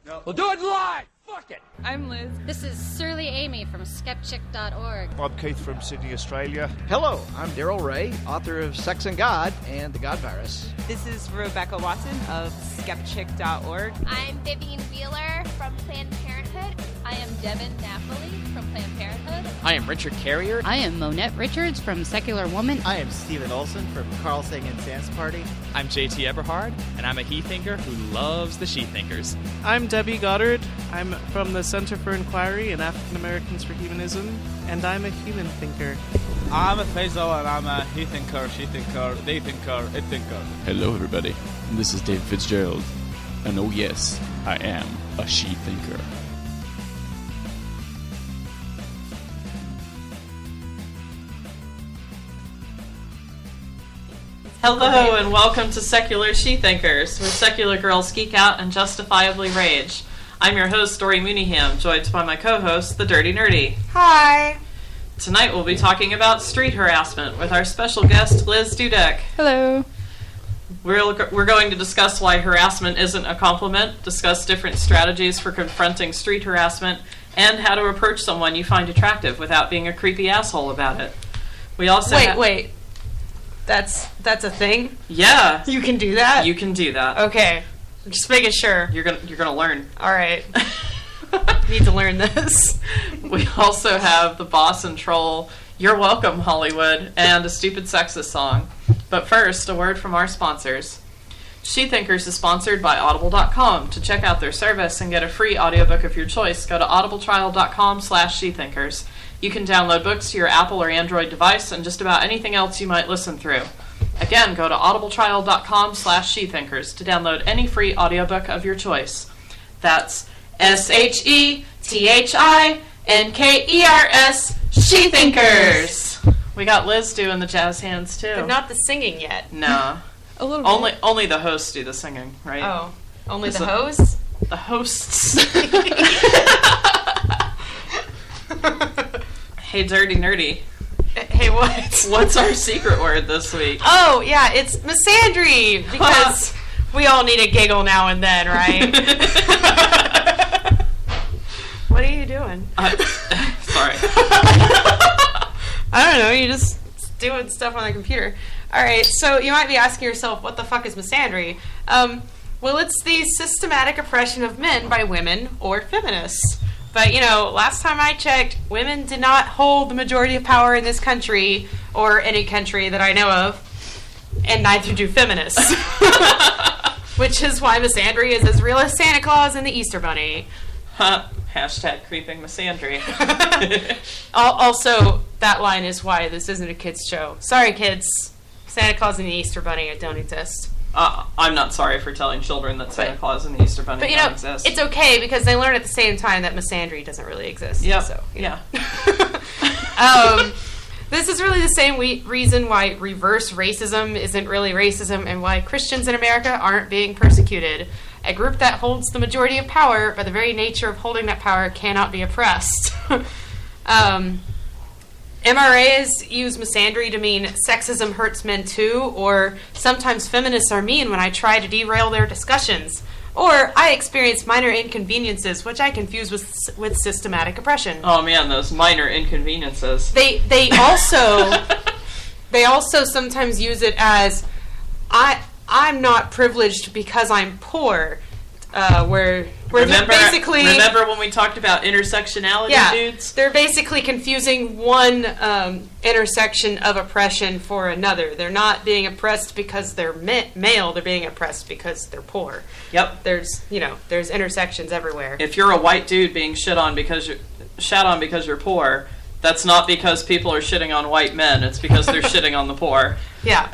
No. We'll do it live! Fuck it! I'm Liz. This is Surly Amy from Skepchick.org. I'm Keith from Sydney, Australia. Hello, I'm Daryl Ray, author of Sex and God and The God Virus. This is Rebecca Watson of Skepchick.org. I'm Vivian Wheeler from Planned Parenthood. I am Devin Napoli from Planned Parenthood. I am Richard Carrier. I am Monette Richards from Secular Woman. I am Stephen Olson from Carl Sagan's Dance Party. I'm JT Eberhard, and I'm a he-thinker who loves the she-thinkers. I'm Debbie Goddard. I'm from the Center for Inquiry and African Americans for Humanism, and I'm a human thinker. I'm a Faisal, and I'm a he-thinker, she-thinker, they-thinker, it-thinker. Hello, everybody. This is David Fitzgerald, and oh yes, I am a she-thinker. Hello and welcome to Secular She-Thinkers, where secular girls geek out and justifiably rage. I'm your host, Dory Mooneyham, joined by my co-host, the Dirty Nerdy. Hi! Tonight we'll be talking about street harassment with our special guest, Liz Dudek. Hello! We're going to discuss why harassment isn't a compliment, discuss different strategies for confronting street harassment, and how to approach someone you find attractive without being a creepy asshole about it. We also Wait. That's a thing? Yeah. You can do that? You can do that. Okay. Just making sure. You're gonna learn. Alright. Need to learn this. We also have the boss and troll, You're Welcome, Hollywood, and a stupid sexist song. But first, a word from our sponsors. She-Thinkers is sponsored by Audible.com. To check out their service and get a free audiobook of your choice, go to audibletrial.com/She-Thinkers. You can download books to your Apple or Android device and just about anything else you might listen through. Again, go to audibletrial.com/She-Thinkers to download any free audiobook of your choice. That's SHETHINKERS, She-Thinkers. We got Liz doing the jazz hands too. But not the singing yet. No. A little bit. Only the hosts do the singing, right? Oh. Only the hosts? The hosts. Hey, Dirty Nerdy. Hey, what? What's our secret word this week? Oh, yeah, it's misandry, because we all need a giggle now and then, right? What are you doing? Sorry. I don't know, you're just doing stuff on the computer. Alright, so you might be asking yourself, what the fuck is misandry? Well, it's the systematic oppression of men by women or feminists. But, last time I checked, women did not hold the majority of power in this country, or any country that I know of, and neither do feminists. Which is why misandry is as real as Santa Claus and the Easter Bunny. Hashtag creeping misandry. Also, that line is why this isn't a kids' show. Sorry, kids. Santa Claus and the Easter Bunny don't exist. I'm not sorry for telling children that Santa Claus and the Easter Bunny don't exist. It's okay because they learn at the same time that misandry doesn't really exist. Yep. So, yeah. This is really the same reason why reverse racism isn't really racism and why Christians in America aren't being persecuted. A group that holds the majority of power, by the very nature of holding that power, cannot be oppressed. MRAs use misandry to mean sexism hurts men too, or sometimes feminists are mean when I try to derail their discussions, or I experience minor inconveniences which I confuse with systematic oppression. Oh man, those minor inconveniences. They also sometimes use it as I'm not privileged because I'm poor. Where remember, they're basically... Remember when we talked about intersectionality, dudes? They're basically confusing one intersection of oppression for another. They're not being oppressed because they're male, they're being oppressed because they're poor. Yep. There's intersections everywhere. If you're a white dude being shat on because you're poor, that's not because people are shitting on white men, it's because they're shitting on the poor. Yeah.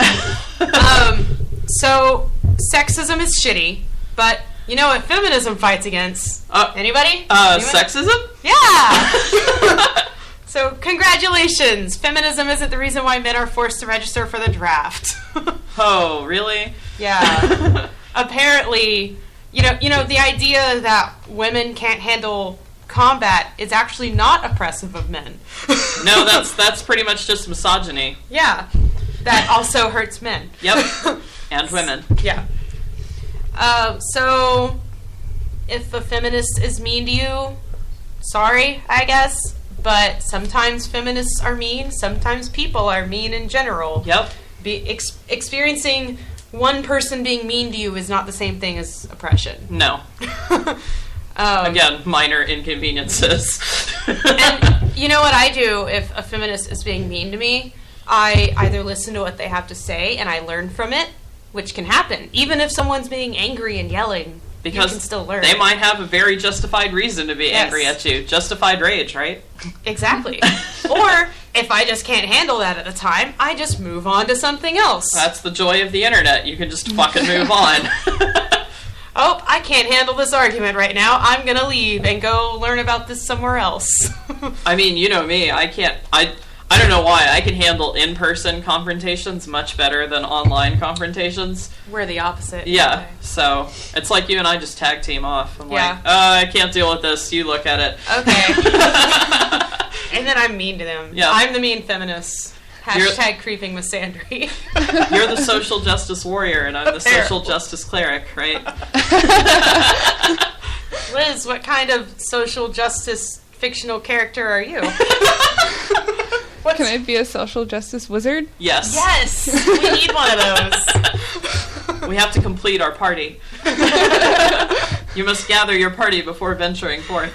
So, sexism is shitty, but... You know what feminism fights against? Anybody? Sexism? Yeah! So, congratulations! Feminism isn't the reason why men are forced to register for the draft. Oh, really? Yeah. Apparently, the idea that women can't handle combat is actually not oppressive of men. No, that's pretty much just misogyny. Yeah. That also hurts men. Yep. And women. Yeah. So, if a feminist is mean to you, sorry, I guess. But sometimes feminists are mean. Sometimes people are mean in general. Yep. Experiencing one person being mean to you is not the same thing as oppression. No. Again, minor inconveniences. And you know what I do if a feminist is being mean to me? I either listen to what they have to say and I learn from it, which can happen. Even if someone's being angry and yelling, because you can still learn. They might have a very justified reason to be angry at you. Justified rage, right? Exactly. Or if I just can't handle that at the time, I just move on to something else. That's the joy of the internet. You can just fucking move on. Oh, I can't handle this argument right now. I'm gonna leave and go learn about this somewhere else. I mean, you know me. I don't know why. I can handle in-person confrontations much better than online confrontations. We're the opposite. Yeah, okay. So it's like you and I just tag team off. I'm like, I can't deal with this. You look at it. Okay. And then I'm mean to them. Yeah. I'm the mean feminist. Hashtag creeping with Sandry. You're the social justice warrior, and I'm the social justice cleric, right? Liz, what kind of social justice fictional character are you? Can I be a social justice wizard? Yes. Yes! We need one of those. We have to complete our party. You must gather your party before venturing forth.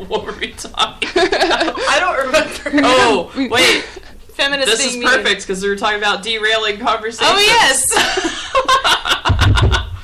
What were we talking about? I don't remember. Oh, wait. Feminist This is perfect because we were talking about derailing conversations. Oh, yes!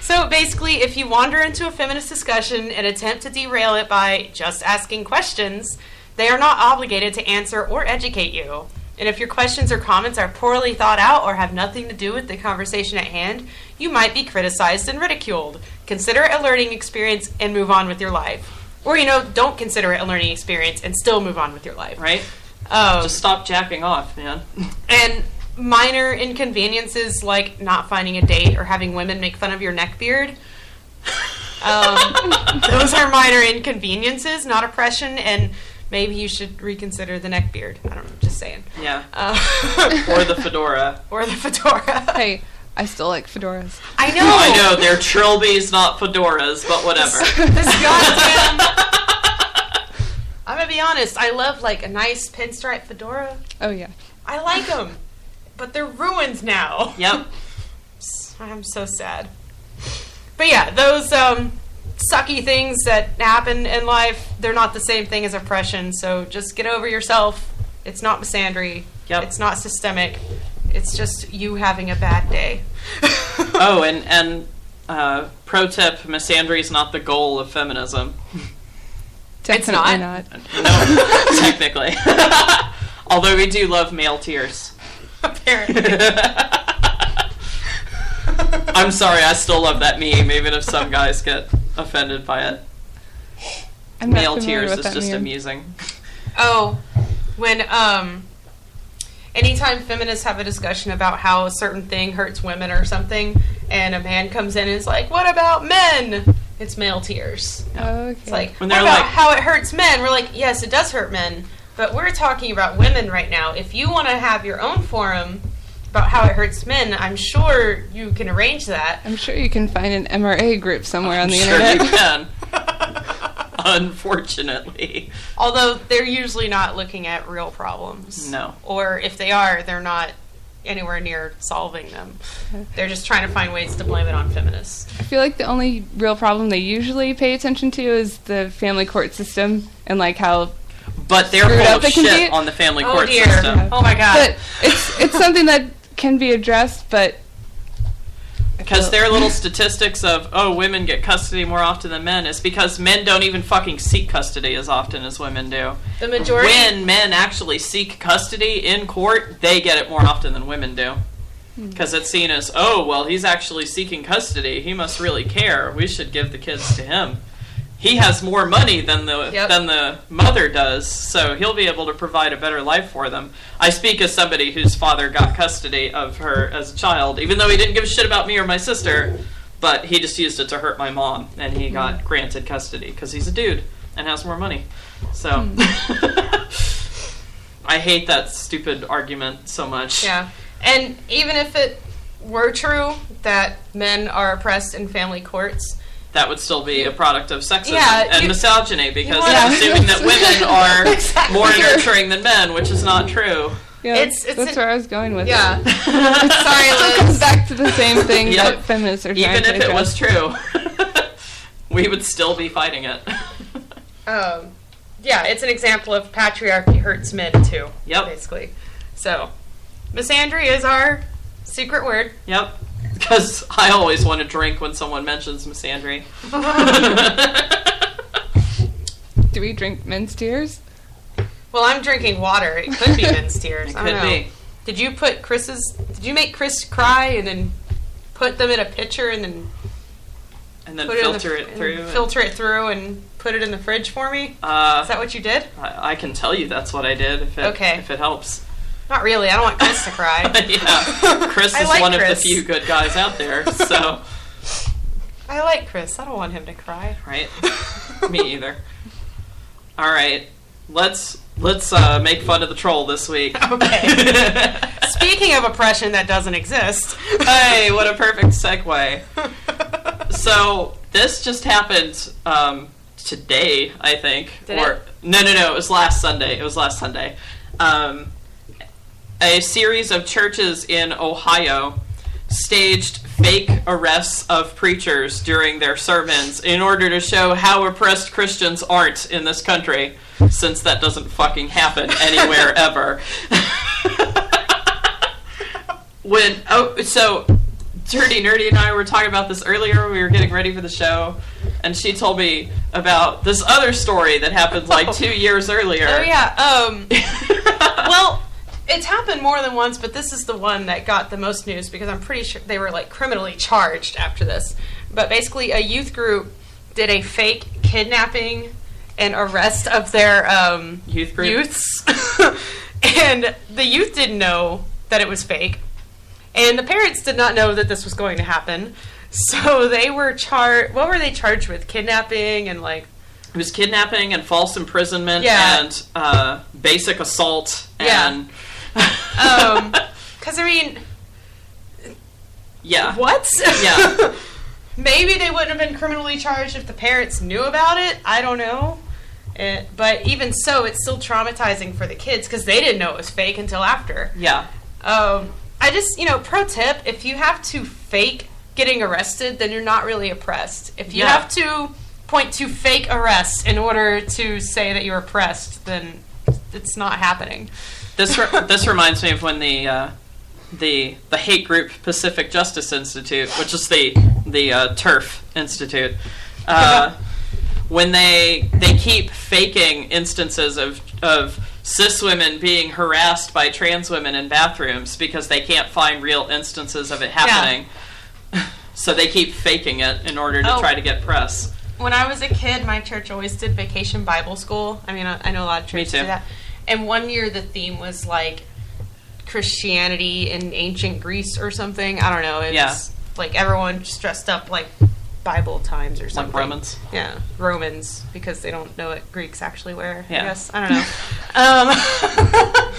So basically, if you wander into a feminist discussion and attempt to derail it by just asking questions, they are not obligated to answer or educate you. And if your questions or comments are poorly thought out or have nothing to do with the conversation at hand, you might be criticized and ridiculed. Consider it a learning experience and move on with your life. Or, don't consider it a learning experience and still move on with your life. Right? Just stop jacking off, man. And minor inconveniences like not finding a date or having women make fun of your neck beard. Those are minor inconveniences, not oppression, and maybe you should reconsider the neck beard. I don't know, just saying. Yeah. Or the fedora. Or the fedora. Hey, I still like fedoras. I know. I know, they're trilbies, not fedoras, but whatever. This goddamn... I'm gonna be honest, I love a nice pinstripe fedora. Oh, yeah. I like them, but they're ruined now. Yep. I'm so sad. But yeah, those sucky things that happen in life, they're not the same thing as oppression, so just get over yourself. It's not misandry. Yep. It's not systemic. It's just you having a bad day. Oh, and pro tip, misandry is not the goal of feminism. Definitely not. No, technically. Although we do love male tears. Apparently. I'm sorry, I still love that meme, even if some guys get offended by it. Male tears is just amusing. Oh, when anytime feminists have a discussion about how a certain thing hurts women or something, and a man comes in and is like, "What about men?" It's male tears. Okay. It's like, when what they're about how it hurts men? We're like, yes, it does hurt men, but we're talking about women right now. If you want to have your own forum about how it hurts men, I'm sure you can arrange that. I'm sure you can find an MRA group somewhere on the sure internet. You can. Unfortunately. Although they're usually not looking at real problems. No. Or if they are, they're not anywhere near solving them. They're just trying to find ways to blame it on feminists. I feel like the only real problem they usually pay attention to is the family court system and how but they're full of shit on the family court system. Oh my god. But it's something that can be addressed, but because their little statistics of, women get custody more often than men is because men don't even fucking seek custody as often as women do. The majority... When men actually seek custody in court, they get it more often than women do. Because it's seen as, he's actually seeking custody. He must really care. We should give the kids to him. He has more money than the mother does, so he'll be able to provide a better life for them. I speak as somebody whose father got custody of her as a child, even though he didn't give a shit about me or my sister, but he just used it to hurt my mom, and he got granted custody because he's a dude and has more money. So I hate that stupid argument so much. Yeah, and even if it were true, that men are oppressed in family courts, that would still be a product of sexism and misogyny, because it's assuming that women are more nurturing than men, which is not true. Yeah, that's where I was going with it. Sorry, Liz. It comes back to the same thing that feminists are trying to Even if it was true, we would still be fighting it. Yeah, it's an example of patriarchy hurts men too. Yep. Basically. So, misandry is our secret word. Yep. Because I always want to drink when someone mentions misandry. Do we drink men's tears? Well, I'm drinking water. It could be men's tears. It I don't could know. be. Did you make Chris cry and then put them in a pitcher and then filter it through? Filter it through and put it in the fridge for me? Is that what you did? I can tell you that's what I did if it helps. Not really. I don't want Chris to cry. Yeah. Chris is one of the few good guys out there, so. I like Chris. I don't want him to cry. Right? Me either. All right. Let's make fun of the troll this week. Okay. Speaking of oppression that doesn't exist. Hey, what a perfect segue. So, this just happened today, I think. No, it was last Sunday. A series of churches in Ohio staged fake arrests of preachers during their sermons in order to show how oppressed Christians aren't in this country, since that doesn't fucking happen anywhere ever. So Dirty Nerdy and I were talking about this earlier. We were getting ready for the show, and she told me about this other story that happened like 2 years earlier. Oh yeah. Well, it's happened more than once, but this is the one that got the most news because I'm pretty sure they were like criminally charged after this. But basically, a youth group did a fake kidnapping and arrest of their youths, and the youth didn't know that it was fake, and the parents did not know that this was going to happen. So they were charged. What were they charged with? Kidnapping and like. It was kidnapping and false imprisonment and basic assault and. Because I mean. Yeah. What? Yeah. Maybe they wouldn't have been criminally charged if the parents knew about it. I don't know. But even so, it's still traumatizing for the kids because they didn't know it was fake until after. Yeah. I just, pro tip, if you have to fake getting arrested, then you're not really oppressed. If you have to point to fake arrests in order to say that you're oppressed, then it's not happening. This reminds me of when the hate group Pacific Justice Institute, which is the TERF Institute, when they keep faking instances of cis women being harassed by trans women in bathrooms because they can't find real instances of it happening. Yeah. So they keep faking it in order to try to get press. When I was a kid, my church always did Vacation Bible School. I mean, I know a lot of churches do that. And one year the theme was like Christianity in ancient Greece or something. I don't know. It was like everyone just dressed up like Bible times or something. Like Romans? Yeah, Romans, because they don't know what Greeks actually wear, I guess. I don't know.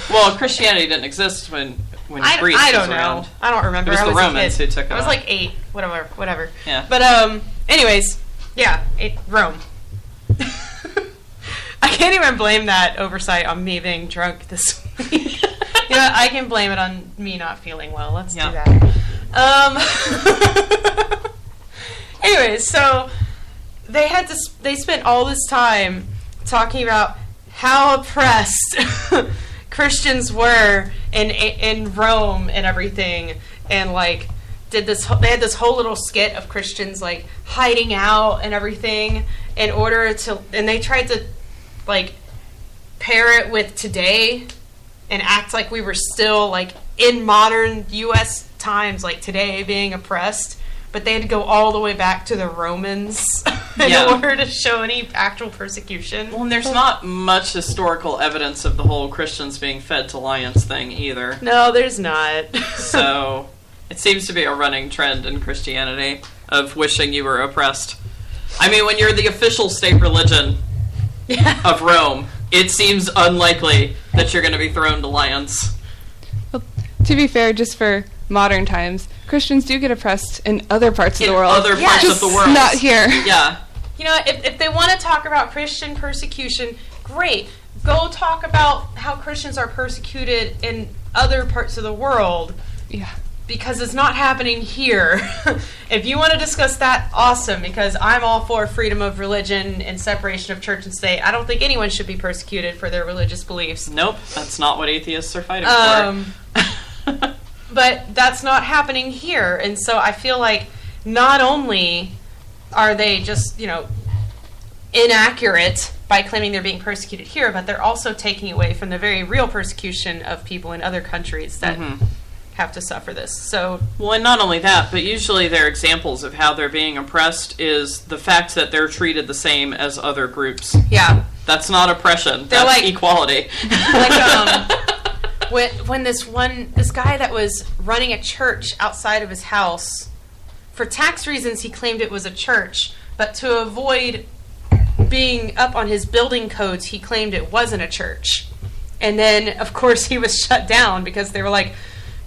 Well, Christianity didn't exist when Greece was around. I don't remember. It was the Romans who took it. I was like 8, whatever. Yeah. But, anyways, Rome. I can't even blame that oversight on me being drunk this week. I can blame it on me not feeling well. Let's do that. Anyways, so they spent all this time talking about how oppressed Christians were in Rome and everything, and like they had this whole little skit of Christians like hiding out and everything in order to, and they tried to like pair it with today and act like we were still like in modern US times, like today being oppressed. But they had to go all the way back to the Romans in order to show any actual persecution. Well, and there's not much historical evidence of the whole Christians being fed to lions thing either. No, there's not. So, it seems to be a running trend in Christianity of wishing you were oppressed. I mean, when you're the official state religion of Rome, it seems unlikely that you're going to be thrown to lions. Well, to be fair, just for modern times, Christians do get oppressed in other parts of the world. Other parts of the world. Not here. Yeah. You know, if they want to talk about Christian persecution, great. Go talk about how Christians are persecuted in other parts of the world. Yeah. Because it's not happening here. If you want to discuss that, awesome, because I'm all for freedom of religion and separation of church and state. I don't think anyone should be persecuted for their religious beliefs. Nope, that's not what atheists are fighting for. But that's not happening here, and so I feel like not only are they just, inaccurate by claiming they're being persecuted here, but they're also taking away from the very real persecution of people in other countries that have to suffer this. So, well, and not only that, but usually their examples of how they're being oppressed is the fact that they're treated the same as other groups. Yeah. That's not oppression. They're That's like, equality. When this guy that was running a church outside of his house, for tax reasons he claimed it was a church, but to avoid being up on his building codes, he claimed it wasn't a church. And then, of course, he was shut down because they were like,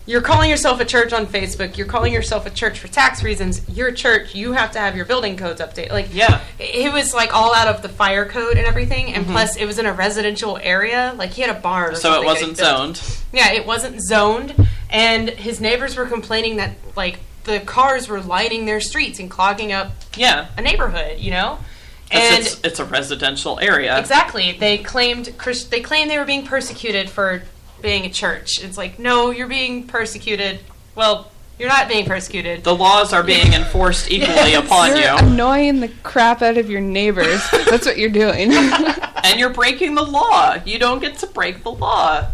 you're calling yourself a church on Facebook, you're calling yourself a church for tax reasons, you're a church, you have to have your building codes updated. Like, yeah. It was like all out of the fire code and everything, and plus it was in a residential area, like he had a barn or so something. It wasn't zoned. Yeah, it wasn't zoned, and his neighbors were complaining that, like, the cars were lining their streets and clogging up a neighborhood, And it's a residential area. Exactly. They claimed they were being persecuted for being a church. It's like, no, you're being persecuted. Well, you're not being persecuted. The laws are being enforced equally upon you. You're annoying the crap out of your neighbors. That's what you're doing. And you're breaking the law. You don't get to break the law.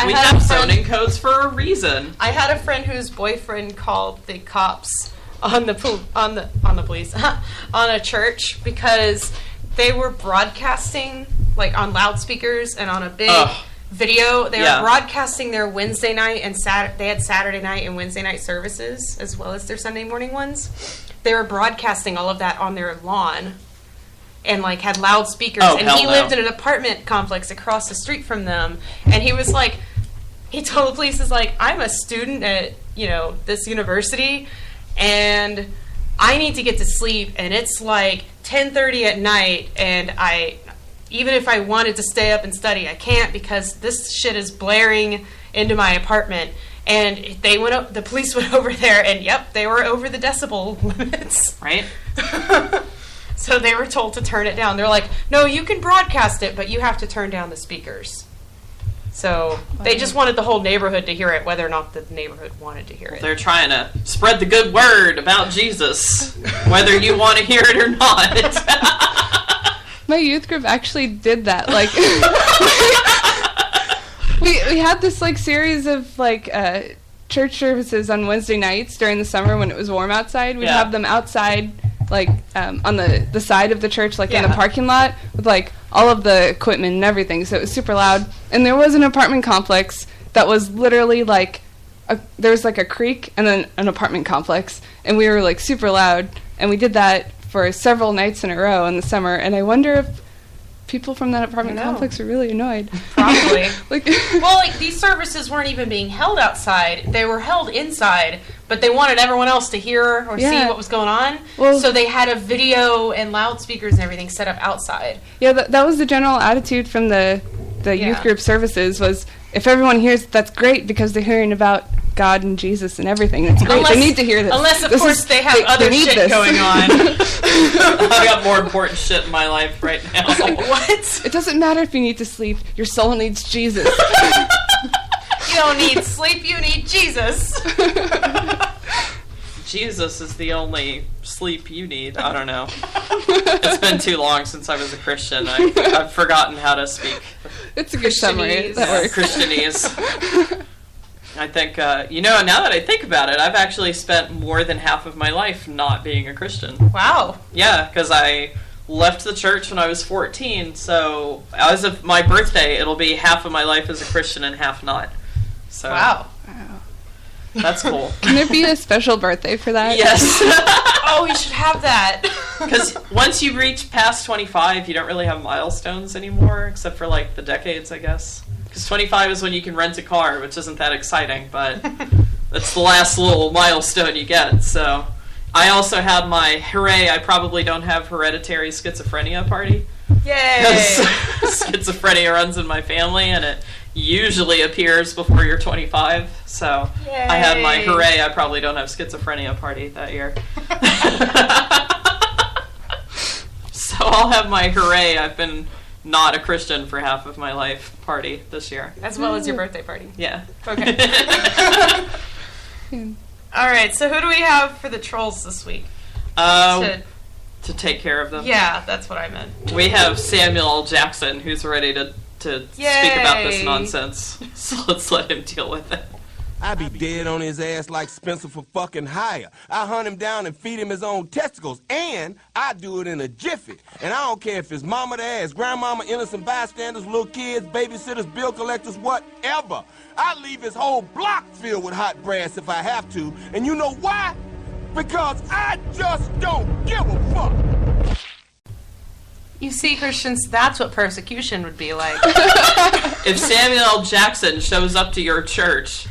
We have zoning codes for a reason. I had a friend whose boyfriend called the cops on the police on a church because they were broadcasting, like, on loudspeakers and on a big video. They were broadcasting their Wednesday night and they had Saturday night and Wednesday night services as well as their Sunday morning ones. They were broadcasting all of that on their lawn and, like, had loudspeakers. And he lived in an apartment complex across the street from them. And he was like, he told the police, is like, I'm a student at, this university, and I need to get to sleep, and it's like 10:30 at night, and even if I wanted to stay up and study, I can't because this shit is blaring into my apartment. And the police went over there, and they were over the decibel limits. Right. So they were told to turn it down. They're like, no, you can broadcast it, but you have to turn down the speakers. So they just wanted the whole neighborhood to hear it, whether or not the neighborhood wanted to hear it. They're trying to spread the good word about Jesus, whether you want to hear it or not. My youth group actually did that. Like, we had this, like, series of, like, church services on Wednesday nights during the summer when it was warm outside. We'd have them outside, like, on the side of the church, like, in the parking lot with, like, all of the equipment and everything, so it was super loud. And there was an apartment complex that was literally, like, there was, like, a creek and then an apartment complex, and we were, like, super loud. And we did that for several nights in a row in the summer, and I wonder if people from that apartment complex were really annoyed. Probably. Well, these services weren't even being held outside. They were held inside, but they wanted everyone else to hear or see what was going on. Well, so they had a video and loudspeakers and everything set up outside. Yeah, that was the general attitude from the youth group services was, if everyone hears, that's great because they're hearing about God and Jesus and everything. It's great. They need to hear this. Unless, of course, they have other shit going on. I've got more important shit in my life right now. What? It doesn't matter if you need to sleep. Your soul needs Jesus. You don't need sleep. You need Jesus. Jesus is the only sleep you need. I don't know. It's been too long since I was a Christian. I've forgotten how to speak. It's a good summary. That works. Christianese. I think, now that I think about it, I've actually spent more than half of my life not being a Christian. Wow. Yeah, because I left the church when I was 14, so as of my birthday, it'll be half of my life as a Christian and half not. So, wow. That's cool. Can there be a special birthday for that? Yes. Oh, we should have that. Because once you reach past 25, you don't really have milestones anymore, except for, the decades, I guess. Because 25 is when you can rent a car, which isn't that exciting, but That's the last little milestone you get. So I also had my hooray, I probably don't have hereditary schizophrenia party. Yay! Schizophrenia runs in my family, and it usually appears before you're 25. So Yay. I had my hooray, I probably don't have schizophrenia party that year. So I'll have my hooray, I've been not a Christian for half of my life party this year. As well as your birthday party. Yeah. Okay. All right, so who do we have for the trolls this week? To take care of them? Yeah, that's what I meant. We have Samuel L. Jackson, who's ready to speak about this nonsense. So let's let him deal with it. I be dead on his ass like Spencer for fucking hire. I hunt him down and feed him his own testicles, and I do it in a jiffy. And I don't care if it's mama to ass, grandmama, innocent bystanders, little kids, babysitters, bill collectors, whatever. I leave his whole block filled with hot brass if I have to. And you know why? Because I just don't give a fuck. You see, Christians, that's what persecution would be like. If Samuel L. Jackson shows up to your church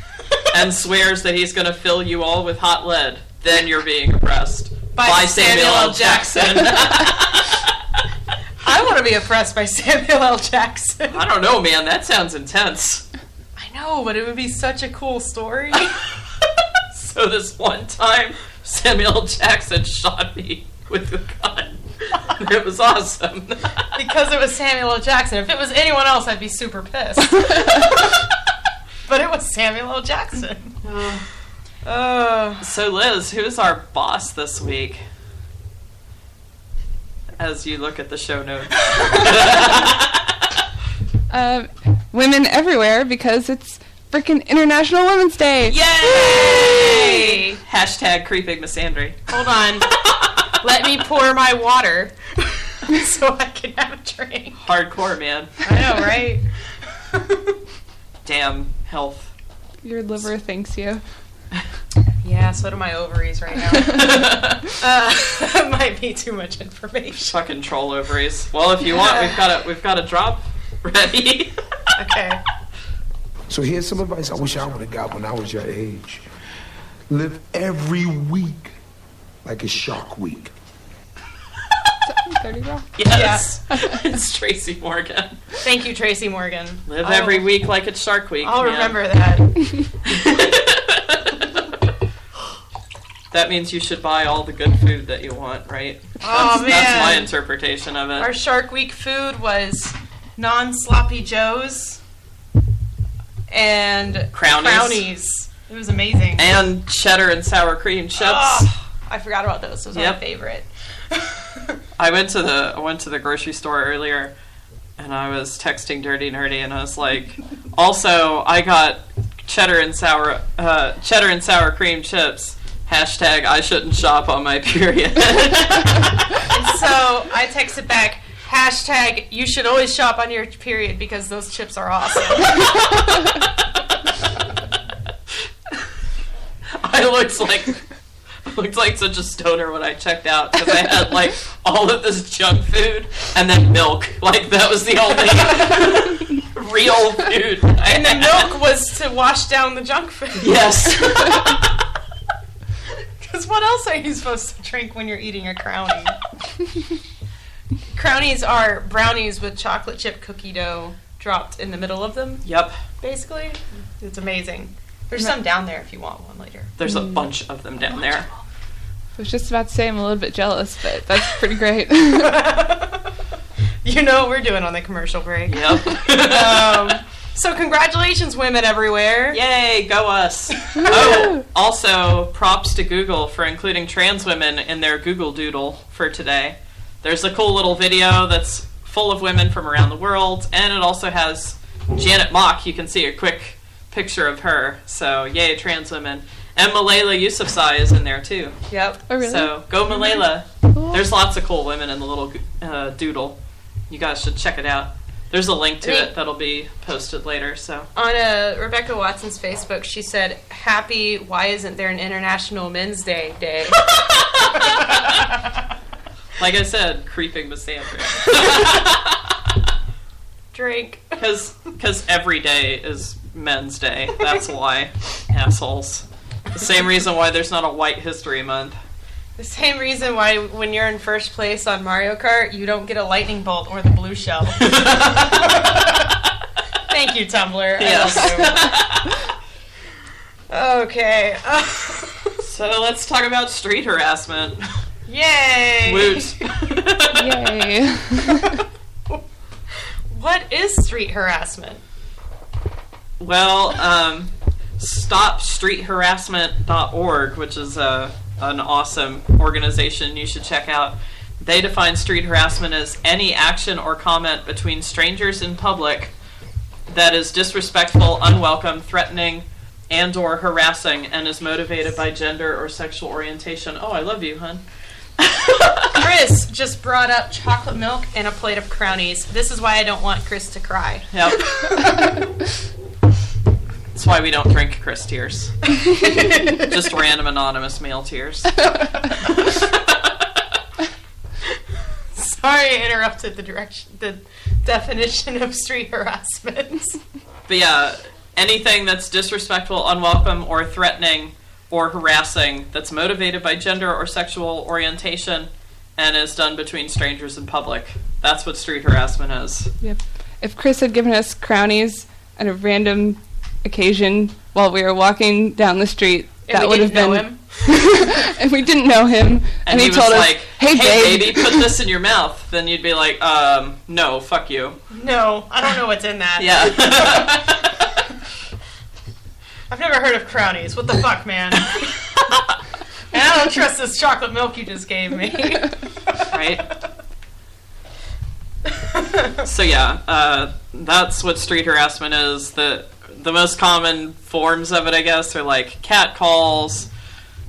and swears that he's going to fill you all with hot lead, then you're being oppressed by Samuel L. Jackson. I want to be oppressed by Samuel L. Jackson. I don't know, man. That sounds intense. I know, but it would be such a cool story. So this one time, Samuel L. Jackson shot me with a gun. It was awesome. Because it was Samuel L. Jackson. If it was anyone else, I'd be super pissed. But it was Samuel L. Jackson. So Liz, who's our boss this week? As you look at the show notes. Women everywhere, because it's freaking International Women's Day. Yay! Hashtag creeping misandry. Hold on. Let me pour my water so I can have a drink. Hardcore, man. I know, right? Damn health. Your liver thanks you. Yeah, so do my ovaries right now. That might be too much information. Fucking troll ovaries. Well, if you want, we've got a drop ready. Okay. So here's some advice I wish I would have got when I was your age. Live every week like it's Shark Week. 30 Rock? Yes. It's Tracy Morgan. Thank you, Tracy Morgan. Live every week like it's Shark Week. I'll man. remember that. That means you should buy all the good food that you want, right? Oh, man. That's my interpretation of it. Our Shark Week food was non-sloppy joes and Crownies. It was amazing. And cheddar and sour cream chips. Oh, I forgot about those. Those were my favorite. I went to the grocery store earlier, and I was texting Dirty Nerdy, and I was like, also, I got cheddar and sour cream chips. Hashtag I shouldn't shop on my period. And so I texted back, hashtag you should always shop on your period because those chips are awesome. I looked like such a stoner when I checked out because I had like all of this junk food and then milk. Like that was the only real food. And the milk was to wash down the junk food. Yes. Because what else are you supposed to drink when you're eating a Crownie? Crownies are brownies with chocolate chip cookie dough dropped in the middle of them. Yep. Basically. It's amazing. There's some down there if you want one later. There's a bunch of them down there. I was just about to say I'm a little bit jealous, but that's pretty great. You know what we're doing on the commercial break. Yep. So congratulations, women everywhere. Yay, go us. Oh, also, props to Google for including trans women in their Google Doodle for today. There's a cool little video that's full of women from around the world, and it also has Janet Mock. You can see a quick picture of her. So, yay, trans women. And Malayla Yousafzai is in there, too. Yep. Oh, really? So, go Malayla. Cool. There's lots of cool women in the little doodle. You guys should check it out. There's a link to it that'll be posted later. So on Rebecca Watson's Facebook, she said, "Happy Why Isn't There an International Men's Day Day?" Like I said, creeping misandry. Drink. Because every day is Men's Day. That's why, assholes. The same reason why there's not a White History Month. The same reason why when you're in first place on Mario Kart, you don't get a lightning bolt or the blue shell. Thank you, Tumblr. Yes. Okay. So let's talk about street harassment. Yay! Woot. Yay. What is street harassment? Well, StopStreetHarassment.org, which is an awesome organization you should check out. They define street harassment as any action or comment between strangers in public that is disrespectful, unwelcome, threatening, and or harassing, and is motivated by gender or sexual orientation. Oh, I love you, hun. Chris just brought up chocolate milk and a plate of Crownies. This is why I don't want Chris to cry. Yep. That's why we don't drink Chris tears. Just random anonymous male tears. Sorry I interrupted the definition of street harassment. But yeah, anything that's disrespectful, unwelcome, or threatening or harassing that's motivated by gender or sexual orientation and is done between strangers in public. That's what street harassment is. Yep. If Chris had given us Crownies at a random occasion while we were walking down the street, that would have been him. and we didn't know him, and he told us, like, hey baby, put this in your mouth. Then you'd be like, no, fuck you. No, I don't know what's in that. Yeah. I've never heard of Crownies. What the fuck, man? And I don't trust this chocolate milk you just gave me. Right? So yeah, that's what street harassment is. The most common forms of it, I guess, are like cat calls,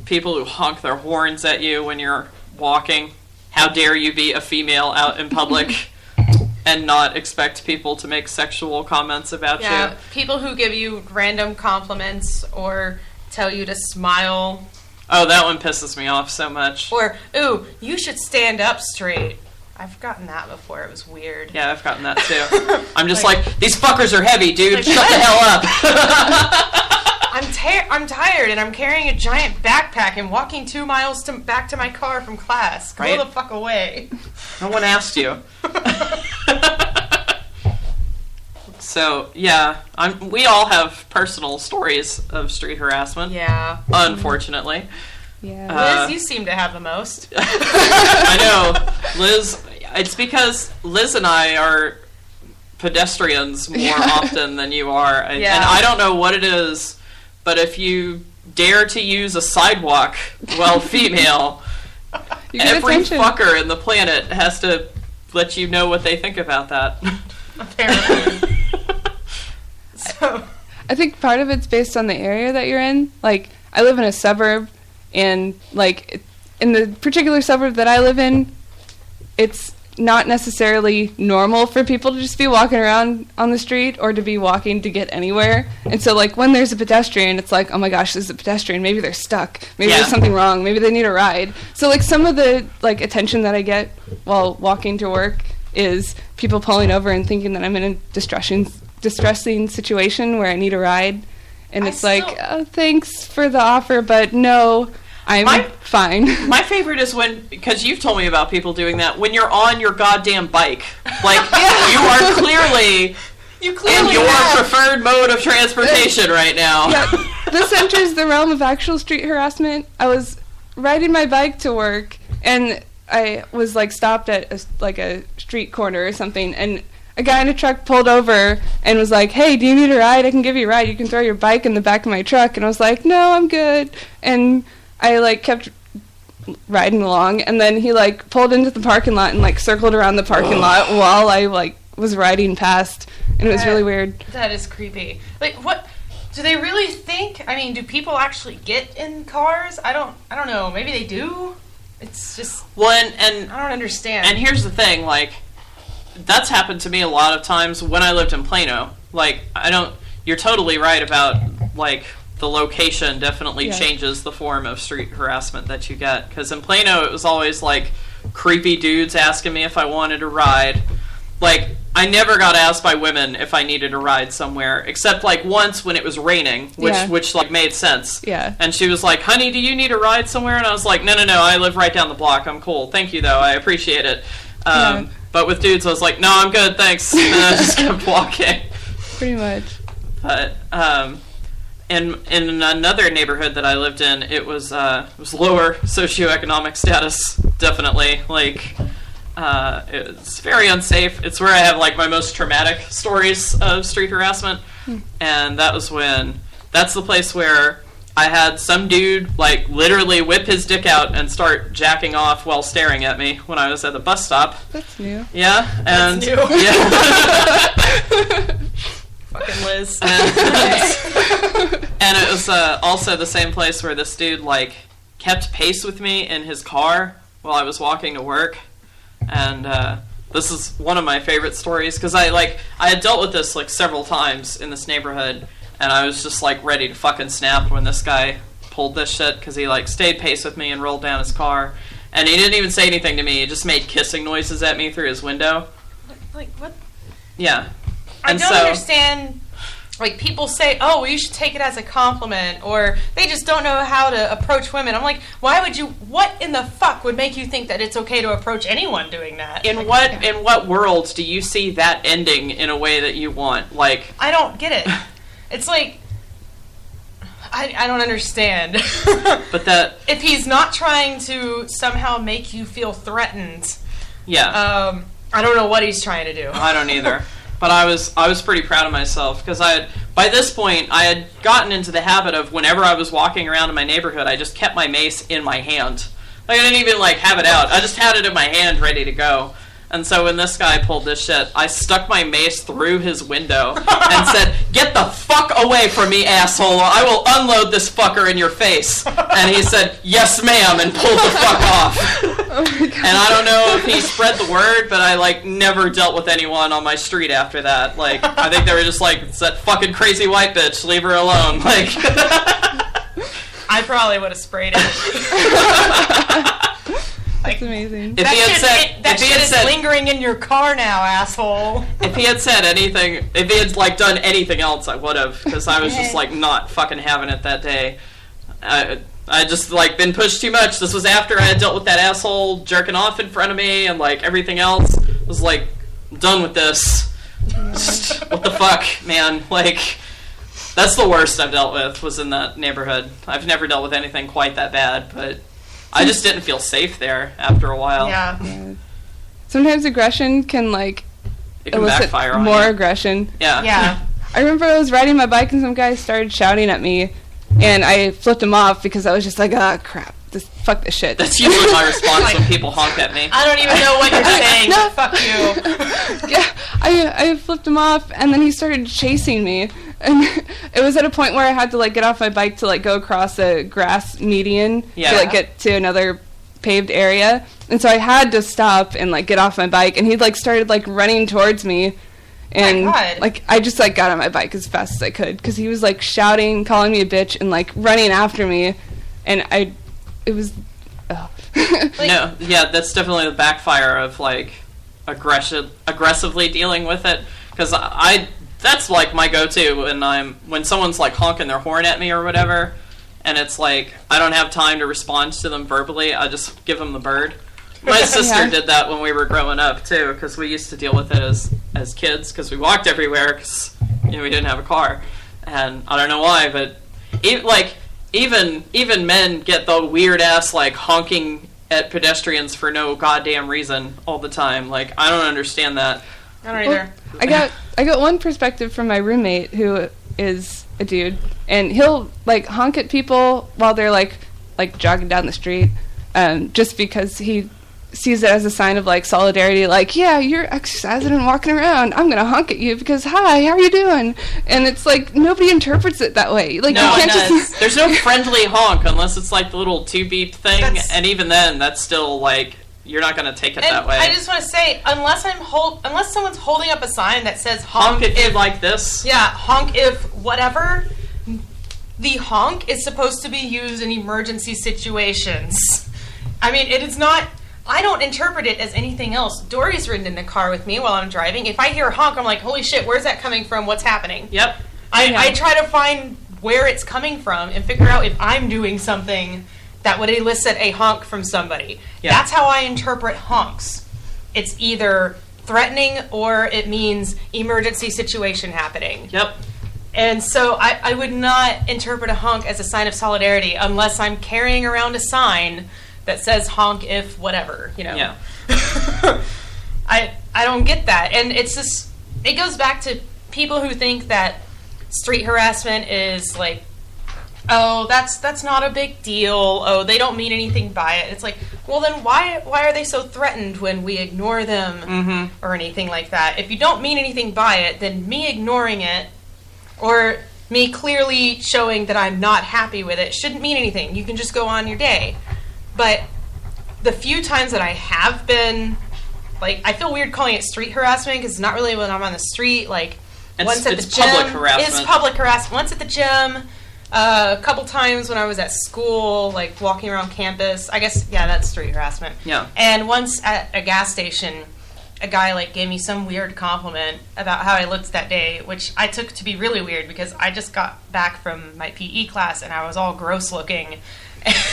people who honk their horns at you when you're walking. How dare you be a female out in public and not expect people to make sexual comments about you. People who give you random compliments or tell you to smile. Oh, that one pisses me off so much. Or, ooh, you should stand up straight. I've gotten that before. It was weird. Yeah, I've gotten that too. I'm just like, these fuckers are heavy, dude. Like, shut the hell up. I'm tired, and I'm carrying a giant backpack and walking 2 miles back to my car from class. Go the fuck away. No one asked you. So, yeah, we all have personal stories of street harassment. Yeah. Unfortunately. Yeah. Liz, you seem to have the most. I know. Liz, it's because Liz and I are pedestrians more often than you are. And I don't know what it is, but if you dare to use a sidewalk while female, every fucker in the planet has to let you know what they think about that. Apparently. So, I think part of it's based on the area that you're in. Like, I live in a suburb, and, like, in the particular suburb that I live in, it's not necessarily normal for people to just be walking around on the street or to be walking to get anywhere. And so, like, when there's a pedestrian, it's like, oh my gosh, this is a pedestrian. Maybe they're stuck. Maybe there's something wrong. Maybe they need a ride. So, like, some of the, like, attention that I get while walking to work is people pulling over and thinking that I'm in a distressing situation where I need a ride. And it's like, oh, thanks for the offer, but no, I'm fine. My favorite is when, because you've told me about people doing that, when you're on your goddamn bike. Like, you are clearly in your preferred mode of transportation right now. Yeah, this enters the realm of actual street harassment. I was riding my bike to work, and I was, like, stopped at, a street corner or something, and a guy in a truck pulled over and was like, hey, do you need a ride? I can give you a ride. You can throw your bike in the back of my truck. And I was like, no, I'm good. And I, like, kept riding along. And then he, like, pulled into the parking lot and, like, circled around the parking lot while I, like, was riding past. And it was really weird. That is creepy. Like, what? Do they really think? I mean, do people actually get in cars? I don't know. Maybe they do. It's just... Well, and I don't understand. And here's the thing, like... That's happened to me a lot of times when I lived in Plano. Like, you're totally right about, like, the location definitely changes the form of street harassment that you get. Because in Plano, it was always, like, creepy dudes asking me if I wanted a ride. Like, I never got asked by women if I needed a ride somewhere, except like once when it was raining, which like made sense. Yeah. And she was like, "Honey, do you need a ride somewhere?" And I was like, "No, I live right down the block. I'm cool. Thank you, though. I appreciate it." But with dudes, I was like, "No, I'm good, thanks." And I just kept walking. Pretty much. But in another neighborhood that I lived in, it was lower socioeconomic status, definitely. Like, it's very unsafe. It's where I have like my most traumatic stories of street harassment, and that's the place where I had some dude like literally whip his dick out and start jacking off while staring at me when I was at the bus stop. That's new. Yeah, and That's new. yeah. Fucking Liz. And it was also the same place where this dude like kept pace with me in his car while I was walking to work. And this is one of my favorite stories because I had dealt with this like several times in this neighborhood, and I was just like ready to fucking snap when this guy pulled this shit because he like stayed pace with me and rolled down his car, and he didn't even say anything to me. He just made kissing noises at me through his window. Like what? Yeah. I don't understand. Like, people say, "Oh, well, you should take it as a compliment," or they just don't know how to approach women. I'm like, why would you? What in the fuck would make you think that it's okay to approach anyone doing that? In what world do you see that ending in a way that you want? Like, I don't get it. It's like I don't understand. But that if he's not trying to somehow make you feel threatened, yeah, I don't know what he's trying to do. I don't either. But I was pretty proud of myself because by this point I had gotten into the habit of whenever I was walking around in my neighborhood, I just kept my mace in my hand. Like, I didn't even like have it out. I just had it in my hand ready to go. And so when this guy pulled this shit, I stuck my mace through his window and said, "Get the fuck away from me, asshole, or I will unload this fucker in your face." And he said, "Yes, ma'am," and pulled the fuck off. Oh my God. And I don't know if he spread the word, but I like never dealt with anyone on my street after that. Like, I think they were just like, "It's that fucking crazy white bitch, leave her alone." Like, I probably would have sprayed it. That's amazing. If he had said, lingering in your car now, asshole. If he had said anything, if he had like done anything else, I would have, because I was just like not fucking having it that day. I just like been pushed too much. This was after I had dealt with that asshole jerking off in front of me, and like everything else was like, I'm done with this. What the fuck, man? Like, that's the worst I've dealt with was in that neighborhood. I've never dealt with anything quite that bad, but I just didn't feel safe there after a while. Yeah. Sometimes aggression can like it can elicit backfire on more you. aggression. Yeah. I remember I was riding my bike and some guy started shouting at me, and I flipped him off because I was just like, "Ah, crap, fuck this shit." That's usually my response when people honk at me. I don't even know what you're saying. No. Fuck you. Yeah, I flipped him off, and then he started chasing me. And it was at a point where I had to like get off my bike to like go across a grass median to like get to another paved area, and so I had to stop and like get off my bike. And he like started like running towards me, and like I just like got on my bike as fast as I could because he was like shouting, calling me a bitch, and like running after me, and it was. No, yeah, that's definitely the backfire of like aggressively dealing with it because that's like my go-to when someone's like honking their horn at me or whatever, and it's like I don't have time to respond to them verbally. I just give them the bird. My sister did that when we were growing up too, because we used to deal with it as kids because we walked everywhere because we didn't have a car, and I don't know why, but even men get the weird ass like honking at pedestrians for no goddamn reason all the time. Like, I don't understand that. I don't either. I got one perspective from my roommate who is a dude, and he'll like honk at people while they're like jogging down the street, just because he sees it as a sign of like solidarity. Like, yeah, you're exercising and walking around, I'm gonna honk at you because hi, how are you doing? And it's like nobody interprets it that way. Like, no, you can't just there's no friendly honk unless it's like the little 2-beep thing, and even then, that's still like. You're not going to take it that way. I just want to say, unless someone's holding up a sign that says honk if you like this. Yeah, honk if whatever. The honk is supposed to be used in emergency situations. I mean, it is not I don't interpret it as anything else. Dory's ridden in the car with me while I'm driving. If I hear a honk, I'm like, holy shit, where's that coming from? What's happening? Yep. I try to find where it's coming from and figure out if I'm doing something that would elicit a honk from somebody. Yeah. That's how I interpret honks. It's either threatening or it means emergency situation happening. Yep. And so I would not interpret a honk as a sign of solidarity unless I'm carrying around a sign that says honk if whatever, you know. Yeah. I don't get that. And it's just, it goes back to people who think that street harassment is like, oh, that's not a big deal. Oh, they don't mean anything by it. It's like, well, then why are they so threatened when we ignore them or anything like that? If you don't mean anything by it, then me ignoring it or me clearly showing that I'm not happy with it shouldn't mean anything. You can just go on your day. But the few times that I have been, like, I feel weird calling it street harassment because it's not really when I'm on the street. Like, once at the gym, public harassment. It's public harassment. Once at the gym, a couple times when I was at school, like walking around campus. I guess, yeah, that's street harassment. Yeah. And once at a gas station, a guy like gave me some weird compliment about how I looked that day, which I took to be really weird because I just got back from my PE class and I was all gross looking.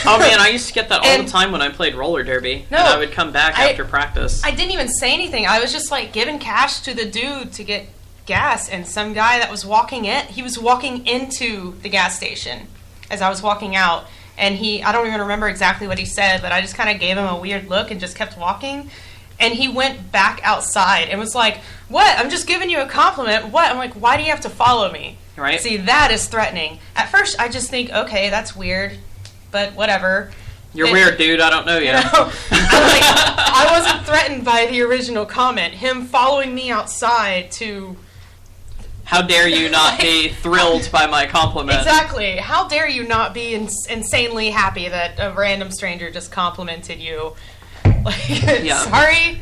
Oh man, I used to get that all the time when I played roller derby. No, and I would come back after practice. I didn't even say anything. I was just like giving cash to the dude to get gas, and some guy that was walking he was walking into the gas station as I was walking out, and I don't even remember exactly what he said, but I just kind of gave him a weird look and just kept walking, and he went back outside and was like, what? I'm just giving you a compliment. What? I'm like, why do you have to follow me? Right. See, that is threatening. At first, I just think, okay, that's weird. But whatever. You're weird, dude. I don't know you. You know, I wasn't threatened by the original comment. Him following me outside to... How dare you not be thrilled by my compliment? Exactly. How dare you not be insanely happy that a random stranger just complimented you? Like, sorry.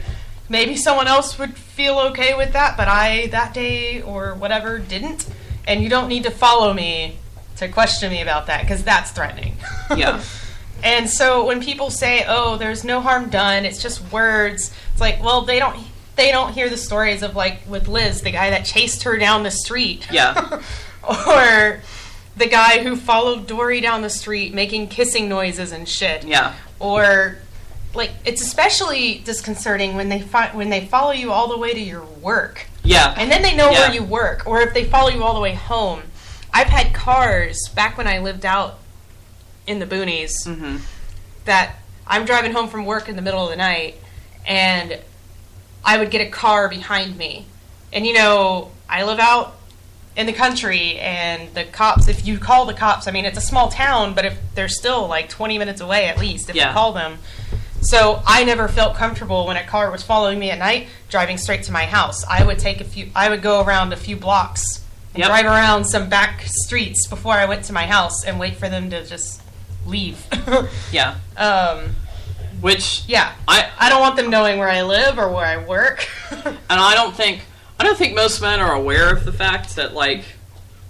Maybe someone else would feel okay with that, but I, that day or whatever, didn't. And you don't need to follow me to question me about that, because that's threatening. Yeah. And so when people say, oh, there's no harm done, it's just words, it's like, well, they don't hear the stories of, like, with Liz, the guy that chased her down the street. Yeah. Or the guy who followed Dory down the street making kissing noises and shit. Yeah. Or, like, it's especially disconcerting when they follow you all the way to your work. Yeah. And then they know where you work, or if they follow you all the way home. I've had cars, back when I lived out in the boonies, that I'm driving home from work in the middle of the night, and I would get a car behind me. And, you know, I live out in the country, and the cops, if you call the cops, I mean, it's a small town, but if they're still, like, 20 minutes away at least, if you call them. So I never felt comfortable when a car was following me at night, driving straight to my house. I would go around a few blocks and drive around some back streets before I went to my house and wait for them to just leave. Yeah. Which I don't want them knowing where I live or where I work. And I don't think most men are aware of the fact that, like,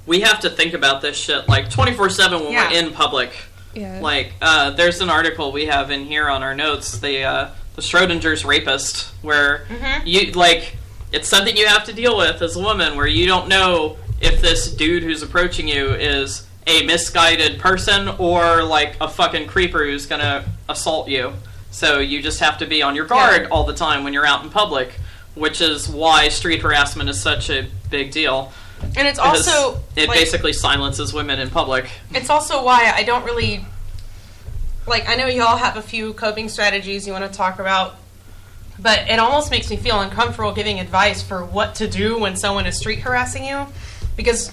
we have to think about this shit like 24/7 when we're in public. Yeah. Like, there's an article we have in here on our notes, the Schrodinger's rapist, where you, like, it's something you have to deal with as a woman, where you don't know if this dude who's approaching you is a misguided person or, like, a fucking creeper who's gonna assault you. So you just have to be on your guard all the time when you're out in public, which is why street harassment is such a big deal. And it's also... It basically silences women in public. It's also why I don't really... Like, I know you all have a few coping strategies you want to talk about, but it almost makes me feel uncomfortable giving advice for what to do when someone is street harassing you, because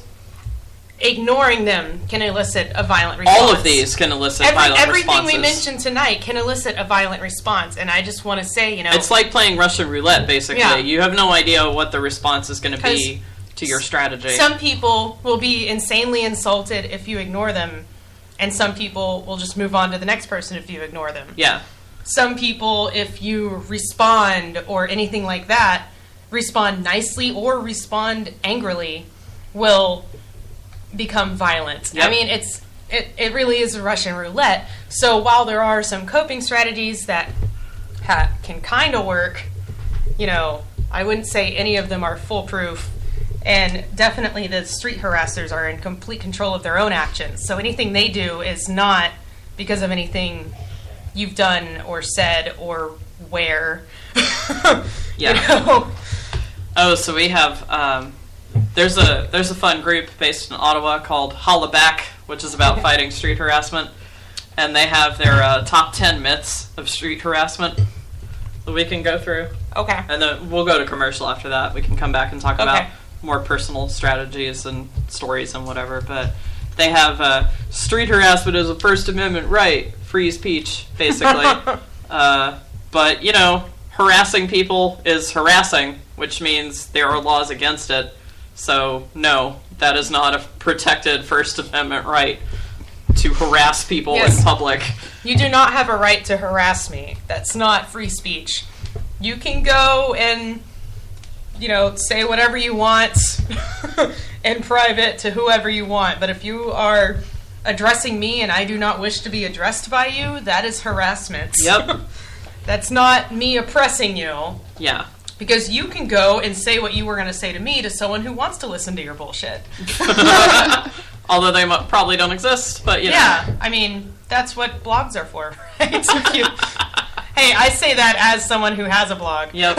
ignoring them can elicit a violent response. All of these can elicit violent responses. Everything we mentioned tonight can elicit a violent response, and I just want to say, you know... It's like playing Russian roulette, basically. Yeah. You have no idea what the response is going to be to your strategy. Some people will be insanely insulted if you ignore them, and some people will just move on to the next person if you ignore them. Yeah. Some people, if you respond or anything like that, respond nicely or respond angrily, will become violent. Yep. I mean, it really is a Russian roulette. So while there are some coping strategies that can kind of work. You know, I wouldn't say any of them are foolproof. And definitely the street harassers are in complete control of their own actions. So anything they do is not because of anything you've done or said or where. Yeah. You know? Oh, so we have there's a fun group based in Ottawa called Holla Back, which is about fighting street harassment, and they have their top 10 myths of street harassment that we can go through. Okay. And then we'll go to commercial after that. We can come back and talk about more personal strategies and stories and whatever. But they have street harassment is a First Amendment right, free speech, basically. But, you know, harassing people is harassing, which means there are laws against it. So, no, that is not a protected First Amendment right to harass people in public. You do not have a right to harass me. That's not free speech. You can go and, you know, say whatever you want in private to whoever you want. But if you are addressing me and I do not wish to be addressed by you, that is harassment. Yep. That's not me oppressing you. Yeah. Because you can go and say what you were going to say to me to someone who wants to listen to your bullshit. Although they probably don't exist, but you know. Yeah, I mean, that's what blogs are for, right? So hey, I say that as someone who has a blog. Yep.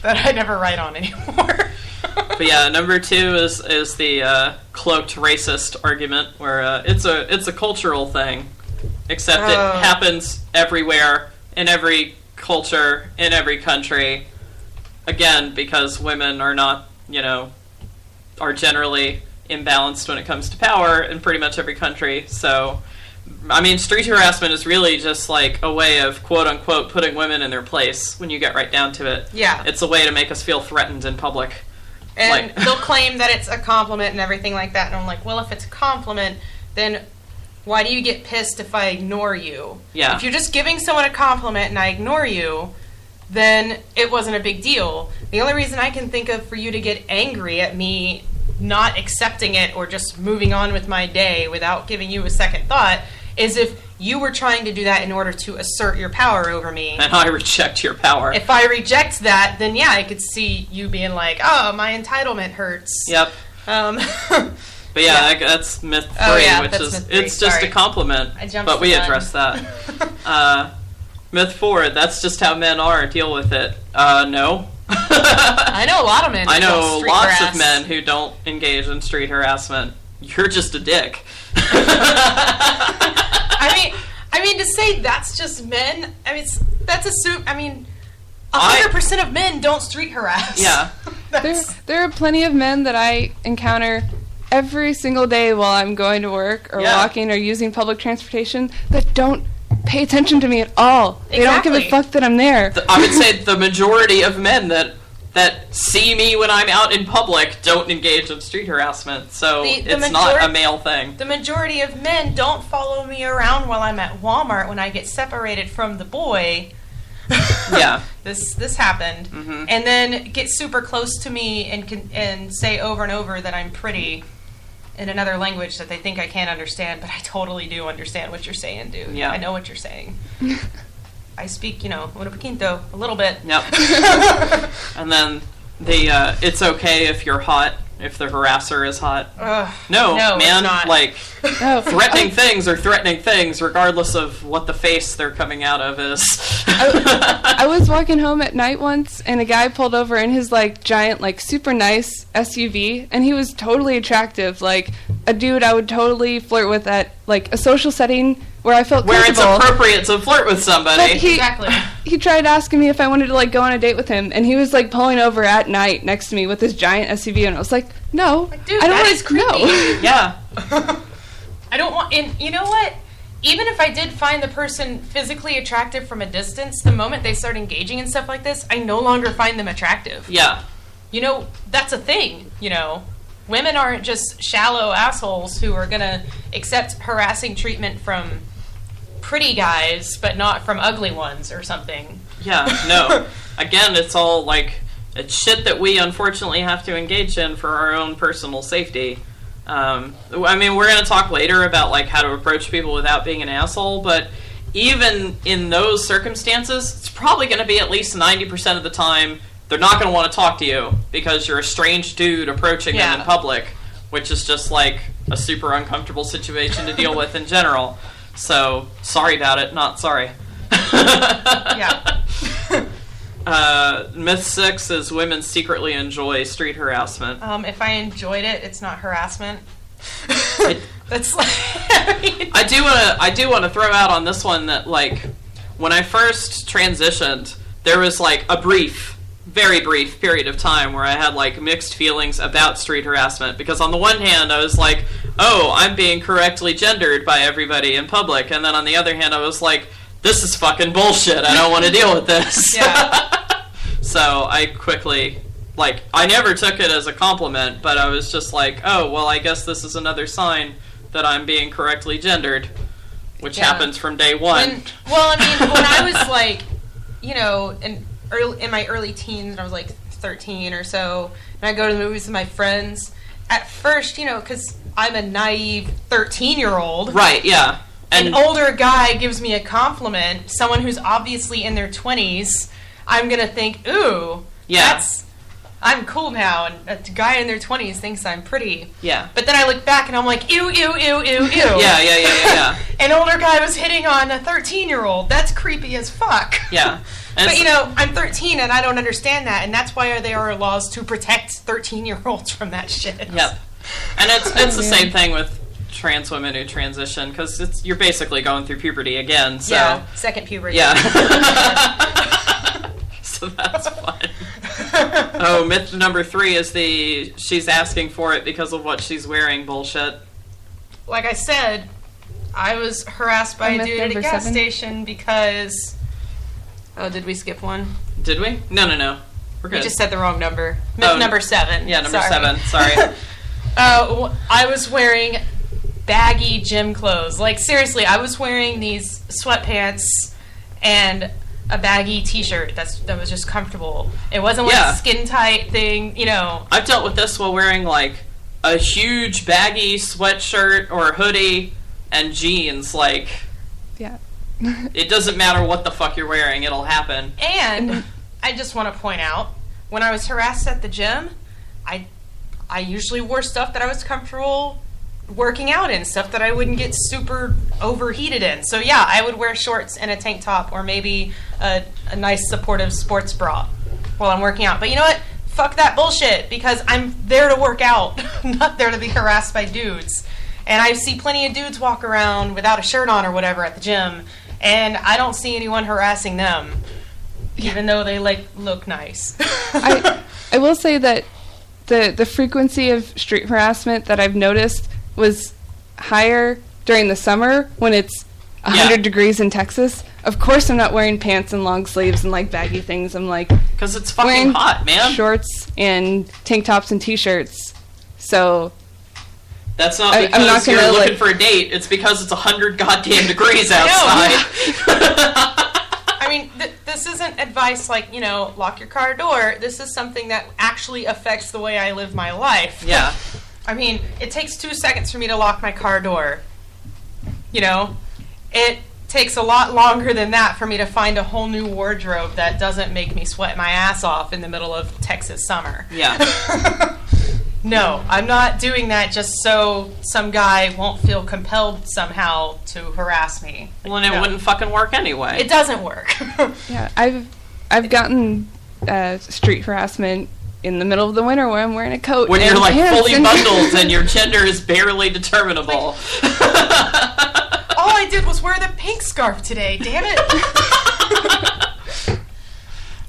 That I never write on anymore. But yeah, number 2 is the cloaked racist argument, where it's a cultural thing, except it happens everywhere, in every culture, in every country. Again, because women are not, you know, are generally imbalanced when it comes to power in pretty much every country. So, I mean, street harassment is really just like a way of, quote-unquote, putting women in their place when you get right down to it. Yeah. It's a way to make us feel threatened in public. And they'll claim that it's a compliment and everything like that. And I'm like, well, if it's a compliment, then why do you get pissed if I ignore you? Yeah. If you're just giving someone a compliment and I ignore you, then it wasn't a big deal. The only reason I can think of for you to get angry at me not accepting it or just moving on with my day without giving you a second thought is if you were trying to do that in order to assert your power over me. And I reject your power. If I reject that, then yeah, I could see you being like, oh, my entitlement hurts. Yep. But yeah, that's myth 3, which is, it's just a compliment. But we addressed that. Myth 4, that's just how men are, deal with it. No. I know a lot of men. I know lots of men who don't engage in street harassment. You're just a dick. I mean, to say that's just men. I mean, that's 100% of men don't street harass. Yeah. There are plenty of men that I encounter every single day while I'm going to work or walking or using public transportation that don't pay attention to me at all. They don't give a fuck that I'm there. I would say the majority of men that see me when I'm out in public don't engage in street harassment. So it's not a male thing. The majority of men don't follow me around while I'm at Walmart when I get separated from the boy. Yeah. This happened. Mm-hmm. And then get super close to me and say over and over that I'm pretty in another language that they think I can't understand, but I totally do understand what you're saying, dude. Yeah. I know what you're saying. I speak, una poquito, a little bit. Yep. And then the it's okay if you're hot, if the harasser is hot. No, man, it's not. Like threatening things are threatening things, regardless of what the face they're coming out of is. I was walking home at night once, and a guy pulled over in his giant, super nice SUV, and he was totally attractive, like a dude I would totally flirt with at a social setting where I felt comfortable. Where it's appropriate to flirt with somebody. Exactly. He tried asking me if I wanted to go on a date with him, and he was pulling over at night next to me with his giant SUV, and I was like, no, dude, I don't that is creepy. No. Yeah. I don't want. And you know what? Even if I did find the person physically attractive from a distance, the moment they start engaging in stuff like this, I no longer find them attractive. Yeah. That's a thing. Women aren't just shallow assholes who are gonna accept harassing treatment from pretty guys, but not from ugly ones or something. Yeah, no. Again, it's all it's shit that we unfortunately have to engage in for our own personal safety. We're going to talk later about how to approach people without being an asshole, but even in those circumstances, it's probably going to be at least 90% of the time they're not going to want to talk to you because you're a strange dude approaching them in public, which is just like a super uncomfortable situation to deal with in general. So, sorry about it, not sorry. Yeah. Myth 6 is women secretly enjoy street harassment. If I enjoyed it, it's not harassment. That's like... I do want to throw out on this one that, like, when I first transitioned, there was, like, a very brief period of time where I had, like, mixed feelings about street harassment. Because on the one hand, I was like, oh, I'm being correctly gendered by everybody in public. And then on the other hand, I was like, this is fucking bullshit. I don't want to deal with this. Yeah. So I quickly, like, I never took it as a compliment, but I was just like, oh, well, I guess this is another sign that I'm being correctly gendered, which happens from day one. When I was, like, you know, in my early teens, I was, like, 13 or so, and I go to the movies with my friends, at first, you know, because I'm a naive 13-year-old. Right, yeah. And an older guy gives me a compliment, someone who's obviously in their 20s, I'm going to think, ooh, I'm cool now, and a guy in their 20s thinks I'm pretty. Yeah. But then I look back and I'm like, ew, ew, ew, ew, ew. Yeah. An older guy was hitting on a 13-year-old. That's creepy as fuck. Yeah. But, you know, I'm 13 and I don't understand that, and that's why there are laws to protect 13-year-olds from that shit. Yep. And it's the same thing with trans women who transition, because you're basically going through puberty again. So. Yeah, second puberty. Yeah. So that's fun. Oh, myth number 3 is she's asking for it because of what she's wearing bullshit. Like I said, I was harassed by a dude at a gas station because... Oh, did we skip one? Did we? No. We're good. We just said the wrong number. Myth number 7. Yeah, number 7. Sorry. I was wearing baggy gym clothes. Like, seriously, I was wearing these sweatpants and a baggy t-shirt that was just comfortable. It wasn't like a skin tight thing, you know. I've dealt with this while wearing like a huge baggy sweatshirt or hoodie and jeans. Like, it doesn't matter what the fuck you're wearing, it'll happen. And I just want to point out, when I was harassed at the gym, I usually wore stuff that I was comfortable working out in, stuff that I wouldn't get super overheated in. So yeah, I would wear shorts and a tank top, or maybe a nice supportive sports bra while I'm working out. But you know what? Fuck that bullshit, because I'm there to work out, not there to be harassed by dudes. And I see plenty of dudes walk around without a shirt on or whatever at the gym, and I don't see anyone harassing them, even though they look nice. I will say that the frequency of street harassment that I've noticed was higher during the summer when it's 100 degrees in Texas. Of course I'm not wearing pants and long sleeves and like baggy things. I'm like, because it's fucking hot, man. Shorts and tank tops and t-shirts. So that's not because you're looking for a date. It's because it's 100 goddamn degrees outside. I mean, this isn't advice like, you know, lock your car door. This is something that actually affects the way I live my life. Yeah. I mean, it takes 2 seconds for me to lock my car door. You know? It takes a lot longer than that for me to find a whole new wardrobe that doesn't make me sweat my ass off in the middle of Texas summer. Yeah. No, I'm not doing that just so some guy won't feel compelled somehow to harass me. Well, and it wouldn't fucking work anyway. It doesn't work. Yeah, I've gotten street harassment in the middle of the winter where I'm wearing a coat. When you're like fully bundled and your gender is barely determinable. All I did was wear the pink scarf today, damn it.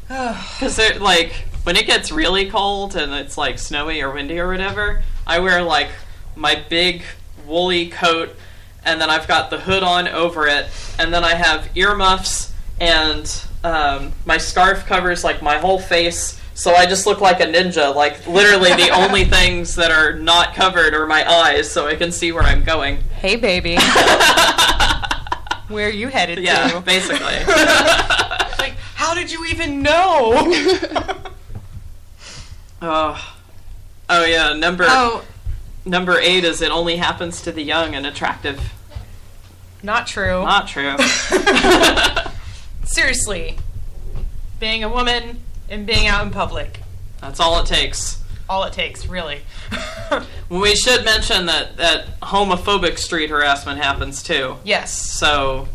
Because like, when it gets really cold and it's like snowy or windy or whatever, I wear like my big woolly coat, and then I've got the hood on over it, and then I have earmuffs, and my scarf covers like my whole face. So I just look like a ninja. Like, literally the only things that are not covered are my eyes, so I can see where I'm going. Hey, baby. Where are you headed to? Yeah, basically. Like, how did you even know? Oh yeah, number 8 is it only happens to the young and attractive. Not true. Not true. Seriously. Being a woman and being out in public. That's all it takes. All it takes, really. We should mention that homophobic street harassment happens too. Yes. So,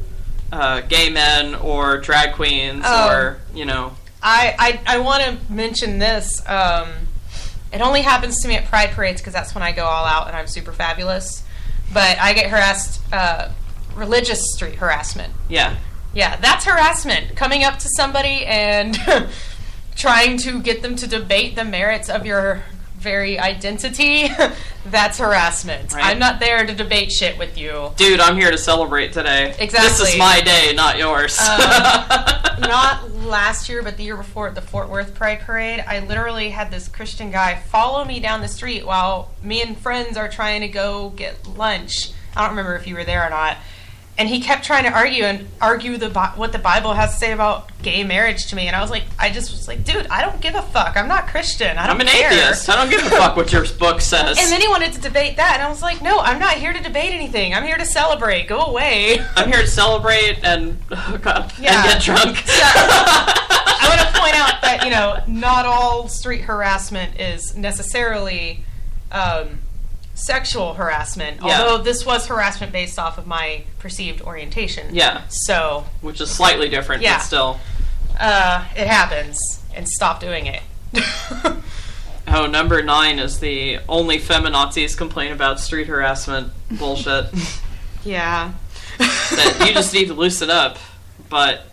gay men or drag queens or, you know. I want to mention this. It only happens to me at Pride parades because that's when I go all out and I'm super fabulous. But I get harassed, religious street harassment. Yeah. Yeah, that's harassment. Coming up to somebody and trying to get them to debate the merits of your very identity, that's harassment. Right. I'm not there to debate shit with you. Dude, I'm here to celebrate today. Exactly. This is my day, not yours. Not last year, but the year before at the Fort Worth Pride Parade, I literally had this Christian guy follow me down the street while me and friends are trying to go get lunch. I don't remember if you were there or not. And he kept trying to argue what the Bible has to say about gay marriage to me. And I just was like, dude, I don't give a fuck. I'm not Christian. I'm an care. atheist. I don't give a fuck what your book says. And then he wanted to debate that. And I was like, no, I'm not here to debate anything. I'm here to celebrate. Go away. I'm here to celebrate and hook up and get drunk. I want to point out that, not all street harassment is necessarily sexual harassment, although this was harassment based off of my perceived orientation. Yeah. So. Which is slightly different, but still. It happens, and stop doing it. Oh, number 9 is the only feminazis complain about street harassment bullshit. Yeah. That you just need to loosen up. But,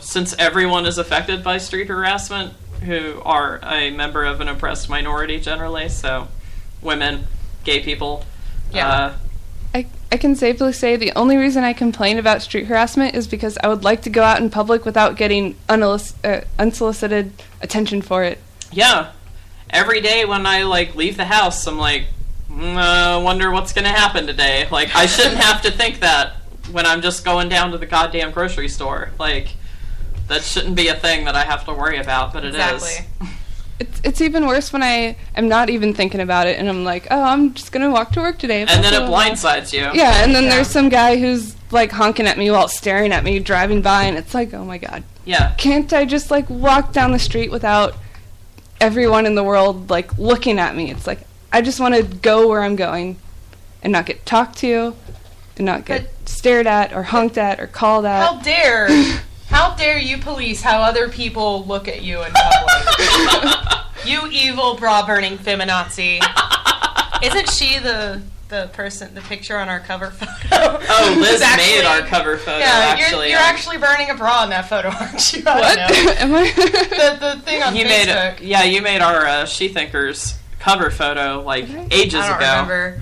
since everyone is affected by street harassment, who are a member of an oppressed minority generally, so women, gay people. Yeah. I can safely say the only reason I complain about street harassment is because I would like to go out in public without getting unsolicited attention for it. Yeah. Every day when I, leave the house, I'm like, wonder what's going to happen today. I shouldn't have to think that when I'm just going down to the goddamn grocery store. That shouldn't be a thing that I have to worry about, but it is. It's even worse when I am not even thinking about it and I'm like, oh, I'm just going to walk to work today. And then it blindsides you. Yeah, and then there's some guy who's, honking at me while staring at me, driving by, and it's like, oh my god. Yeah. Can't I just, walk down the street without everyone in the world, looking at me? It's like, I just want to go where I'm going and not get talked to and not get stared at or honked at or called at. How dare you police how other people look at you in public? You evil bra-burning feminazi. Isn't she the picture on our cover photo? Oh, Liz made our cover photo, actually. You're actually burning a bra in that photo, aren't you? What? Am I? The thing on Facebook. You made our Shethinkers cover photo, ages ago. I don't remember.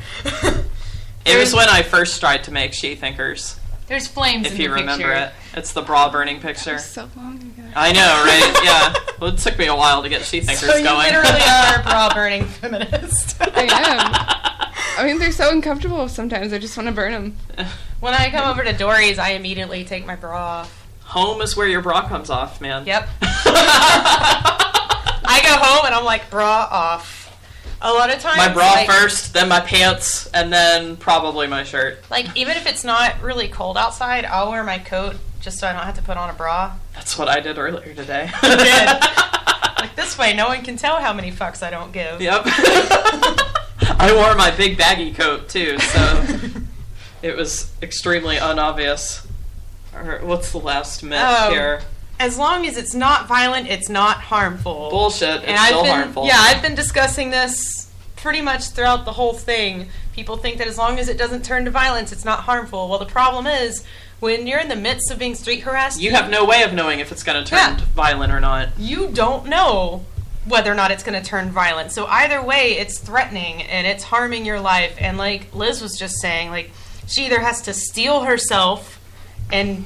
It was when I first tried to make Shethinkers. There's flames in the picture. If you remember it. It's the bra-burning picture. So long ago. I know, right? Yeah. Well, it took me a while to get Shethinkers going. So you literally are a bra-burning feminist. I am. I mean, they're so uncomfortable sometimes. I just want to burn them. When I come over to Dory's, I immediately take my bra off. Home is where your bra comes off, man. Yep. I go home and I'm like, bra off. A lot of times, my bra first, then my pants, and then probably my shirt. Even if it's not really cold outside, I'll wear my coat just so I don't have to put on a bra. That's what I did earlier today. You did. This way, no one can tell how many fucks I don't give. Yep. I wore my big baggy coat, too, so it was extremely unobvious. What's the last myth here? As long as it's not violent, it's not harmful. Bullshit. It's still harmful. Yeah, I've been discussing this pretty much throughout the whole thing. People think that as long as it doesn't turn to violence, it's not harmful. Well, the problem is, when you're in the midst of being street harassed... You have no way of knowing if it's going to turn violent or not. You don't know whether or not it's going to turn violent. So either way, it's threatening, and it's harming your life. And like Liz was just saying, she either has to steel herself and,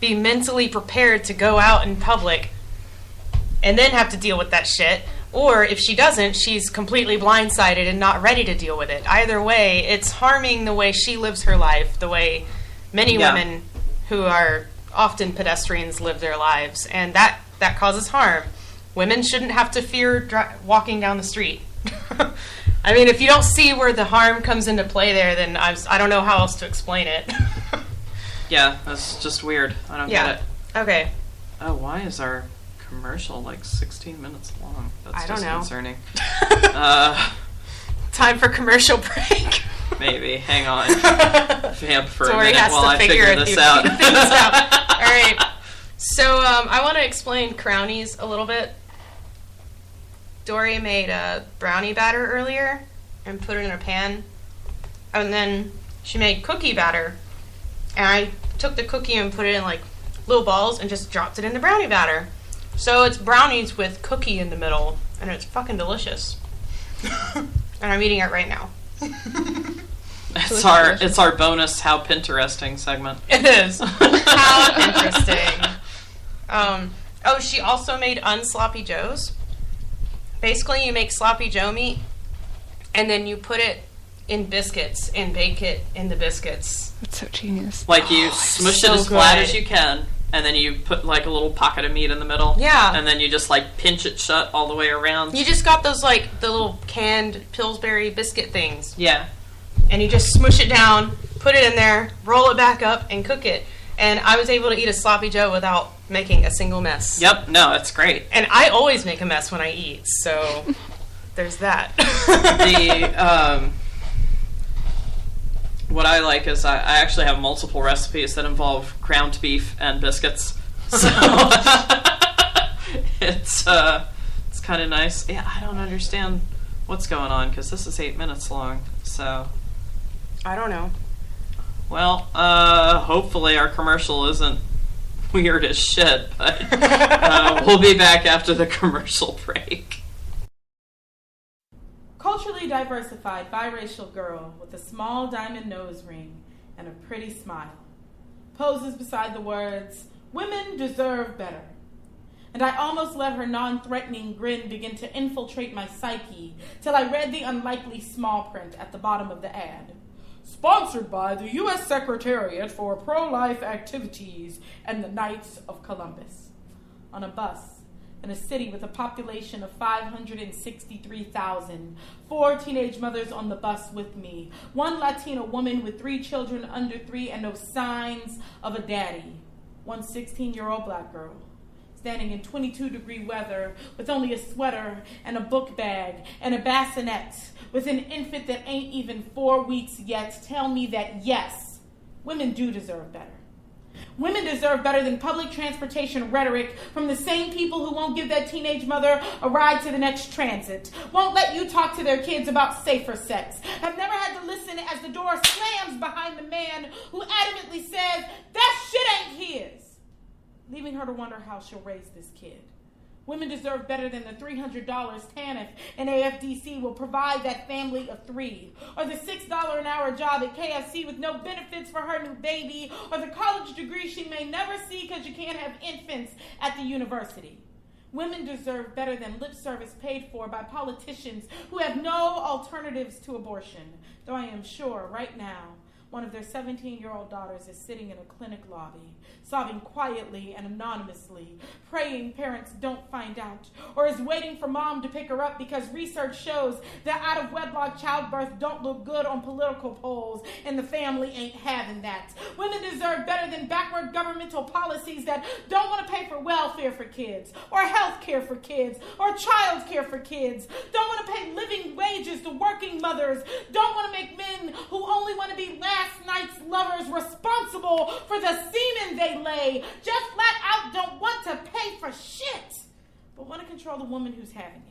be mentally prepared to go out in public and then have to deal with that shit, or if she doesn't, she's completely blindsided and not ready to deal with it. Either way, it's harming the way she lives her life, the way many women who are often pedestrians live their lives, and that causes harm. Women shouldn't have to fear walking down the street. I mean, if you don't see where the harm comes into play there, then I don't know how else to explain it. Yeah, that's just weird. I don't get it. Okay. Oh, why is our commercial like 16 minutes long? That's I don't know. Concerning. Time for commercial break. Maybe. Hang on. Vamp for Tori a minute has while to I figure figure this out. All right. So I want to explain crownies a little bit. Dory made a brownie batter earlier and put it in a pan. And then she made cookie batter. And I took the cookie and put it in like little balls and just dropped it in the brownie batter. So it's brownies with cookie in the middle. And it's fucking delicious. And I'm eating it right now. It's our bonus How Pinteresting segment. It is. How interesting. She also made unsloppy joes. Basically, you make sloppy joe meat, and then you put it in biscuits and bake it in the biscuits. That's so genius. Like you smush it as flat as you can, and then you put like a little pocket of meat in the middle. Yeah. And then you just like pinch it shut all the way around. You just got those like the little canned Pillsbury biscuit things. Yeah. And you just smush it down, put it in there, roll it back up, and cook it. And I was able to eat a sloppy joe without making a single mess. Yep, no, it's great. And I always make a mess when I eat, so there's that. What I like is I actually have multiple recipes that involve ground beef and biscuits. So it's kind of nice. Yeah, I don't understand what's going on because this is 8 minutes long. So I don't know. Well, hopefully our commercial isn't weird as shit, but we'll be back after the commercial break. Culturally diversified biracial girl with a small diamond nose ring and a pretty smile poses beside the words, "Women deserve better." And I almost let her non-threatening grin begin to infiltrate my psyche till I read the unlikely small print at the bottom of the ad. Sponsored by the U.S. Secretariat for Pro-Life Activities and the Knights of Columbus. On a bus in a city with a population of 563,000, 4 teenage mothers on the bus with me, 1 Latina woman with 3 children under 3 and no signs of a daddy, 1 16-year-old black girl, standing in 22-degree weather with only a sweater and a book bag and a bassinet with an infant that ain't even 4 weeks yet, tell me that yes, women do deserve better. Women deserve better than public transportation rhetoric from the same people who won't give that teenage mother a ride to the next transit, won't let you talk to their kids about safer sex, have never had to listen as the door slams behind the man who adamantly says, that shit ain't his, leaving her to wonder how she'll raise this kid. Women deserve better than the $300 TANF and AFDC will provide that family of 3, or the $6 an hour job at KFC with no benefits for her new baby, or the college degree she may never see because you can't have infants at the university. Women deserve better than lip service paid for by politicians who have no alternatives to abortion, though I am sure right now one of their 17-year-old daughters is sitting in a clinic lobby, sobbing quietly and anonymously, praying parents don't find out, or is waiting for mom to pick her up because research shows that out-of-wedlock childbirth don't look good on political polls, and the family ain't having that. Women deserve better than backward governmental policies that don't want to pay for welfare for kids, or health care for kids, or child care for kids, don't want to pay living wages to working mothers, don't want to make men who only want to be last night's lovers responsible for the semen they lay, just flat out don't want to pay for shit, but want to control the woman who's having it.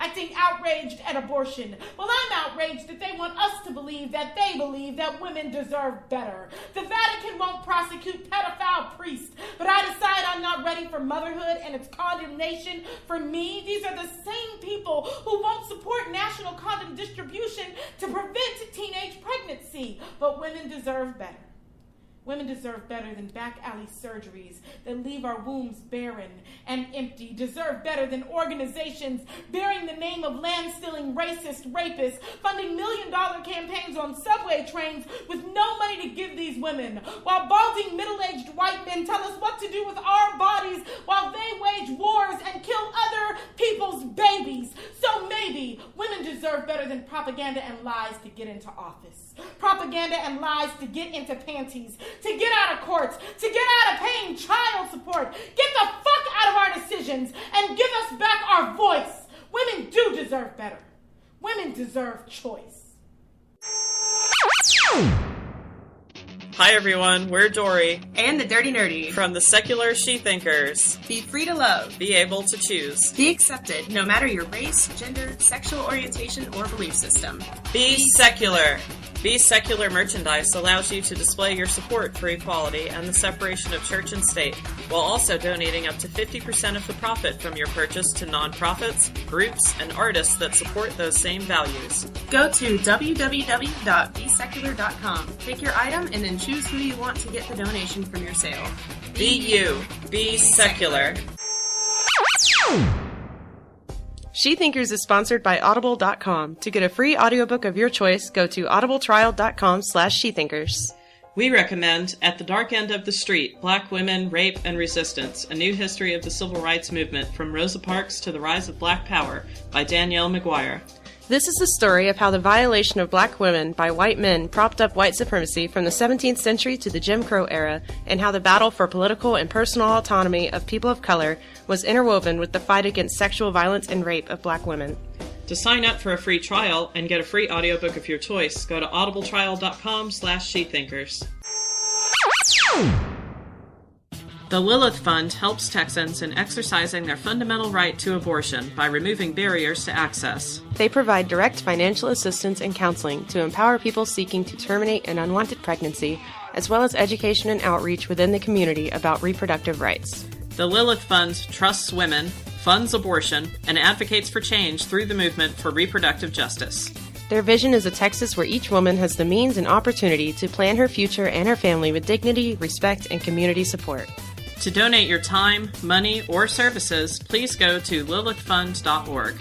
Acting outraged at abortion. Well, I'm outraged that they want us to believe that they believe that women deserve better. The Vatican won't prosecute pedophile priests, but I decide I'm not ready for motherhood and its condemnation for me. These are the same people who won't support national condom distribution to prevent teenage pregnancy. But women deserve better. Women deserve better than back alley surgeries that leave our wombs barren and empty. Deserve better than organizations bearing the name of land-stealing racist rapists, funding $1 million campaigns on subway trains with no money to give these women, while balding middle-aged white men tell us what to do with our bodies while they wage wars and kill other people's babies. So maybe women deserve deserve better than propaganda and lies to get into office. Propaganda and lies to get into panties, to get out of courts, to get out of paying child support. Get the fuck out of our decisions and give us back our voice. Women do deserve better. Women deserve choice. Hi everyone, we're Dory. And the Dirty Nerdy. From the Secular Shethinkers. Be free to love. Be able to choose. Be accepted, no matter your race, gender, sexual orientation, or belief system. Be secular. Be Secular merchandise allows you to display your support for equality and the separation of church and state, while also donating up to 50% of the profit from your purchase to nonprofits, groups, and artists that support those same values. Go to www.besecular.com. Pick your item and then choose who you want to get the donation from your sale. Be you. Be secular. Shethinkers is sponsored by Audible.com. To get a free audiobook of your choice, go to audibletrial.com/Shethinkers. We recommend At the Dark End of the Street, Black Women, Rape, and Resistance, A New History of the Civil Rights Movement from Rosa Parks to the Rise of Black Power by Danielle McGuire. This is the story of how the violation of black women by white men propped up white supremacy from the 17th century to the Jim Crow era, and how the battle for political and personal autonomy of people of color was interwoven with the fight against sexual violence and rape of black women. To sign up for a free trial and get a free audiobook of your choice, go to audibletrial.com/Shethinkers. The Lilith Fund helps Texans in exercising their fundamental right to abortion by removing barriers to access. They provide direct financial assistance and counseling to empower people seeking to terminate an unwanted pregnancy, as well as education and outreach within the community about reproductive rights. The Lilith Fund trusts women, funds abortion, and advocates for change through the movement for reproductive justice. Their vision is a Texas where each woman has the means and opportunity to plan her future and her family with dignity, respect, and community support. To donate your time, money, or services, please go to lilithfund.org.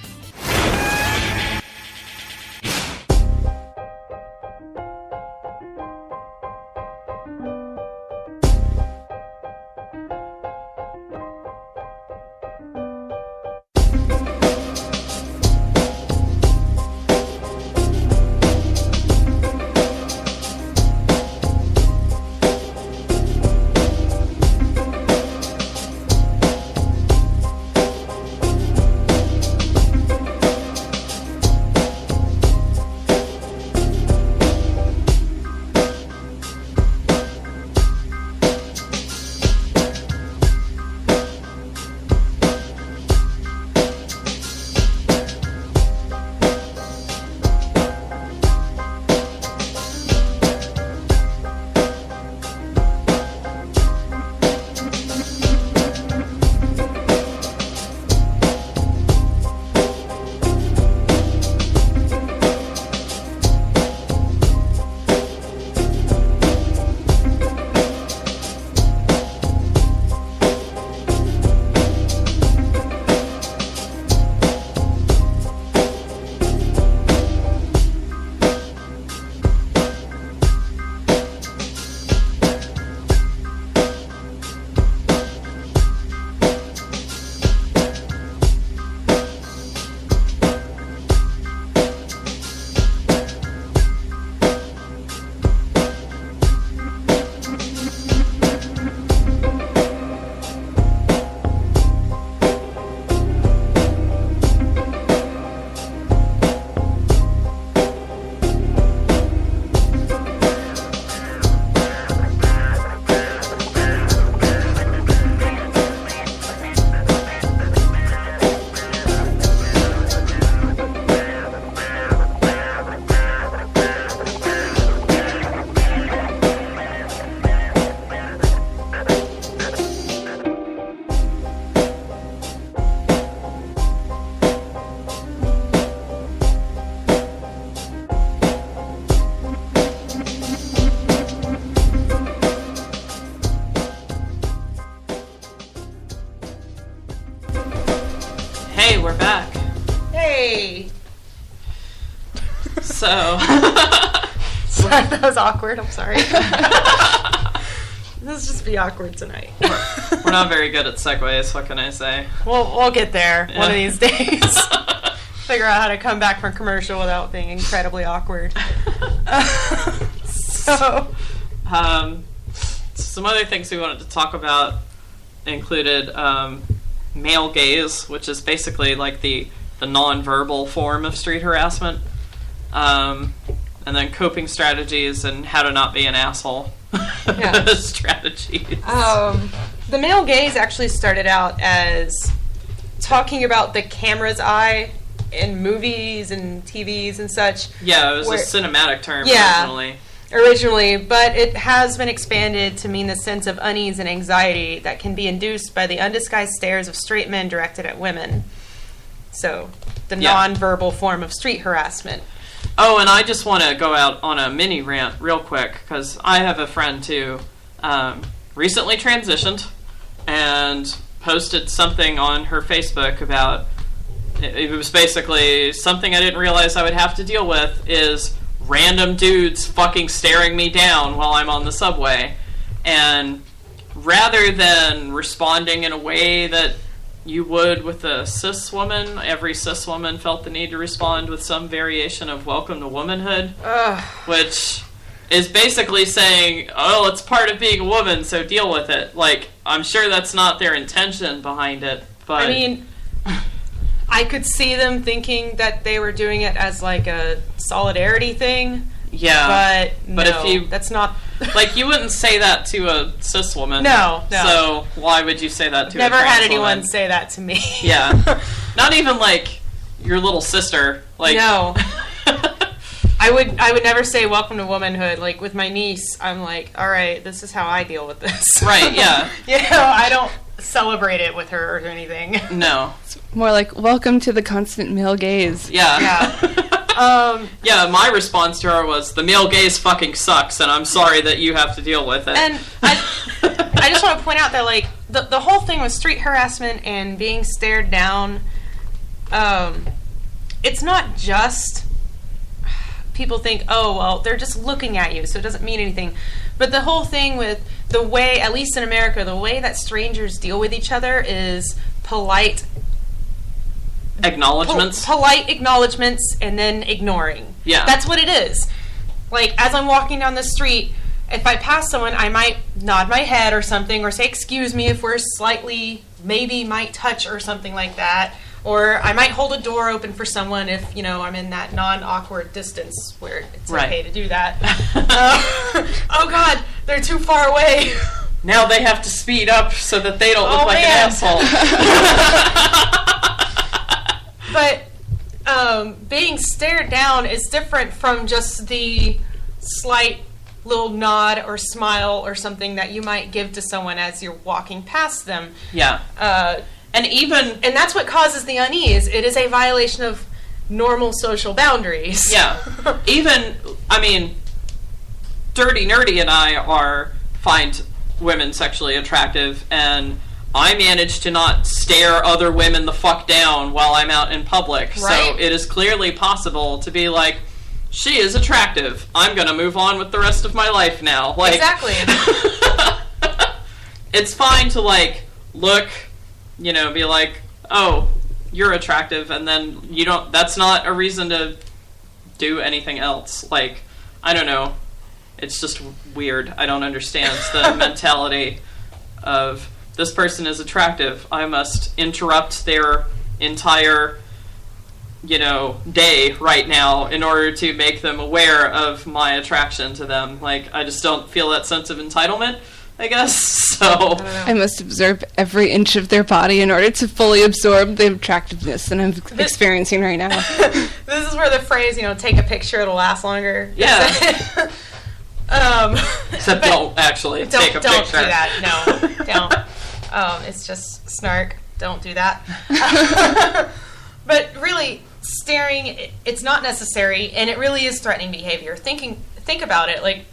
Hey, we're back. Hey! So... Sorry, that was awkward. I'm sorry. Let's just be awkward tonight. We're not very good at segues, what can I say? We'll get there one of these days. figure out how to come back from commercial without being incredibly awkward. Some other things we wanted to talk about included male gaze, which is basically like the non-verbal form of street harassment, and then coping strategies and how to not be an asshole. Strategies. The male gaze actually started out as talking about the camera's eye in movies and TVs and such. Yeah, it was a cinematic term originally, but it has been expanded to mean the sense of unease and anxiety that can be induced by the undisguised stares of straight men directed at women. So, the non-verbal form of street harassment. Oh, and I just want to go out on a mini rant real quick, because I have a friend who recently transitioned and posted something on her Facebook about, it was basically something I didn't realize I would have to deal with, is random dudes fucking staring me down while I'm on the subway. And rather than responding in a way that you would with a cis woman, every cis woman felt the need to respond with some variation of welcome to womanhood, which is basically saying, oh, it's part of being a woman, so deal with it. Like, I'm sure that's not their intention behind it, but... I mean, I could see them thinking that they were doing it as like a solidarity thing. Yeah. But no, if you... that's not... Like, you wouldn't say that to a cis woman. No. So, why would you say that to Never a trans had anyone woman? say that to me. Yeah. Not even, like, your little sister. Like... No. I would never say welcome to womanhood. Like, with my niece, I'm like, all right, this is how I deal with this. Right, yeah. I don't celebrate it with her or anything. No. It's more like, welcome to the constant male gaze. Yeah. Yeah, my response to her was, the male gaze fucking sucks, and I'm sorry that you have to deal with it. And I just want to point out that, like, the whole thing with street harassment and being stared down, it's not just... People think, oh, well, they're just looking at you, so it doesn't mean anything. But the whole thing with the way, at least in America, the way that strangers deal with each other is polite acknowledgments. Polite acknowledgments and then ignoring. Yeah. That's what it is. Like, as I'm walking down the street, if I pass someone, I might nod my head or something, or say, excuse me, if we're slightly, maybe might touch or something like that. Or I might hold a door open for someone if, I'm in that non-awkward distance where it's okay to do that. Oh, God, they're too far away. Now they have to speed up so that they don't look like an asshole. But being stared down is different from just the slight little nod or smile or something that you might give to someone as you're walking past them. Yeah. And that's what causes the unease. It is a violation of normal social boundaries. Yeah. Dirty Nerdy and I find women sexually attractive, and I manage to not stare other women the fuck down while I'm out in public. Right. So it is clearly possible to be like, she is attractive. I'm gonna move on with the rest of my life now. Like, exactly. It's fine to, like, look... be like, oh, you're attractive, and then that's not a reason to do anything else. Like, I don't know. It's just weird. I don't understand the mentality of, this person is attractive. I must interrupt their entire, day right now in order to make them aware of my attraction to them. Like, I just don't feel that sense of entitlement, I guess, so... I must observe every inch of their body in order to fully absorb the attractiveness that I'm experiencing right now. This is where the phrase, take a picture, it'll last longer. Yeah. Except don't actually take a picture. Don't do that, no. Don't. It's just snark. Don't do that. But really, staring, it's not necessary, and it really is threatening behavior. Think about it, like,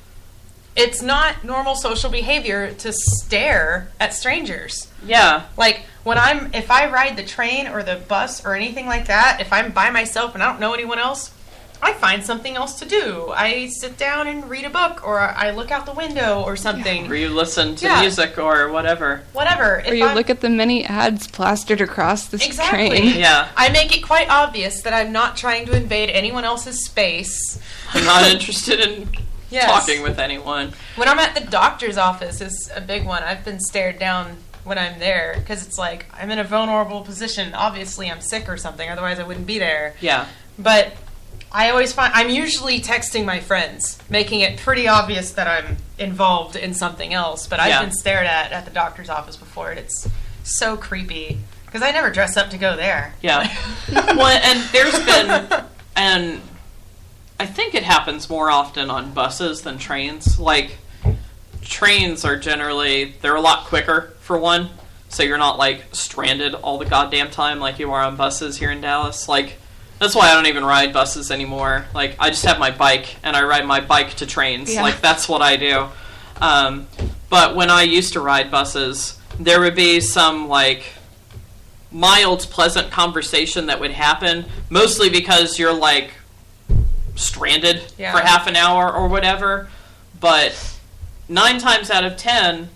it's not normal social behavior to stare at strangers. Yeah. Like, if I ride the train or the bus or anything like that, if I'm by myself and I don't know anyone else, I find something else to do. I sit down and read a book, or I look out the window or something. Or you listen to music or whatever. Whatever. Or you look at the many ads plastered across this train. Yeah. I make it quite obvious that I'm not trying to invade anyone else's space. I'm not interested in talking with anyone. When I'm at the doctor's office is a big one. I've been stared down when I'm there, because it's like, I'm in a vulnerable position. Obviously, I'm sick or something, otherwise I wouldn't be there. Yeah. But I always find, I'm usually texting my friends, making it pretty obvious that I'm involved in something else. But I've been stared at the doctor's office before, and it's so creepy, because I never dress up to go there. Yeah. Well, and there's been, and I think it happens more often on buses than trains. Like, trains are generally, they're a lot quicker, for one, so you're not, like, stranded all the goddamn time like you are on buses here in Dallas. Like, that's why I don't even ride buses anymore. Like, I just have my bike, and I ride my bike to trains. Yeah. Like, that's what I do. But when I used to ride buses, there would be some, like, mild, pleasant conversation that would happen, mostly because you're, like, stranded for half an hour or whatever. But 9 times out of 10,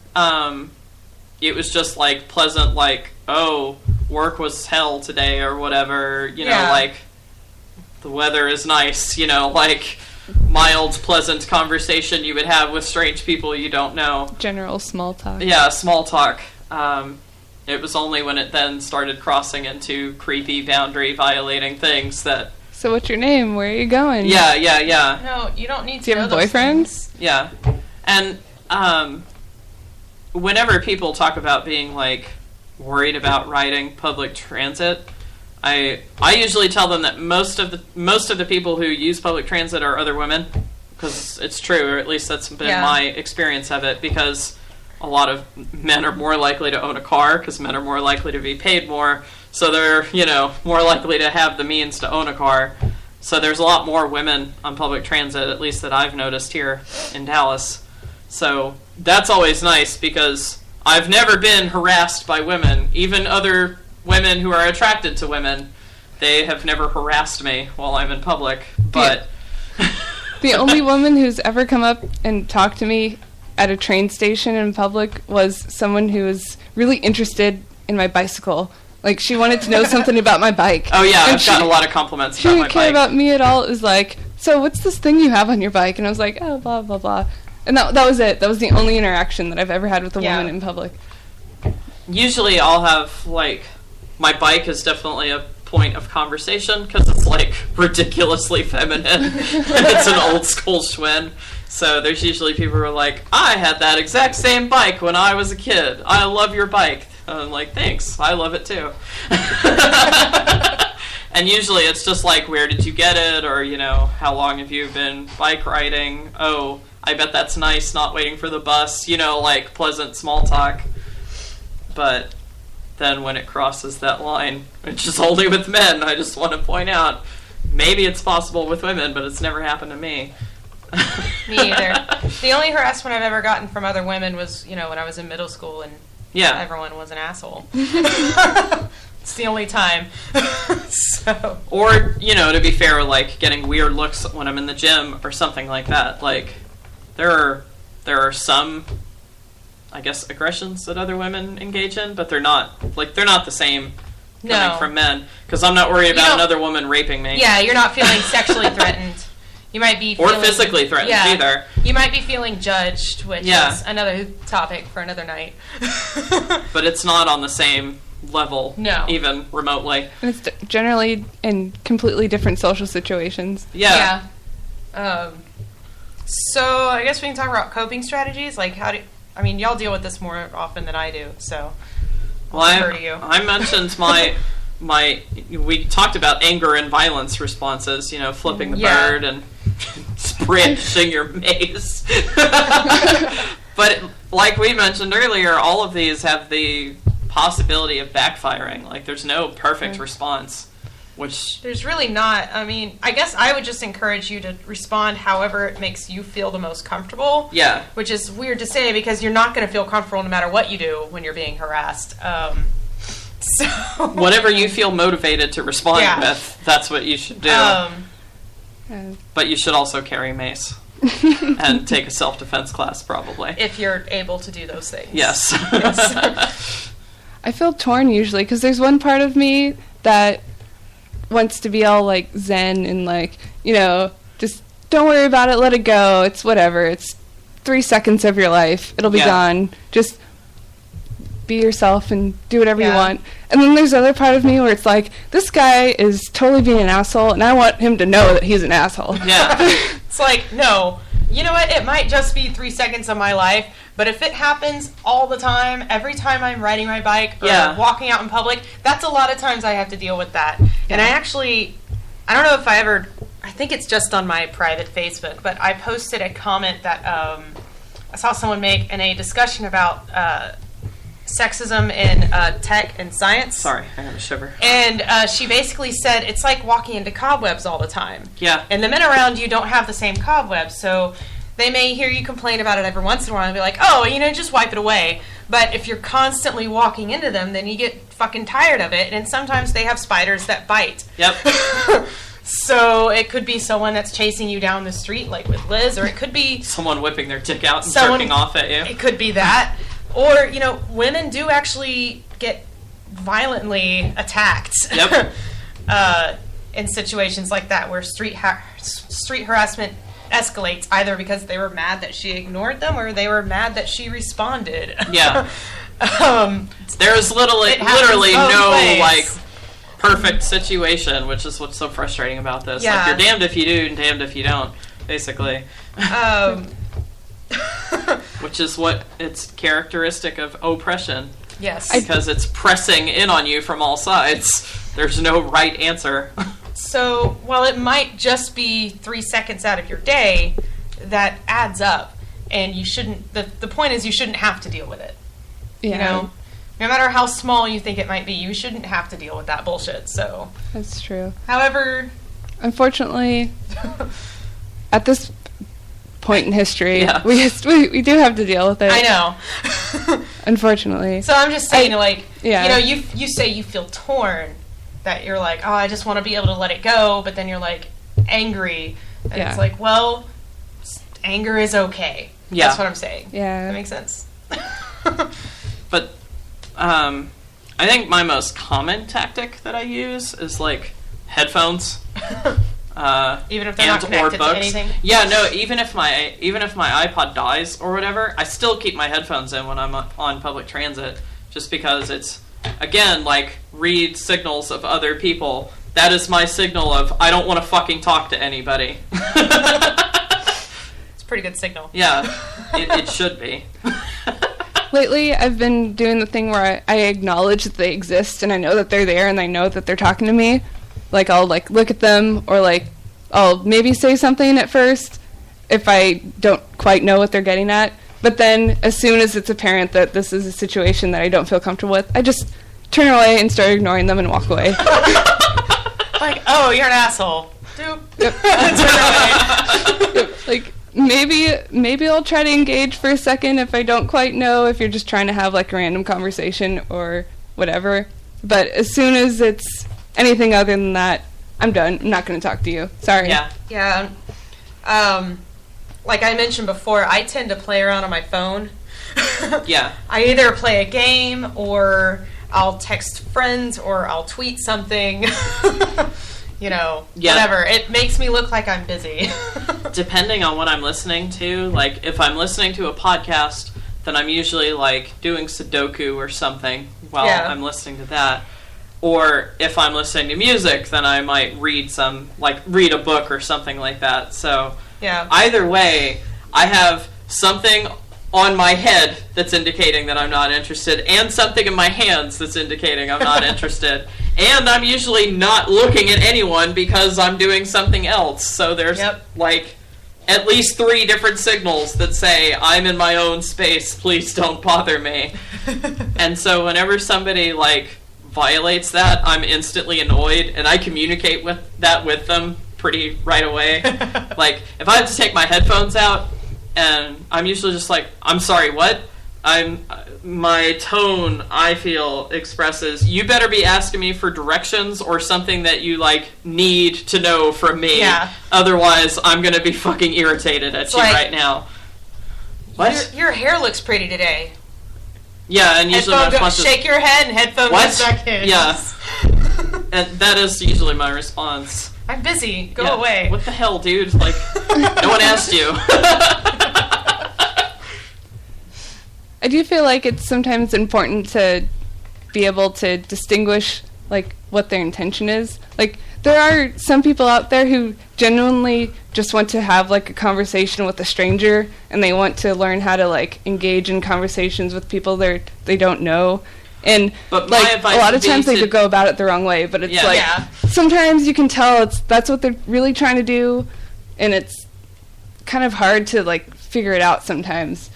it was just, like, pleasant, like, oh, work was hell today or whatever, you know, like, the weather is nice, you know, like, mild, pleasant conversation you would have with strange people you don't know. General small talk. Yeah, small talk. It was only when it then started crossing into creepy, boundary-violating things that... So what's your name? Where are you going? Yeah. No, you don't need to Do you have a boyfriend? Yeah. And, whenever people talk about being, like, worried about riding public transit, I usually tell them that most of the people who use public transit are other women, because it's true, or at least that's been my experience of it, because a lot of men are more likely to own a car, because men are more likely to be paid more, so they're, you know, more likely to have the means to own a car. So there's a lot more women on public transit, at least that I've noticed here in Dallas. So that's always nice, because I've never been harassed by women. Even other women who are attracted to women, they have never harassed me while I'm in public. But the only woman who's ever come up and talked to me at a train station in public was someone who was really interested in my bicycle. Like, she wanted to know something about my bike. Oh, yeah, I've gotten a lot of compliments about my bike. She didn't care about me at all. It was like, so what's this thing you have on your bike? And I was like, oh, blah, blah, blah. And that was it. That was the only interaction that I've ever had with a woman in public. Usually I'll have, like, my bike is definitely a point of conversation, because it's, like, ridiculously feminine. And it's an old school Schwinn. So there's usually people who are like, I had that exact same bike when I was a kid. I love your bike. And I'm like, thanks. I love it too. And usually it's just like, where did you get it? Or, you know, how long have you been bike riding? Oh, I bet that's nice, not waiting for the bus. You know, like, pleasant small talk. But then when it crosses that line, which is only with men, I just want to point out, maybe it's possible with women, but it's never happened to me. Me either. The only harassment I've ever gotten from other women was, you know, when I was in middle school and everyone was an asshole. It's the only time. So. Or, you know, to be fair, like, getting weird looks when I'm in the gym or something like that. Like, there are some, I guess, aggressions that other women engage in, but they're not the same coming from men. Because I'm not worried about another woman raping me. Yeah, you're not feeling sexually threatened. You might be feeling... Or physically threatened, either. You might be feeling judged, which is another topic for another night. But it's not on the same level, even remotely. And it's generally in completely different social situations. Yeah. So, I guess we can talk about coping strategies. Like, y'all deal with this more often than I do, so... Well, I mentioned we talked about anger and violence responses, you know, flipping the bird and brandishing your mace. But like we mentioned earlier, all of these have the possibility of backfiring. Like, there's no perfect response, which... There's really not. I mean, I guess I would just encourage you to respond however it makes you feel the most comfortable. Yeah. Which is weird to say, because you're not going to feel comfortable no matter what you do when you're being harassed. So whatever you feel motivated to respond with, that's what you should do. But you should also carry a mace. And take a self-defense class, probably. If you're able to do those things. Yes. I feel torn usually, because there's one part of me that wants to be all, like, zen and, like, you know, just don't worry about it, let it go, it's whatever, it's 3 seconds of your life, it'll be gone, just be yourself and do whatever you want. And then there's other part of me where it's like, this guy is totally being an asshole, and I want him to know that he's an asshole. Yeah. It's like, no, you know what, it might just be 3 seconds of my life, but if it happens all the time, every time I'm riding my bike or walking out in public, that's a lot of times I have to deal with that. And I don't know if I think it's just on my private Facebook, but I posted a comment that I saw someone make in a discussion about sexism in tech and science. Sorry, I have a shiver. And she basically said it's like walking into cobwebs all the time. Yeah. And the men around you don't have the same cobwebs, so they may hear you complain about it every once in a while and be like, oh, you know, just wipe it away. But if you're constantly walking into them, then you get fucking tired of it, and sometimes they have spiders that bite. Yep. So it could be someone that's chasing you down the street, like with Liz, or it could be someone whipping their dick out and jerking off at you. It could be that. Or, you know, women do actually get violently attacked. Yep. In situations like that where street harassment escalates, either because they were mad that she ignored them or they were mad that she responded. Yeah. There's literally no ways. like perfect situation, which is what's so frustrating about this. Yeah. Like, you're damned if you do and damned if you don't, basically. Which is what it's characteristic of oppression. Yes. Because it's pressing in on you from all sides. There's no right answer. So, while it might just be 3 seconds out of your day, that adds up. And you shouldn't, the point is you shouldn't have to deal with it. Yeah. You know? No matter how small you think it might be, you shouldn't have to deal with that bullshit, so. That's true. However. Unfortunately, at this point in history, we do have to deal with it. I know. Unfortunately. So I'm just saying, you know, you say you feel torn, that you're like, oh, I just want to be able to let it go, but then you're like angry, and it's like, well, anger is okay. Yeah. That's what I'm saying. Yeah. That makes sense. But I think my most common tactic that I use is like headphones. Even if they're not connected to anything? Yeah, no, even if my iPod dies or whatever, I still keep my headphones in when I'm on public transit, just because it's, again, like, read signals of other people. That is my signal of, I don't want to fucking talk to anybody. It's a pretty good signal. Yeah, it should be. Lately, I've been doing the thing where I acknowledge that they exist, and I know that they're there, and I know that they're talking to me. Like, I'll, like, look at them, or, like, I'll maybe say something at first if I don't quite know what they're getting at. But then, as soon as it's apparent that this is a situation that I don't feel comfortable with, I just turn away and start ignoring them and walk away. Like, oh, you're an asshole. Doop. Yep. Like, maybe I'll try to engage for a second if I don't quite know, if you're just trying to have, like, a random conversation or whatever. But as soon as it's anything other than that, I'm done. I'm not going to talk to you. Sorry. Yeah. Yeah. Like I mentioned before, I tend to play around on my phone. Yeah. I either play a game, or I'll text friends, or I'll tweet something. You know, whatever. It makes me look like I'm busy. Depending on what I'm listening to, like, if I'm listening to a podcast, then I'm usually, like, doing Sudoku or something while I'm listening to that. Or if I'm listening to music, then I might read a book or something like that. So either way, I have something on my head that's indicating that I'm not interested, and something in my hands that's indicating I'm not interested. And I'm usually not looking at anyone because I'm doing something else. So there's like at least 3 different signals that say, I'm in my own space, please don't bother me. And so whenever somebody, like, violates that, I'm instantly annoyed, and I communicate with them pretty right away. Like, if I have to take my headphones out, and I'm usually just like, I'm sorry, what? my tone, I feel, expresses, you better be asking me for directions or something that you, like, need to know from me. Yeah. Otherwise, I'm gonna be fucking irritated at you right now. What? Your hair looks pretty today. Yeah, and usually my response is... Shake your head and headphone goes back in. Yeah. And that is usually my response. I'm busy. Go away. What the hell, dude? Like, no one asked you. I do feel like it's sometimes important to be able to distinguish, like, what their intention is. Like, there are some people out there who genuinely just want to have, like, a conversation with a stranger, and they want to learn how to, like, engage in conversations with people they don't know. And, like, a lot of times they could go about it the wrong way, but it's sometimes you can tell that's what they're really trying to do, and it's kind of hard to, like, figure it out sometimes.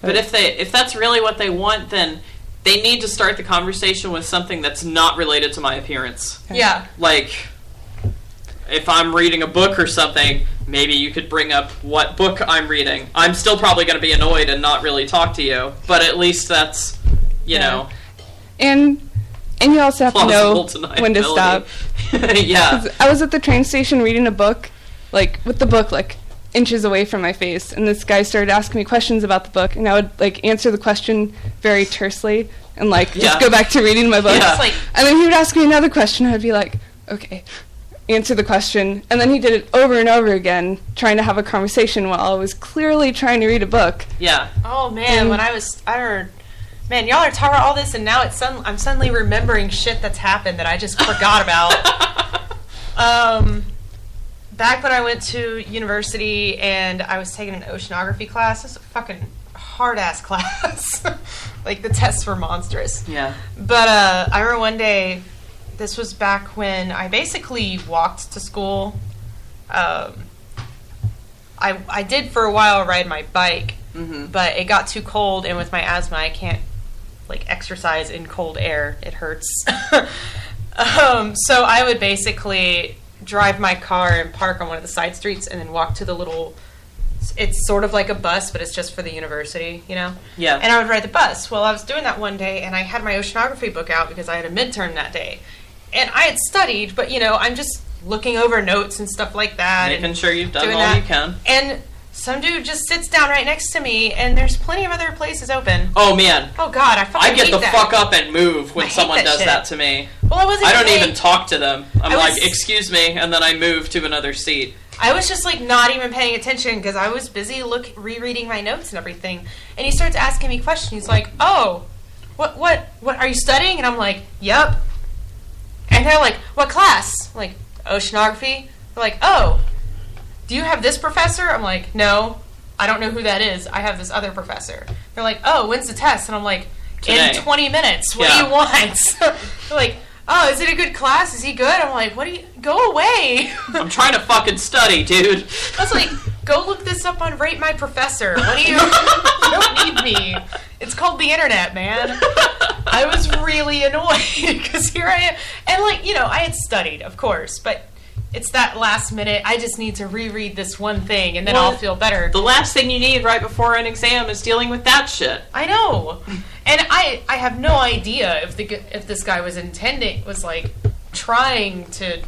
But if that's really what they want, then they need to start the conversation with something that's not related to my appearance. Yeah. Like, if I'm reading a book or something, maybe you could bring up what book I'm reading. I'm still probably going to be annoyed and not really talk to you, but at least that's, you know. And you also have to know when to stop. Yeah. I was at the train station reading a book, like, with the book, like, inches away from my face, and this guy started asking me questions about the book, and I would, like, answer the question very tersely and, like, just go back to reading my book. Yeah. And then he would ask me another question, and I'd be like, okay, answer the question. And then he did it over and over again, trying to have a conversation while I was clearly trying to read a book. Yeah. Oh, man, man, y'all are talking about all this, and now I'm suddenly remembering shit that's happened that I just forgot about. Back when I went to university and I was taking an oceanography class, it was a fucking hard-ass class. Like, the tests were monstrous. Yeah. But I remember one day, this was back when I basically walked to school. I did for a while ride my bike, but it got too cold, and with my asthma, I can't, like, exercise in cold air. It hurts. So I would basically drive my car and park on one of the side streets and then walk to the little, it's sort of like a bus, but it's just for the university, you know? Yeah. And I would ride the bus. Well, I was doing that one day, and I had my oceanography book out because I had a midterm that day. And I had studied, but, you know, I'm just looking over notes and stuff like that. Making sure you've done all you can. And some dude just sits down right next to me, and there's plenty of other places open. Oh, man. Oh, God, I fucking get hate the that. fuck up and move when someone does shit. that to me. Well, I don't even talk to them. I'm like, excuse me, and then I move to another seat. I was just, like, not even paying attention because I was busy rereading my notes and everything. And he starts asking me questions. He's like, oh, what are you studying? And I'm like, yep. And they're like, what class? I'm like, oceanography. They're like, oh, do you have this professor? I'm like, no, I don't know who that is. I have this other professor. They're like, oh, when's the test? And I'm like, today. In 20 minutes. What do you want? They're like, oh, is it a good class? Is he good? I'm like, go away. I'm trying to fucking study, dude. I was like, go look this up on Rate My Professor. What do you don't need me. It's called the internet, man. I was really annoyed because here I am. And, like, you know, I had studied, of course, but it's that last minute, I just need to reread this one thing and then I'll feel better. The last thing you need right before an exam is dealing with that shit. I know. And I have no idea if this guy was like trying to,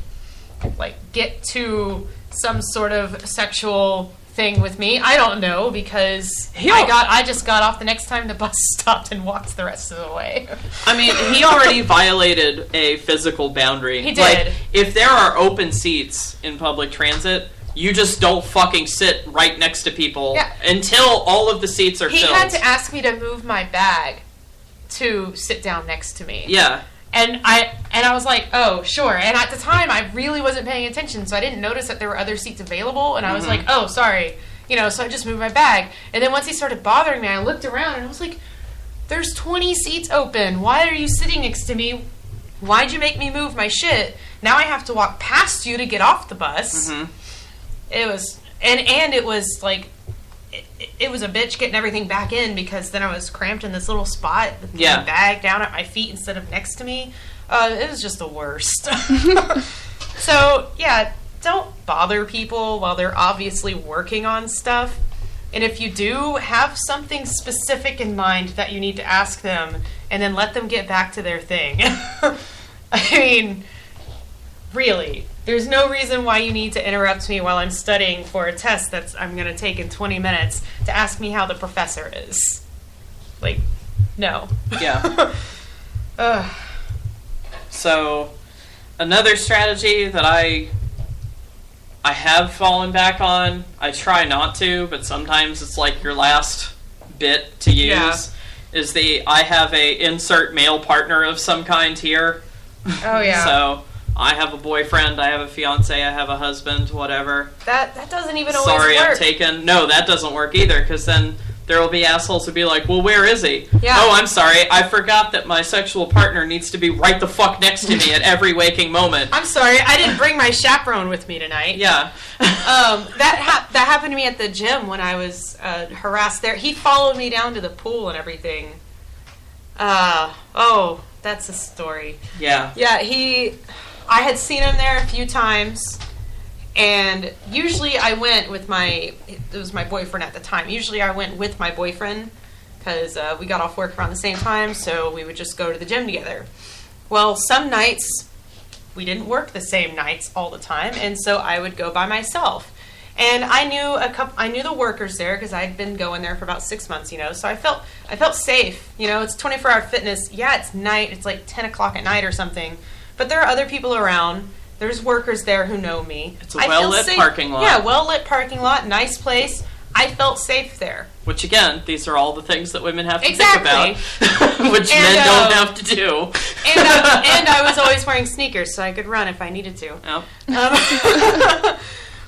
like, get to some sort of sexual thing with me. I don't know because I just got off the next time the bus stopped and walked the rest of the way. I mean, he already violated a physical boundary. He did. Like, if there are open seats in public transit, you just don't fucking sit right next to people until all of the seats are filled. He had to ask me to move my bag to sit down next to me. Yeah. And I was like, oh, sure. And at the time, I really wasn't paying attention, so I didn't notice that there were other seats available. And I was like, oh, sorry. You know, so I just moved my bag. And then once he started bothering me, I looked around, and I was like, there's 20 seats open. Why are you sitting next to me? Why'd you make me move my shit? Now I have to walk past you to get off the bus. It was, and it was like, it was a bitch getting everything back in because then I was cramped in this little spot with my bag down at my feet instead of next to me. It was just the worst. So, yeah, don't bother people while they're obviously working on stuff. And if you do, have something specific in mind that you need to ask them, and then let them get back to their thing. I mean, really, there's no reason why you need to interrupt me while I'm studying for a test I'm going to take in 20 minutes to ask me how the professor is. Like, no. Yeah. So, another strategy that I have fallen back on, I try not to, but sometimes it's like your last bit to use, is I have a insert male partner of some kind here. Oh, yeah. So, I have a boyfriend, I have a fiance, I have a husband, whatever. That doesn't even always Sorry, work. I'm taken. No, that doesn't work either, because then there will be assholes who be like, well, where is he? Yeah. Oh, I'm sorry, I forgot that my sexual partner needs to be right the fuck next to me at every waking moment. I'm sorry, I didn't bring my chaperone with me tonight. Yeah. That happened to me at the gym when I was harassed there. He followed me down to the pool and everything. Oh, that's a story. Yeah. Yeah, I had seen him there a few times, and usually I went with it was my boyfriend at the time. Usually I went with my boyfriend, because we got off work around the same time, so we would just go to the gym together. Well, some nights, we didn't work the same nights all the time, and so I would go by myself. And I knew the workers there, because I'd been going there for about 6 months, so I felt safe. It's 24-hour fitness. Yeah, it's night. It's like 10 o'clock at night or something. But there are other people around. There's workers there who know me. It's a well-lit parking lot. Yeah, well-lit parking lot, nice place. I felt safe there. Which, again, these are all the things that women have to Exactly. think about, which men don't have to do. And I was always wearing sneakers, so I could run if I needed to. Yep.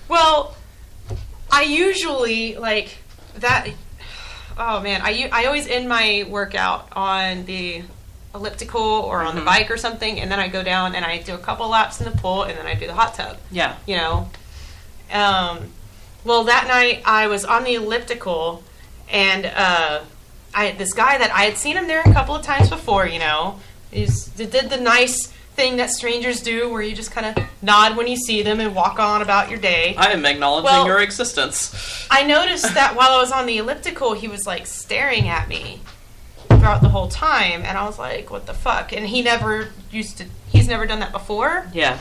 Well, I usually, like, that... Oh, man. I always end my workout on the elliptical or on the bike or something, and then I go down and I do a couple laps in the pool, and then I do the hot tub. Yeah. Well, that night I was on the elliptical, and this guy that I had seen him there a couple of times before, he did the nice thing that strangers do, where you just kind of nod when you see them and walk on about your day. I am acknowledging your existence. I noticed that while I was on the elliptical, he was like staring at me throughout the whole time, and I was like, what the fuck? And he's never done that before. Yeah.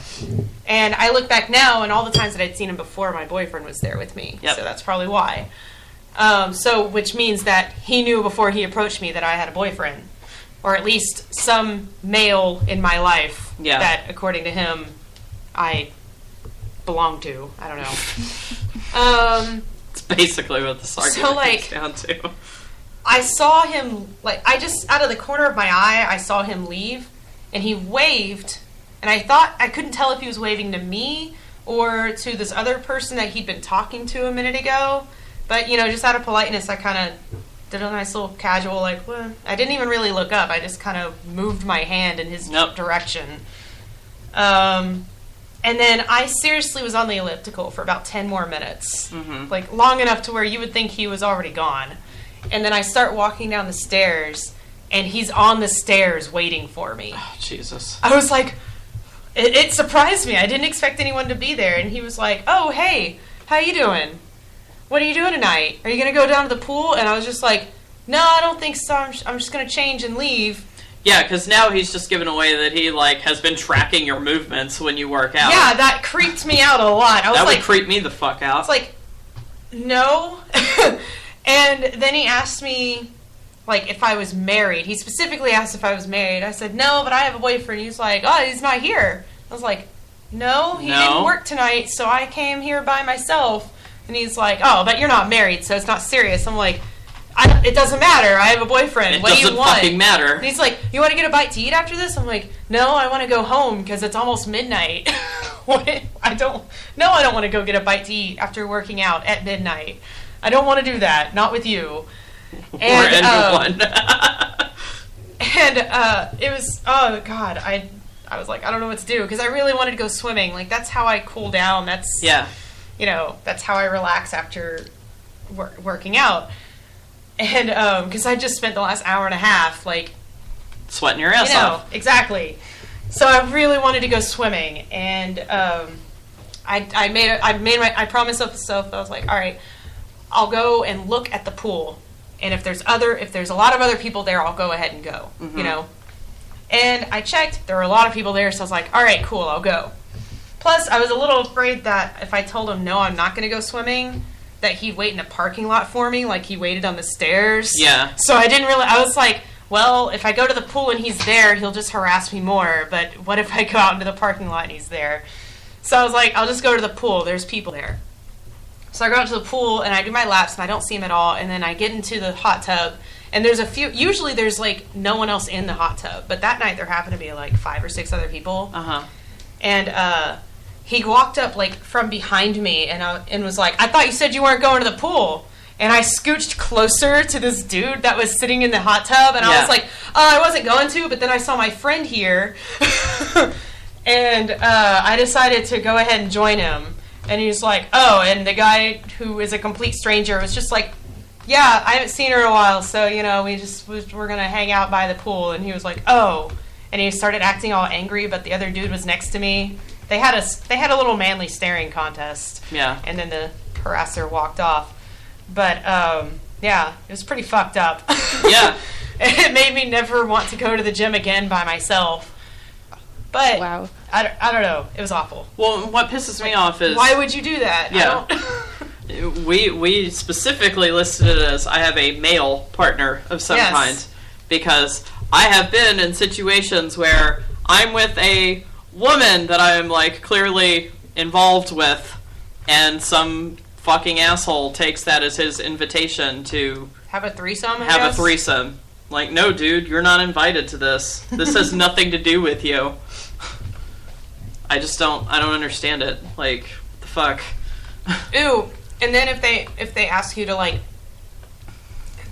And I look back now, and all the times that I'd seen him before, my boyfriend was there with me. Yep. So that's probably why. Which means that he knew before he approached me that I had a boyfriend. Or at least some male in my life that, according to him, I belong to. I don't know. It's basically what this argument comes down to. I saw him, I just, out of the corner of my eye, I saw him leave, and he waved, and I couldn't tell if he was waving to me or to this other person that he'd been talking to a minute ago, but, just out of politeness, I kind of did a nice little casual, well, I didn't even really look up, I just kind of moved my hand in his direction. And then I seriously was on the elliptical for about 10 more minutes, long enough to where you would think he was already gone. And then I start walking down the stairs, and he's on the stairs waiting for me. Oh, Jesus. I was like, it surprised me. I didn't expect anyone to be there. And he was like, oh, hey, how you doing? What are you doing tonight? Are you going to go down to the pool? And I was just like, no, I don't think so. I'm just going to change and leave. Yeah, because now he's just given away that he, has been tracking your movements when you work out. Yeah, that creeped me out a lot. That would creep me the fuck out. It's like, no. And then he asked me, if I was married. He specifically asked if I was married. I said, no, but I have a boyfriend. He's like, oh, he's not here. I was like, no, he didn't work tonight, so I came here by myself. And he's like, oh, but you're not married, so it's not serious. I'm like, it doesn't matter. I have a boyfriend. What do you want? It doesn't fucking matter. And he's like, you want to get a bite to eat after this? I'm like, no, I want to go home because it's almost midnight. I don't want to go get a bite to eat after working out at midnight. I don't want to do that. Not with you. And, or anyone. And it was, oh, God. I was like, I don't know what to do. Because I really wanted to go swimming. That's how I cool down. That's how I relax after working out. And because I just spent the last hour and a half, sweating your ass off. Exactly. So I really wanted to go swimming. And I promised myself, I was like, all right, I'll go and look at the pool. And if there's a lot of other people there, I'll go ahead and go, you know. And I checked. There were a lot of people there, so I was like, all right, cool, I'll go. Plus, I was a little afraid that if I told him, no, I'm not going to go swimming, that he'd wait in a parking lot for me, like he waited on the stairs. Yeah. So I was like, well, if I go to the pool and he's there, he'll just harass me more. But what if I go out into the parking lot and he's there? So I was like, I'll just go to the pool. There's people there. So I go out to the pool, and I do my laps, and I don't see him at all. And then I get into the hot tub, and there's usually there's, like, no one else in the hot tub. But that night there happened to be, like, 5 or 6 other people. Uh-huh. And he walked up, like, from behind me and was like, I thought you said you weren't going to the pool. And I scooched closer to this dude that was sitting in the hot tub, and I was like, I wasn't going to, but then I saw my friend here. And I decided to go ahead and join him. And he's like, oh, and the guy who is a complete stranger was just like, yeah, I haven't seen her in a while, so, you know, we're going to hang out by the pool. And he was like, oh. And he started acting all angry, but the other dude was next to me. They had a little manly staring contest. Yeah. And then the harasser walked off. But, yeah, it was pretty fucked up. Yeah. It made me never want to go to the gym again by myself. But wow. I don't know. It was awful. Well, what pisses me off is... Why would you do that? Yeah. We specifically listed it as I have a male partner of some kind. Because I have been in situations where I'm with a woman that I'm, like, clearly involved with, and some fucking asshole takes that as his invitation to... Have a threesome, a threesome. Like, no, dude, you're not invited to this. This has nothing to do with you. I don't understand it. Like, what the fuck? Ooh, and then if they ask you to, like,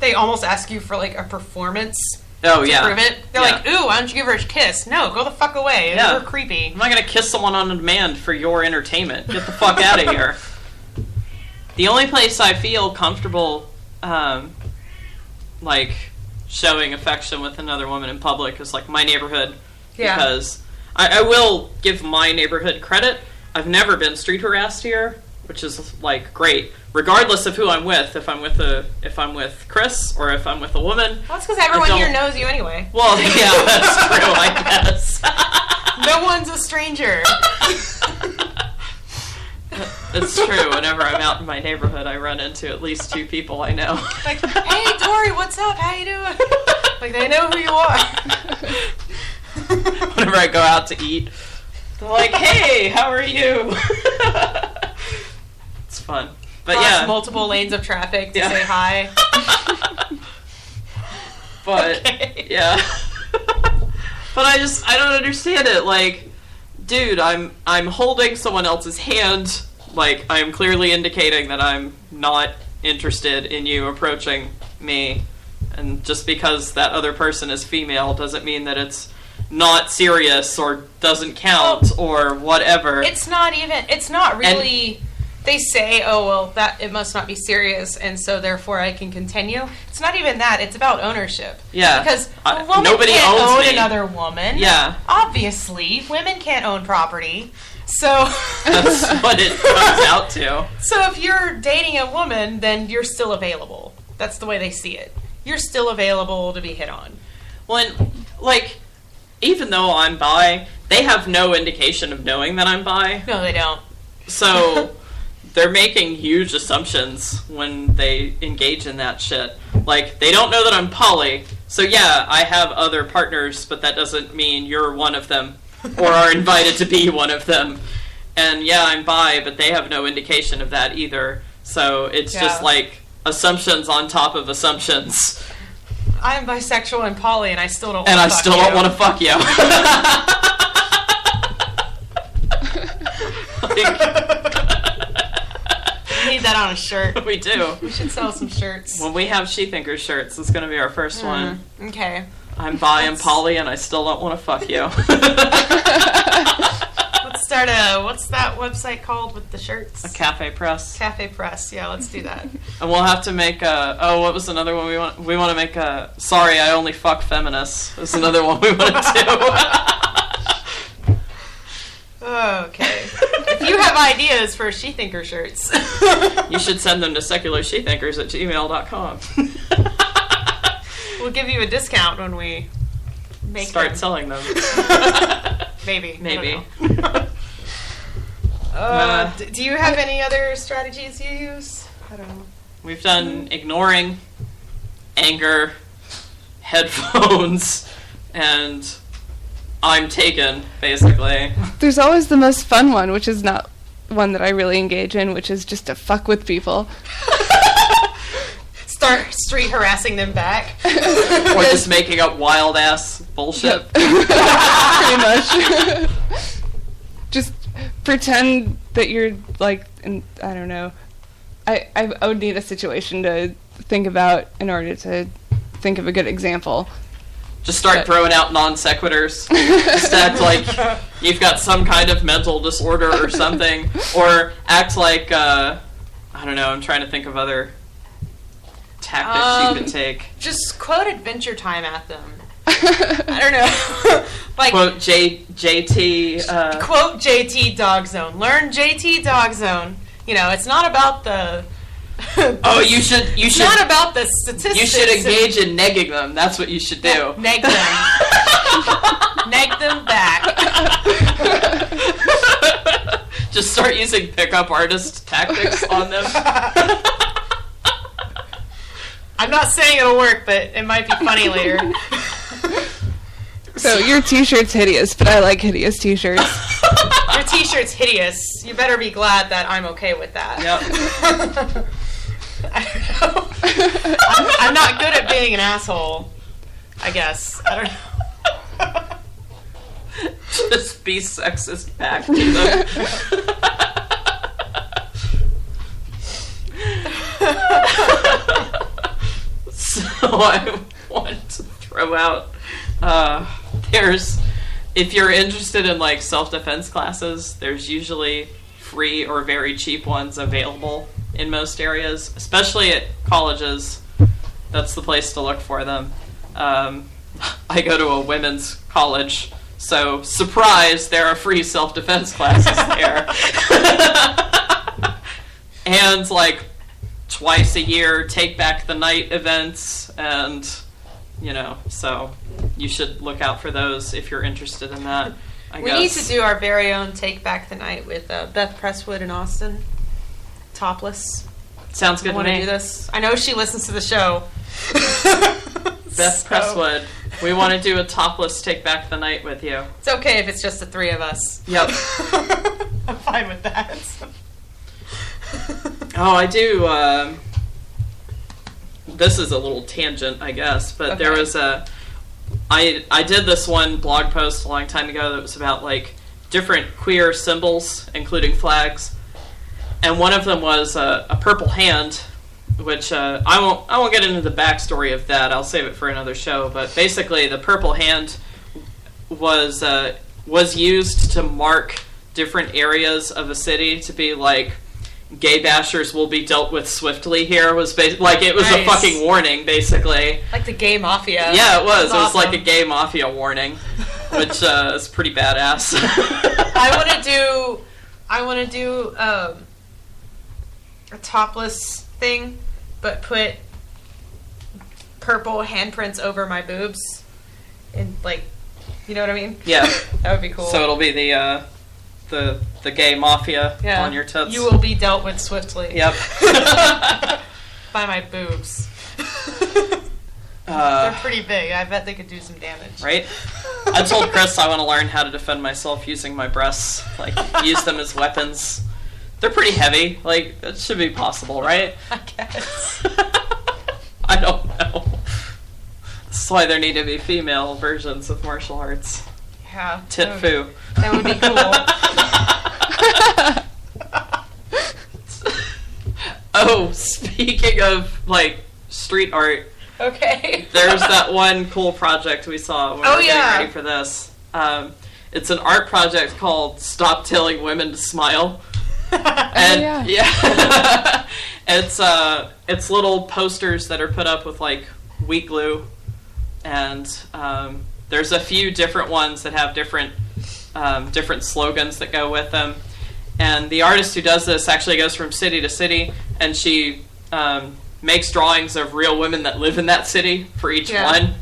they almost ask you for, like, a performance to prove it. They're like, ooh, why don't you give her a kiss? No, go the fuck away. Yeah. You're creepy. I'm not gonna kiss someone on demand for your entertainment. Get the fuck out of here. The only place I feel comfortable, like, showing affection with another woman in public is, like, my neighborhood. Yeah. Because I will give my neighborhood credit. I've never been street harassed here, which is, like, great. Regardless of who I'm with, if I'm with Chris or if I'm with a woman. Well, that's because everyone here knows you anyway. Well, yeah, that's true, I guess. No one's a stranger. It's true. Whenever I'm out in my neighborhood, I run into at least 2 people I know. Like, hey, Tori, what's up? How you doing? Like, they know who you are. Whenever I go out to eat, they're like, hey, how are you? It's fun. But cross multiple lanes of traffic to say hi. But, yeah. But I don't understand it. Like, dude, I'm holding someone else's hand. Like, I'm clearly indicating that I'm not interested in you approaching me. And just because that other person is female doesn't mean that it's not serious or doesn't count or whatever. It's not really... They say, oh, well, that it must not be serious, and so therefore I can continue. It's not even that. It's about ownership. Yeah. Because a woman nobody can't owns own me. another woman. Yeah. Obviously, women can't own property. So that's what it comes out to. So if you're dating a woman, then you're still available. That's the way they see it. You're still available to be hit on. Well, and, like, even though I'm bi, they have no indication of knowing that I'm bi. No, they don't. So... They're making huge assumptions when they engage in that shit. Like, they don't know that I'm poly, so yeah, I have other partners, but that doesn't mean you're one of them, or are invited to be one of them. And yeah, I'm bi, but they have no indication of that either. So it's just like assumptions on top of assumptions. I'm bisexual and poly, and I still don't want to fuck you. We need that on a shirt. We do. We should sell some shirts. When we have Shethinkers shirts, it's going to be our first one. Okay. I'm bi and poly, and I still don't want to fuck you. Let's start what's that website called with the shirts? A Cafe Press. Cafe Press, yeah, let's do that. And we'll have to make what was another one we want to make Sorry, I Only Fuck Feminists. That's another one we want to do. Okay. If you have ideas for Shethinker shirts, you should send them to secularShethinkers@gmail.com. We'll give you a discount when we start selling them. Maybe. Do you have any other strategies you use? I don't know. We've done ignoring, anger, headphones, and I'm taken, basically. There's always the most fun one, which is not one that I really engage in, which is just to fuck with people. Start street harassing them back. Or just making up wild-ass bullshit. Yep. Pretty much. Just pretend that you're, like, I don't know. I would need a situation to think about in order to think of a good example. Just start throwing out non sequiturs. Just act like you've got some kind of mental disorder or something. Or act like, I don't know, I'm trying to think of other tactics you could take. Just quote Adventure Time at them. I don't know. Like, quote JT. Quote JT Dog Zone. Learn JT Dog Zone. You know, it's not about the... you should... It's not about the statistics. You should engage in negging them. That's what you should do. Neg them. Neg them back. Just start using pickup artist tactics on them. I'm not saying it'll work, but it might be funny later. So your t-shirt's hideous, but I like hideous t-shirts. Your t-shirt's hideous. You better be glad that I'm okay with that. Yep. I don't know. I'm not good at being an asshole, I guess. I don't know. Just be sexist back to them. So I want to throw out, if you're interested in like self-defense classes, there's usually free or very cheap ones available in most areas, especially at colleges. That's the place to look for them. I go to a women's college, so surprise, there are free self-defense classes there. And like twice a year, Take Back the Night events, and so you should look out for those if you're interested in that. We need to do our very own Take Back the Night with Beth Presswood in Austin. Topless. Sounds good to me. I want to do this. I know she listens to the show. Beth Presswood. We want to do a topless Take Back the Night with you. It's okay if it's just the three of us. Yep. I'm fine with that. Oh, I do. This is a little tangent, I guess, but okay. There was I did this one blog post a long time ago that was about like different queer symbols, including flags, and one of them was a purple hand, which I won't get into the backstory of that. I'll save it for another show. But basically, the purple hand was used to mark different areas of a city to be like, gay bashers will be dealt with swiftly here. Was like it was nice. A fucking warning, basically. Like the gay mafia. Yeah, it was. It was awesome. like a gay mafia warning, which is pretty badass. I want to do a topless thing, but put purple handprints over my boobs, and like, you know what I mean? Yeah, that would be cool. So it'll be the gay mafia on your tits. You will be dealt with swiftly. Yep. By my boobs. They're pretty big. I bet they could do some damage. Right? I told Chris I want to learn how to defend myself using my breasts. Like, use them as weapons. They're pretty heavy. Like, that should be possible, right? I guess. I don't know. That's why there need to be female versions of martial arts. Yeah. Tit foo. That would be cool. Oh, speaking of, like, street art. Okay. There's that one cool project we saw when we were getting ready for this. It's an art project called Stop Telling Women to Smile. And it's little posters that are put up with like wheat glue, and there's a few different ones that have different slogans that go with them. And the artist who does this actually goes from city to city, and she makes drawings of real women that live in that city for each one.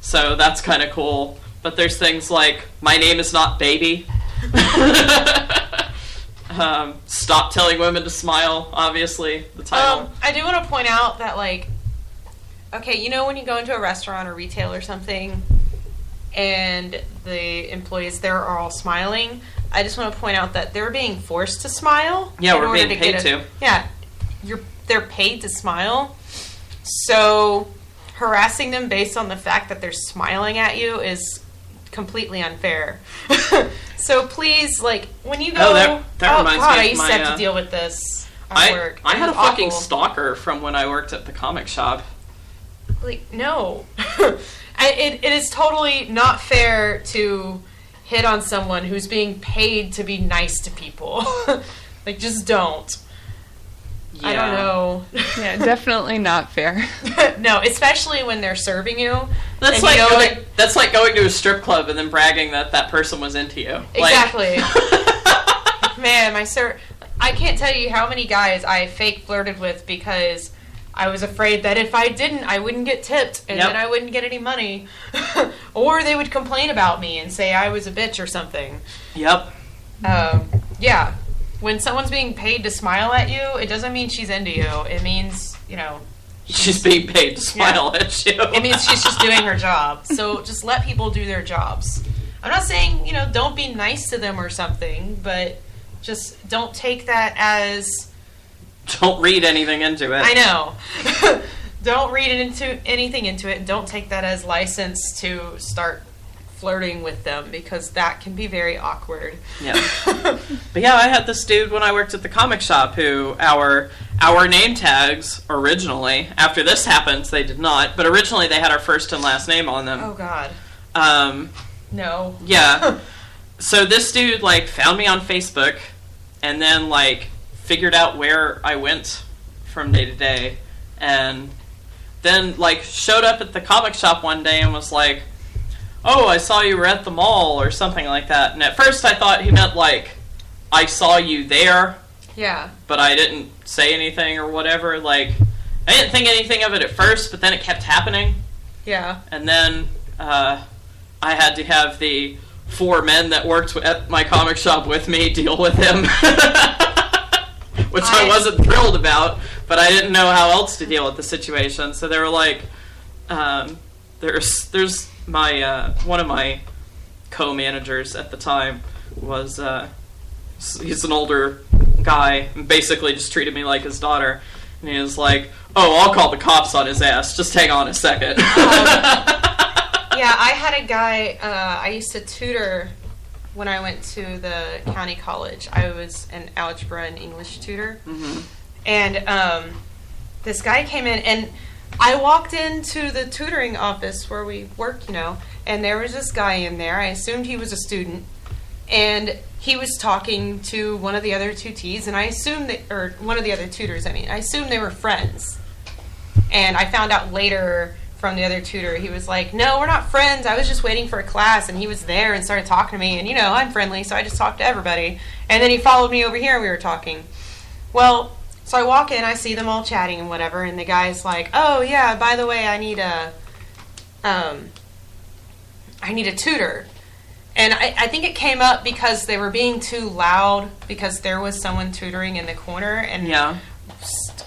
So that's kind of cool. But there's things like, my name is not baby. Stop telling women to smile, obviously, the title. I do want to point out that, like, okay, you know when you go into a restaurant or retail or something, and the employees there are all smiling, I just want to point out that they're being forced to smile. Yeah, we're being paid to. Yeah, they're paid to smile. So harassing them based on the fact that they're smiling at you is completely unfair. So please, like, when you go... that reminds me of I used to have to deal with this at work. I had a fucking stalker from when I worked at the comic shop. Like, no. It is totally not fair to hit on someone who's being paid to be nice to people. Like, just don't. Yeah. I don't know. Yeah, definitely not fair. No, especially when they're serving you. That's like going to a strip club and then bragging that person was into you. Exactly. Man, I can't tell you how many guys I fake flirted with because I was afraid that if I didn't, I wouldn't get tipped, and then I wouldn't get any money. Or they would complain about me and say I was a bitch or something. Yep. Yeah. When someone's being paid to smile at you, it doesn't mean she's into you. It means, she's being paid to smile at you. It means she's just doing her job. So just let people do their jobs. I'm not saying, don't be nice to them or something, but just don't take that as... Don't read anything into it. I know. Don't read anything into it, and don't take that as license to start flirting with them, because that can be very awkward. Yeah. But yeah, I had this dude when I worked at the comic shop who our name tags originally, after this happened, they did not, but originally they had our first and last name on them. Oh, God. No. Yeah. So this dude, found me on Facebook and then, figured out where I went from day to day, and then, showed up at the comic shop one day and was like, oh, I saw you were at the mall, or something like that. And at first I thought he meant, I saw you there. Yeah. But I didn't say anything or whatever. I didn't think anything of it at first, but then it kept happening. Yeah. And then I had to have the 4 men that worked at my comic shop with me deal with him. Which I wasn't thrilled about, but I didn't know how else to deal with the situation. So they were like, there's my one of my co-managers at the time was he's an older guy and basically just treated me like his daughter, and he was like, oh, I'll call the cops on his ass, just hang on a second. Yeah, I had a guy I used to tutor when I went to the county college. I was an algebra and English tutor. Mm-hmm. And this guy came in, and I walked into the tutoring office where we work, and there was this guy in there. I assumed he was a student, and he was talking to one of the other tutees, and I assumed or one of the other tutors, I assumed they were friends. And I found out later from the other tutor, he was like, no, we're not friends. I was just waiting for a class, and he was there and started talking to me, and I'm friendly, so I just talked to everybody. And then he followed me over here, and we were talking. Well, so I walk in, I see them all chatting and whatever, and the guy's like, oh, yeah, by the way, I need a tutor. And I think it came up because they were being too loud, because there was someone tutoring in the corner, and yeah.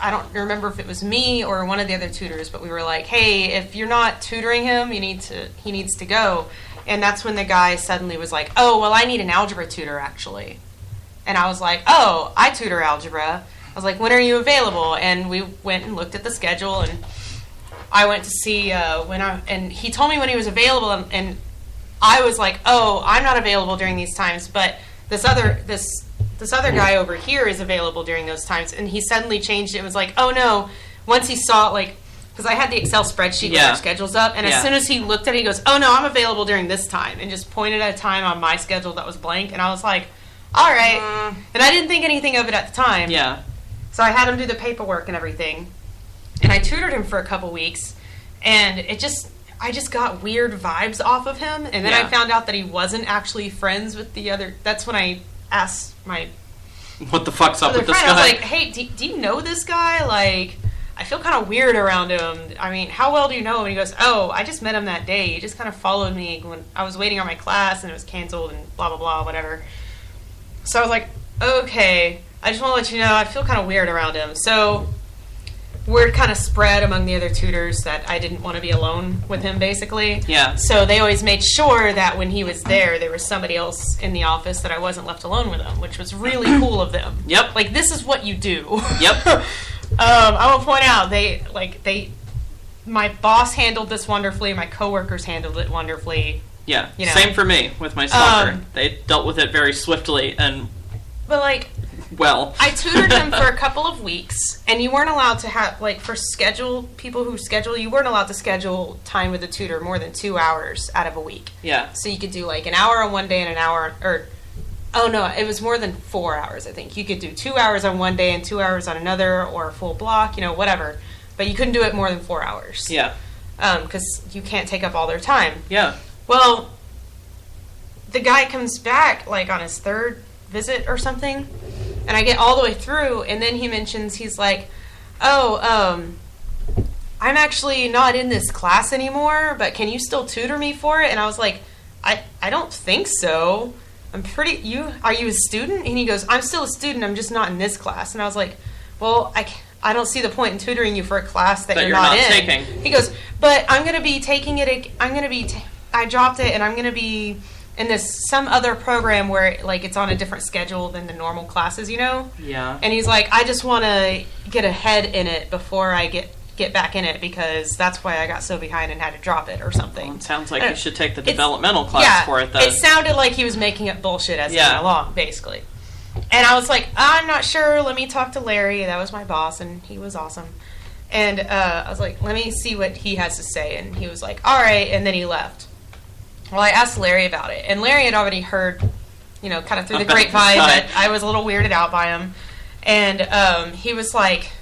I don't remember if it was me or one of the other tutors, but we were like, hey, if you're not tutoring him, he needs to go. And that's when the guy suddenly was like, oh, well, I need an algebra tutor, actually. And I was like, oh, I tutor algebra. I was like, when are you available? And we went and looked at the schedule, and I went to see and he told me when he was available, and I was like, oh, I'm not available during these times, but this other guy over here is available during those times. And he suddenly changed it. It was like, oh no, once he saw, because I had the Excel spreadsheet with our schedules up, and as soon as he looked at it, he goes, oh no, I'm available during this time, and just pointed at a time on my schedule that was blank, and I was like, all right. And I didn't think anything of it at the time. Yeah. So I had him do the paperwork and everything, and I tutored him for a couple weeks, and I just got weird vibes off of him, and then I found out that he wasn't actually friends with the other. That's when I asked my what the fuck's up with this guy? I was like, hey, do you know this guy? Like, I feel kind of weird around him. I mean, how well do you know him? And he goes, oh, I just met him that day. He just kind of followed me when I was waiting on my class and it was canceled and blah, blah, blah, whatever. So I was like, okay, I just want to let you know I feel kind of weird around him. So word kind of spread among the other tutors that I didn't want to be alone with him, basically. Yeah. So they always made sure that when he was there was somebody else in the office that I wasn't left alone with him, which was really cool of them. Yep. Like, this is what you do. Yep. I will point out, my boss handled this wonderfully, my coworkers handled it wonderfully. Yeah, you know. Same for me with my stalker. They dealt with it very swiftly and well. I tutored him for a couple of weeks, and you weren't allowed to have, for people who schedule, you weren't allowed to schedule time with a tutor more than 2 hours out of a week. Yeah. So you could do, an hour on one day and an hour, oh no, it was more than 4 hours, I think. You could do 2 hours on one day and 2 hours on another, or a full block, whatever. But you couldn't do it more than 4 hours. Yeah. Because you can't take up all their time. Yeah. Well, the guy comes back, on his third visit or something, and I get all the way through, and then he mentions, he's like, oh, I'm actually not in this class anymore, but can you still tutor me for it? And I was like, I don't think so. Are you a student? And he goes, I'm still a student, I'm just not in this class. And I was like, well, I don't see the point in tutoring you for a class that you're not in. Taking. He goes, but I'm going to be taking it, I dropped it, and I'm going to be in some other program where, it's on a different schedule than the normal classes, Yeah. And he's like, I just want to get ahead in it before I get back in it, because that's why I got so behind and had to drop it or something. Well, it sounds like you should take the developmental class for it, then. It sounded like he was making up bullshit as he went along, basically. And I was like, I'm not sure, let me talk to Larry. That was my boss, and he was awesome. And I was like, let me see what he has to say. And he was like, all right, and then he left. Well, I asked Larry about it, and Larry had already heard, kind of through the grapevine that I was a little weirded out by him. And he was like,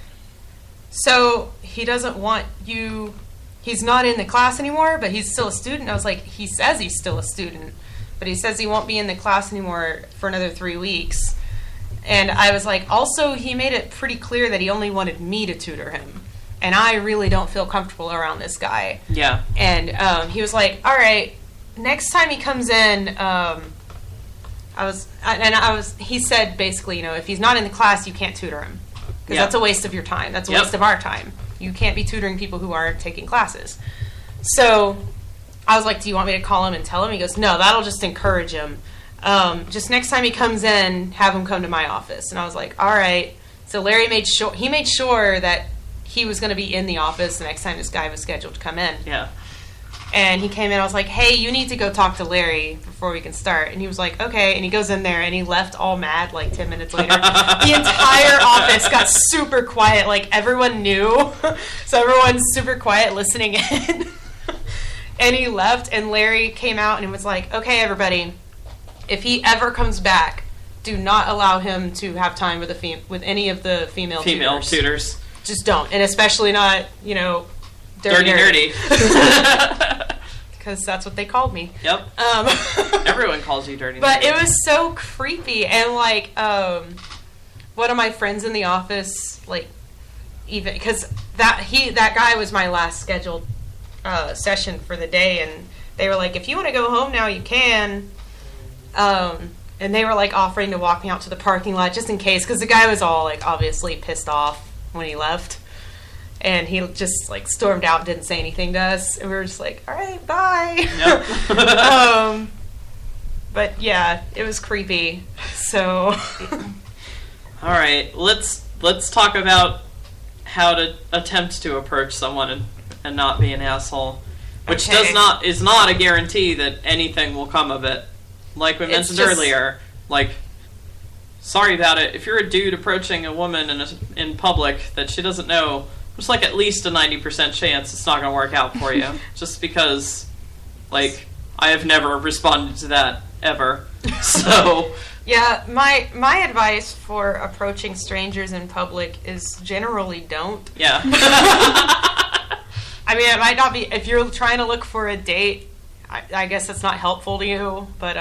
so he doesn't want you, he's not in the class anymore, but he's still a student. I was like, he says he's still a student, but he says he won't be in the class anymore for another 3 weeks. And I was like, also, he made it pretty clear that he only wanted me to tutor him. And I really don't feel comfortable around this guy. Yeah. And he was like, all right, next time he comes in, he said basically, if he's not in the class, you can't tutor him. Because that's a waste of your time. That's a waste of our time. You can't be tutoring people who aren't taking classes. So I was like, do you want me to call him and tell him? He goes, no, that'll just encourage him. Just next time he comes in, have him come to my office. And I was like, all right. So Larry made sure that he was going to be in the office the next time this guy was scheduled to come in. Yeah. And he came in, I was like, hey, you need to go talk to Larry before we can start. And he was like, okay. And he goes in there, and he left all mad 10 minutes later. The entire office got super quiet. Everyone knew. So everyone's super quiet listening in. And he left, and Larry came out and was like, okay, everybody, if he ever comes back, do not allow him to have time with any of the female tutors. Just don't. And especially not, dirty nerdy. Because that's what they called me. Yep. Everyone calls you dirty nerdy. But it was so creepy. And, one of my friends in the office, even... Because that guy was my last scheduled session for the day. And they were like, if you want to go home now, you can. And they were, offering to walk me out to the parking lot just in case. Because the guy was all, obviously pissed off when he left. And he just, stormed out and didn't say anything to us. And we were just like, all right, bye. Yep. But, yeah, it was creepy. So... All right, let's talk about how to attempt to approach someone and not be an asshole. Which is not a guarantee that anything will come of it. Like we mentioned earlier, sorry about it. If you're a dude approaching a woman in public that she doesn't know, there's at least a 90% chance it's not going to work out for you. Just because, I have never responded to that ever. So... Yeah, my advice for approaching strangers in public is generally don't. Yeah. I mean, it might not be... If you're trying to look for a date, I guess it's not helpful to you, but...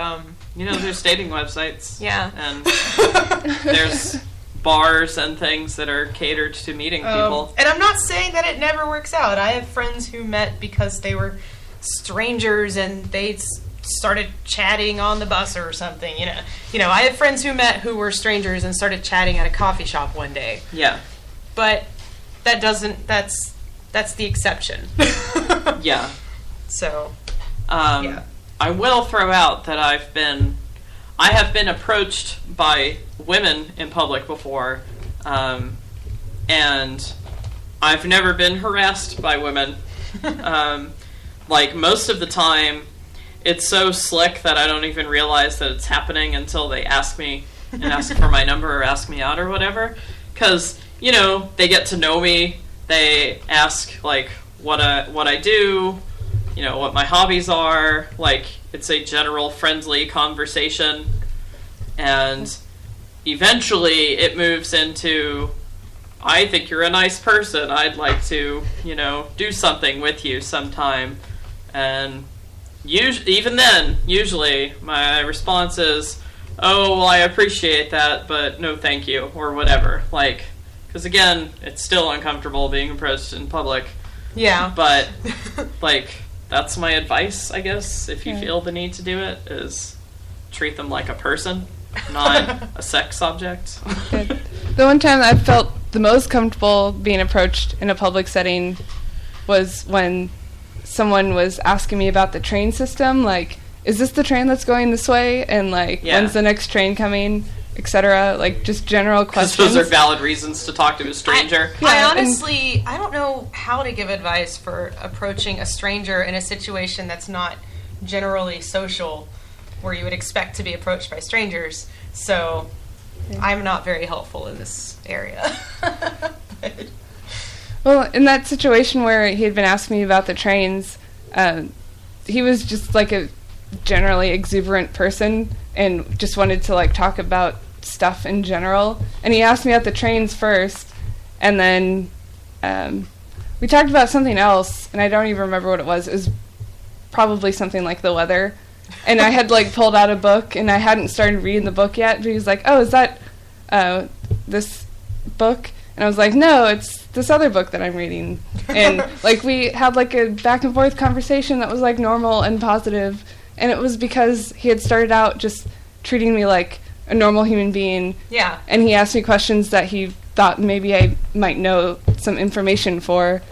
You know, there's dating websites. Yeah. And there's bars and things that are catered to meeting people. And I'm not saying that it never works out. I have friends who met because they were strangers and they started chatting on the bus or something. You know, I have friends who met who were strangers and started chatting at a coffee shop one day. Yeah. But that's the exception. Yeah. So, yeah. I will throw out that I have been approached by women in public before, and I've never been harassed by women. Like, most of the time, it's so slick that I don't even realize that it's happening until they ask me and ask for my number or ask me out or whatever. Because, you know, they get to know me. They ask, like, what I do, you know, what my hobbies are. Like, it's a general friendly conversation. And eventually it moves into, I think you're a nice person. I'd like to, you know, do something with you sometime. And even then, usually my response is, oh, well, I appreciate that, but no thank you, or whatever. Like, because again, it's still uncomfortable being approached in public. Yeah. But, like, that's my advice, I guess, if you feel the need to do it, is treat them like a person, not a sex object. The one time I felt the most comfortable being approached in a public setting was when someone was asking me about the train system, like, is this the train that's going this way? And, like, when's the next train coming? Etc. Like, just general questions. Because those are valid reasons to talk to a stranger. I honestly, I don't know how to give advice for approaching a stranger in a situation that's not generally social, where you would expect to be approached by strangers. So, I'm not very helpful in this area. Well, in that situation where he had been asking me about the trains, he was just like a generally exuberant person and just wanted to, like, talk about stuff in general. And he asked me about the trains first, and then we talked about something else, and I don't even remember what it was. It was probably something like the weather. And I had, like, pulled out a book, and I hadn't started reading the book yet, but he was like, oh, is that this book? And I was like, no, it's this other book that I'm reading. And, like, we had, like, a back and forth conversation that was, like, normal and positive. And it was because he had started out just treating me like a normal human being. Yeah. And he asked me questions that he thought maybe I might know some information for.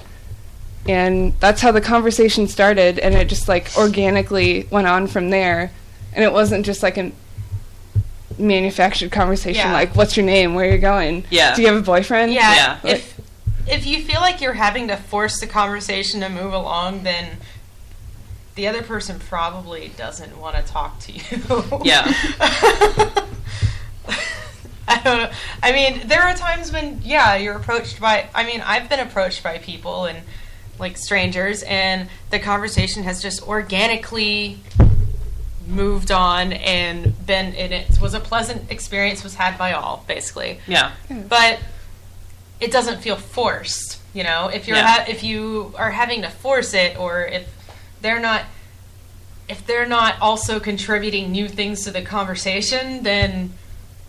And that's how the conversation started. And it just, like, organically went on from there. And it wasn't just, like, a manufactured conversation, like, what's your name, where are you going, do you have a boyfriend? If you feel like you're having to force the conversation to move along, then the other person probably doesn't want to talk to you. I don't know. I mean, there are times when you're approached by, I mean, I've been approached by people and, like, strangers, and the conversation has just organically moved on and it was a pleasant experience, was had by all, basically. But it doesn't feel forced, you know. If you're if you are having to force it, or if they're not also contributing new things to the conversation, then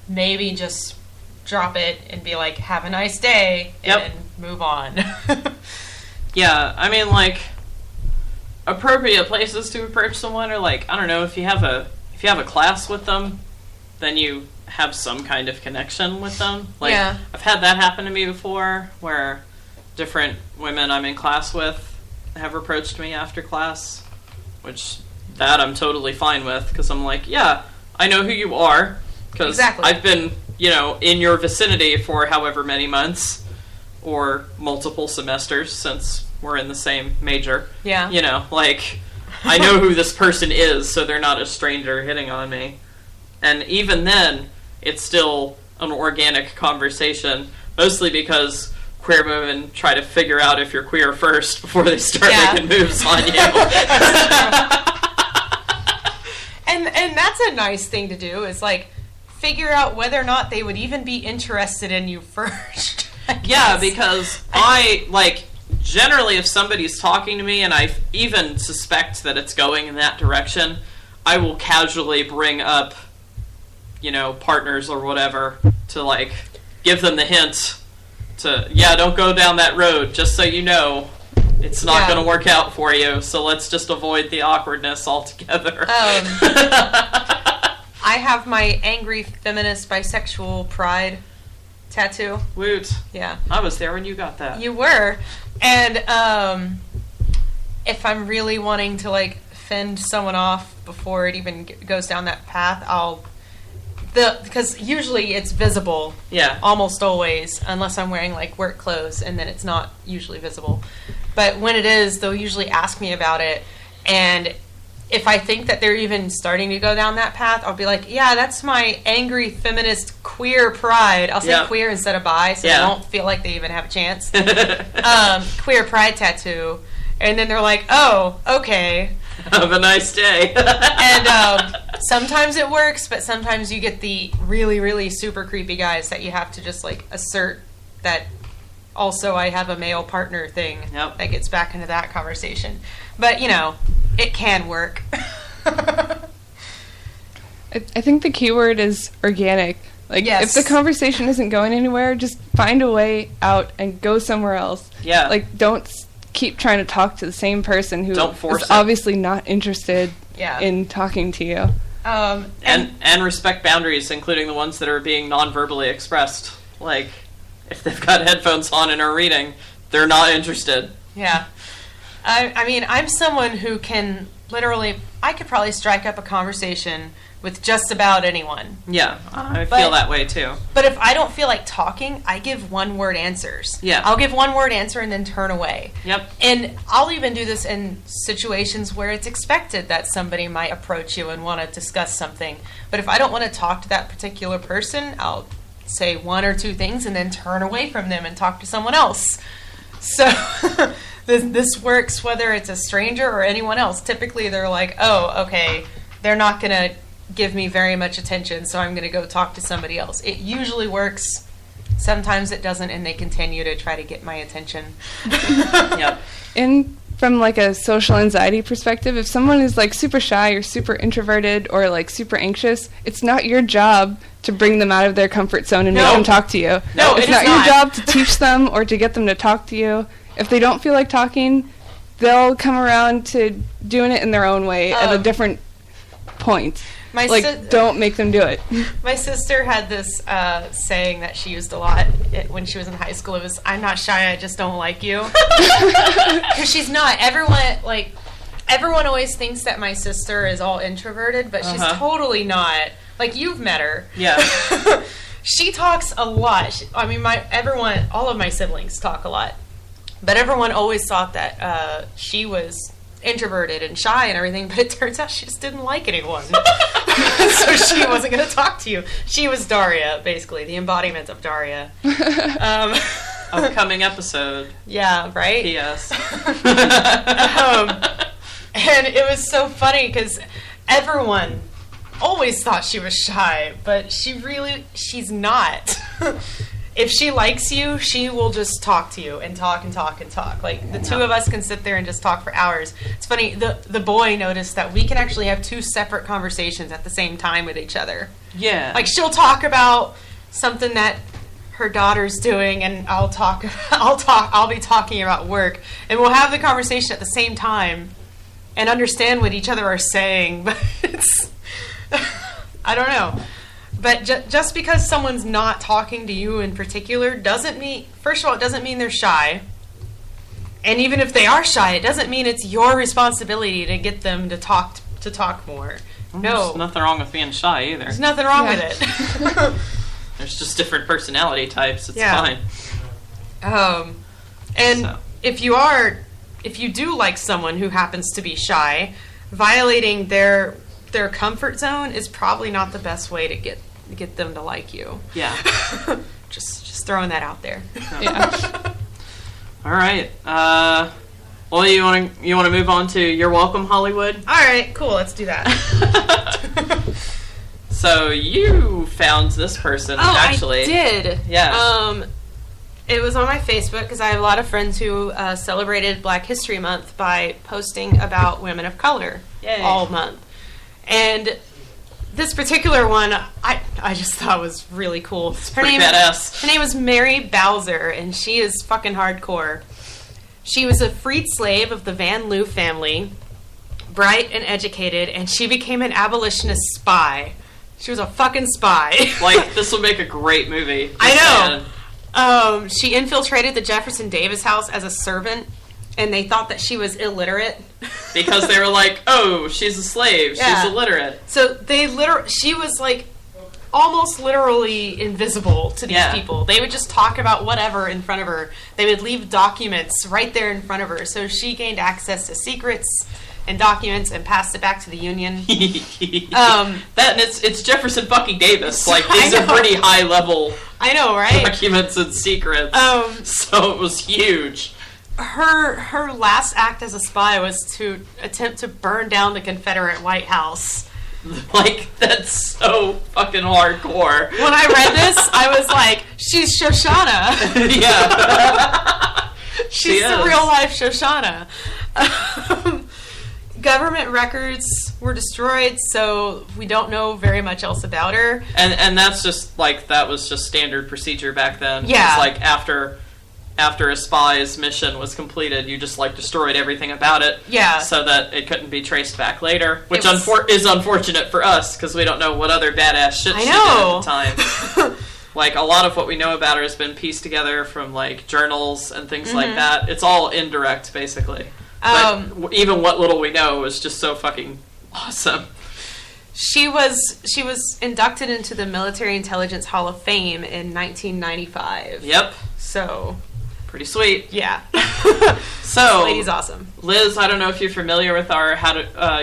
maybe just drop it and be like, have a nice day, and move on. I mean, like, appropriate places to approach someone are, like, I don't know, if you have a class with them, then you have some kind of connection with them. Like, I've had that happen to me before, where different women I'm in class with have approached me after class, which that I'm totally fine with, because I'm like, I know who you are, because I've been, you know, in your vicinity for however many months, or multiple semesters, since we're in the same major. You know, like, I know who this person is, so they're not a stranger hitting on me. And even then, it's still an organic conversation, mostly because queer women try to figure out if you're queer first before they start making moves on you. And that's a nice thing to do, is, like, figure out whether or not they would even be interested in you first. Because I, like, generally if somebody's talking to me and I even suspect that it's going in that direction, I will casually bring up, partners or whatever to, like, give them the hint to, don't go down that road, just so you know. It's not going to work out for you, so let's just avoid the awkwardness altogether. I have my angry feminist bisexual pride tattoo. Woot. Yeah. I was there when you got that. You were. And if I'm really wanting to, like, fend someone off before it even goes down that path, because usually it's visible. Yeah. Almost always, unless I'm wearing, like, work clothes, and then it's not usually visible. But when it is, they'll usually ask me about it, and if I think that they're even starting to go down that path, I'll be like, yeah, that's my angry feminist queer pride. I'll say queer instead of bi, so they don't feel like they even have a chance. Queer pride tattoo. And then they're like, oh, okay. Have a nice day. And sometimes it works, but sometimes you get the really, really super creepy guys that you have to just, like, assert that also I have a male partner thing. Yep. That gets back into that conversation. But, it can work. I think the key word is organic. Like, if the conversation isn't going anywhere, just find a way out and go somewhere else. Yeah. Like, don't keep trying to talk to the same person who is obviously not interested in talking to you. And respect boundaries, including the ones that are being non-verbally expressed. Like, if they've got headphones on and are reading, they're not interested. Yeah. I mean, I'm someone who can literally, I could probably strike up a conversation with just about anyone. Yeah, I feel that way too. But if I don't feel like talking, I give one-word answers. Yeah. I'll give one-word answer and then turn away. Yep. And I'll even do this in situations where it's expected that somebody might approach you and want to discuss something. But if I don't want to talk to that particular person, I'll say one or two things and then turn away from them and talk to someone else. So this works whether it's a stranger or anyone else. Typically they're like, oh, okay, they're not going to give me very much attention, so I'm going to go talk to somebody else. It usually works. Sometimes it doesn't, and they continue to try to get my attention. Yep. And from, like, a social anxiety perspective, if someone is, like, super shy or super introverted or, like, super anxious, it's not your job to bring them out of their comfort zone and make them talk to you. No, it's not your job to teach them or to get them to talk to you. If they don't feel like talking, they'll come around to doing it in their own way at a different point. Don't make them do it. My sister had this saying that she used a lot when she was in high school. It was, I'm not shy, I just don't like you. Because she's not. Everyone always thinks that my sister is all introverted, but she's totally not. Like, you've met her. Yeah. She talks a lot. All of my siblings talk a lot. But everyone always thought that she was introverted and shy and everything, but it turns out she just didn't like anyone. So she wasn't going to talk to you. She was Daria, basically, the embodiment of Daria. Upcoming episode. Yeah, right? P.S. And it was so funny because everyone always thought she was shy, but she's not. If she likes you, she will just talk to you and talk and talk and talk. Like, the two of us can sit there and just talk for hours. It's funny, the boy noticed that we can actually have two separate conversations at the same time with each other. Yeah. Like, she'll talk about something that her daughter's doing, and I'll be talking about work, and we'll have the conversation at the same time and understand what each other are saying. But it's, I don't know. But just because someone's not talking to you in particular doesn't mean, first of all, it doesn't mean they're shy. And even if they are shy, it doesn't mean it's your responsibility to get them to talk more. No. There's nothing wrong with being shy either. There's nothing wrong with it. There's just different personality types. It's fine. If you do like someone who happens to be shy, violating their comfort zone is probably not the best way to get them to like you. Yeah. just throwing that out there. Yeah. All right. Well, you want to move on to You're Welcome, Hollywood? All right, cool. Let's do that. So you found this person, actually. I did. Yeah. It was on my Facebook because I have a lot of friends who celebrated Black History Month by posting about women of color all month. And this particular one, I just thought was really cool. Badass. Her name was Mary Bowser, and she is fucking hardcore. She was a freed slave of the Van Loo family, bright and educated, and she became an abolitionist spy. She was a fucking spy. Like, this would make a great movie. I know. She infiltrated the Jefferson Davis house as a servant, and they thought that she was illiterate. Because they were like, oh, she's a slave. Yeah. She's illiterate. So she was like almost literally invisible to these people. They would just talk about whatever in front of her. They would leave documents right there in front of her. So she gained access to secrets and documents and passed it back to the Union. It's Jefferson fucking Davis. Like, these are pretty high level. I know, right? Documents and secrets. So it was huge. Her last act as a spy was to attempt to burn down the Confederate White House. Like, that's so fucking hardcore. When I read this, I was like, she's Shoshana. Yeah. She's the real life Shoshana. Government records were destroyed, so we don't know very much else about her. And that's just, like, that was just standard procedure back then. Yeah. It's like, after a spy's mission was completed, you just, like, destroyed everything about it. Yeah. So that it couldn't be traced back later. Which is unfortunate for us, because we don't know what other badass shit she did at the time. Like, a lot of what we know about her has been pieced together from, like, journals and things like that. It's all indirect, basically. But even what little we know is just so fucking awesome. She was inducted into the Military Intelligence Hall of Fame in 1995. Yep. So... pretty sweet. Yeah. So... this lady's awesome. Liz, I don't know if you're familiar with our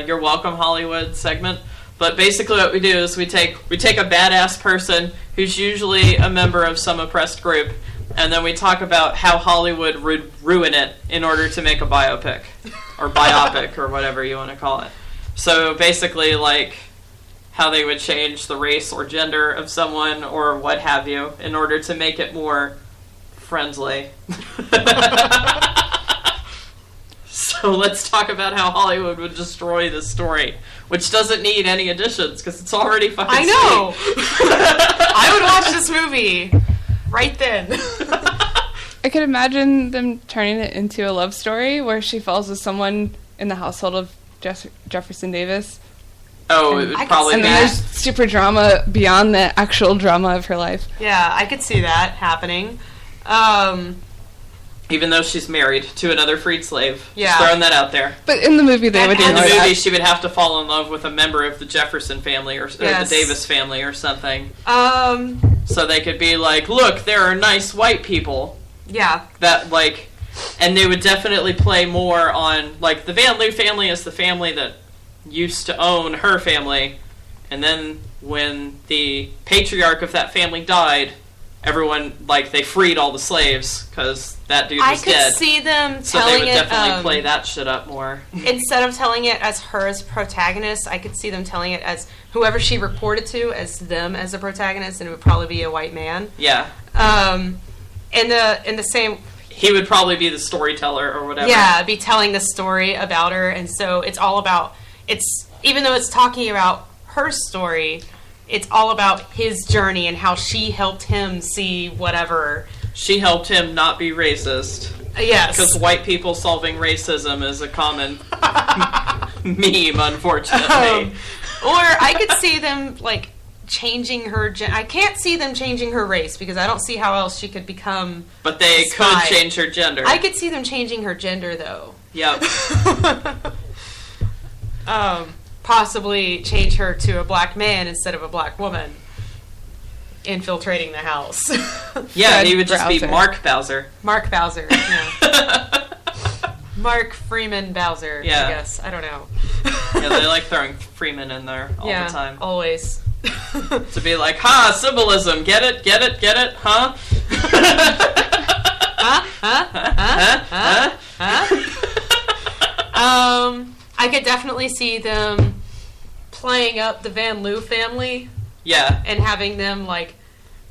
You're Welcome Hollywood segment, but basically what we do is we take a badass person who's usually a member of some oppressed group, and then we talk about how Hollywood would ruin it in order to make a biopic. Or biopic, or whatever you want to call it. So basically, like, how they would change the race or gender of someone, or what have you, in order to make it more friendly. So let's talk about how Hollywood would destroy this story, which doesn't need any additions, because it's already fucking I know! sweet. I would watch this movie right then. I could imagine them turning it into a love story where she falls with someone in the household of Jefferson Davis. Oh, it would probably be. And then there's super drama beyond the actual drama of her life. Yeah, I could see that happening. Even though she's married to another freed slave. Yeah. Just throwing that out there. But in the movie they would do in the that. movie she would have to fall in love with a member of the Jefferson family or the Davis family or something. So they could be like, look, there are nice white people. Yeah. That, like, and they would definitely play more on, like, the Van Loo family is the family that used to own her family, and then when the patriarch of that family died, everyone, like, they freed all the slaves because that dude was dead. I could see them so telling they would it, definitely play that shit up more. Instead of telling it as her as protagonist, I could see them telling it as whoever she reported to as them as a protagonist, and it would probably be a white man. Yeah. In the same... He would probably be the storyteller or whatever. Yeah, be telling the story about her, and so it's all about... even though it's talking about her story, it's all about his journey and how she helped him see whatever. She helped him not be racist. Yes. Because white people solving racism is a common meme, unfortunately. Or I could see them, like, changing her... I can't see them changing her race, because I don't see how else she could become... But they could change her gender. I could see them changing her gender, though. Yep. Possibly change her to a black man instead of a black woman. Infiltrating the house. Yeah, he would just be Mark Bowser. Mark Bowser, yeah. Mark Freeman Bowser, yeah. I guess. I don't know. Yeah, they like throwing Freeman in there all the time. Always. To be like, ha, symbolism, get it, huh? I could definitely see them playing up the Van Loo family. Yeah. And having them, like...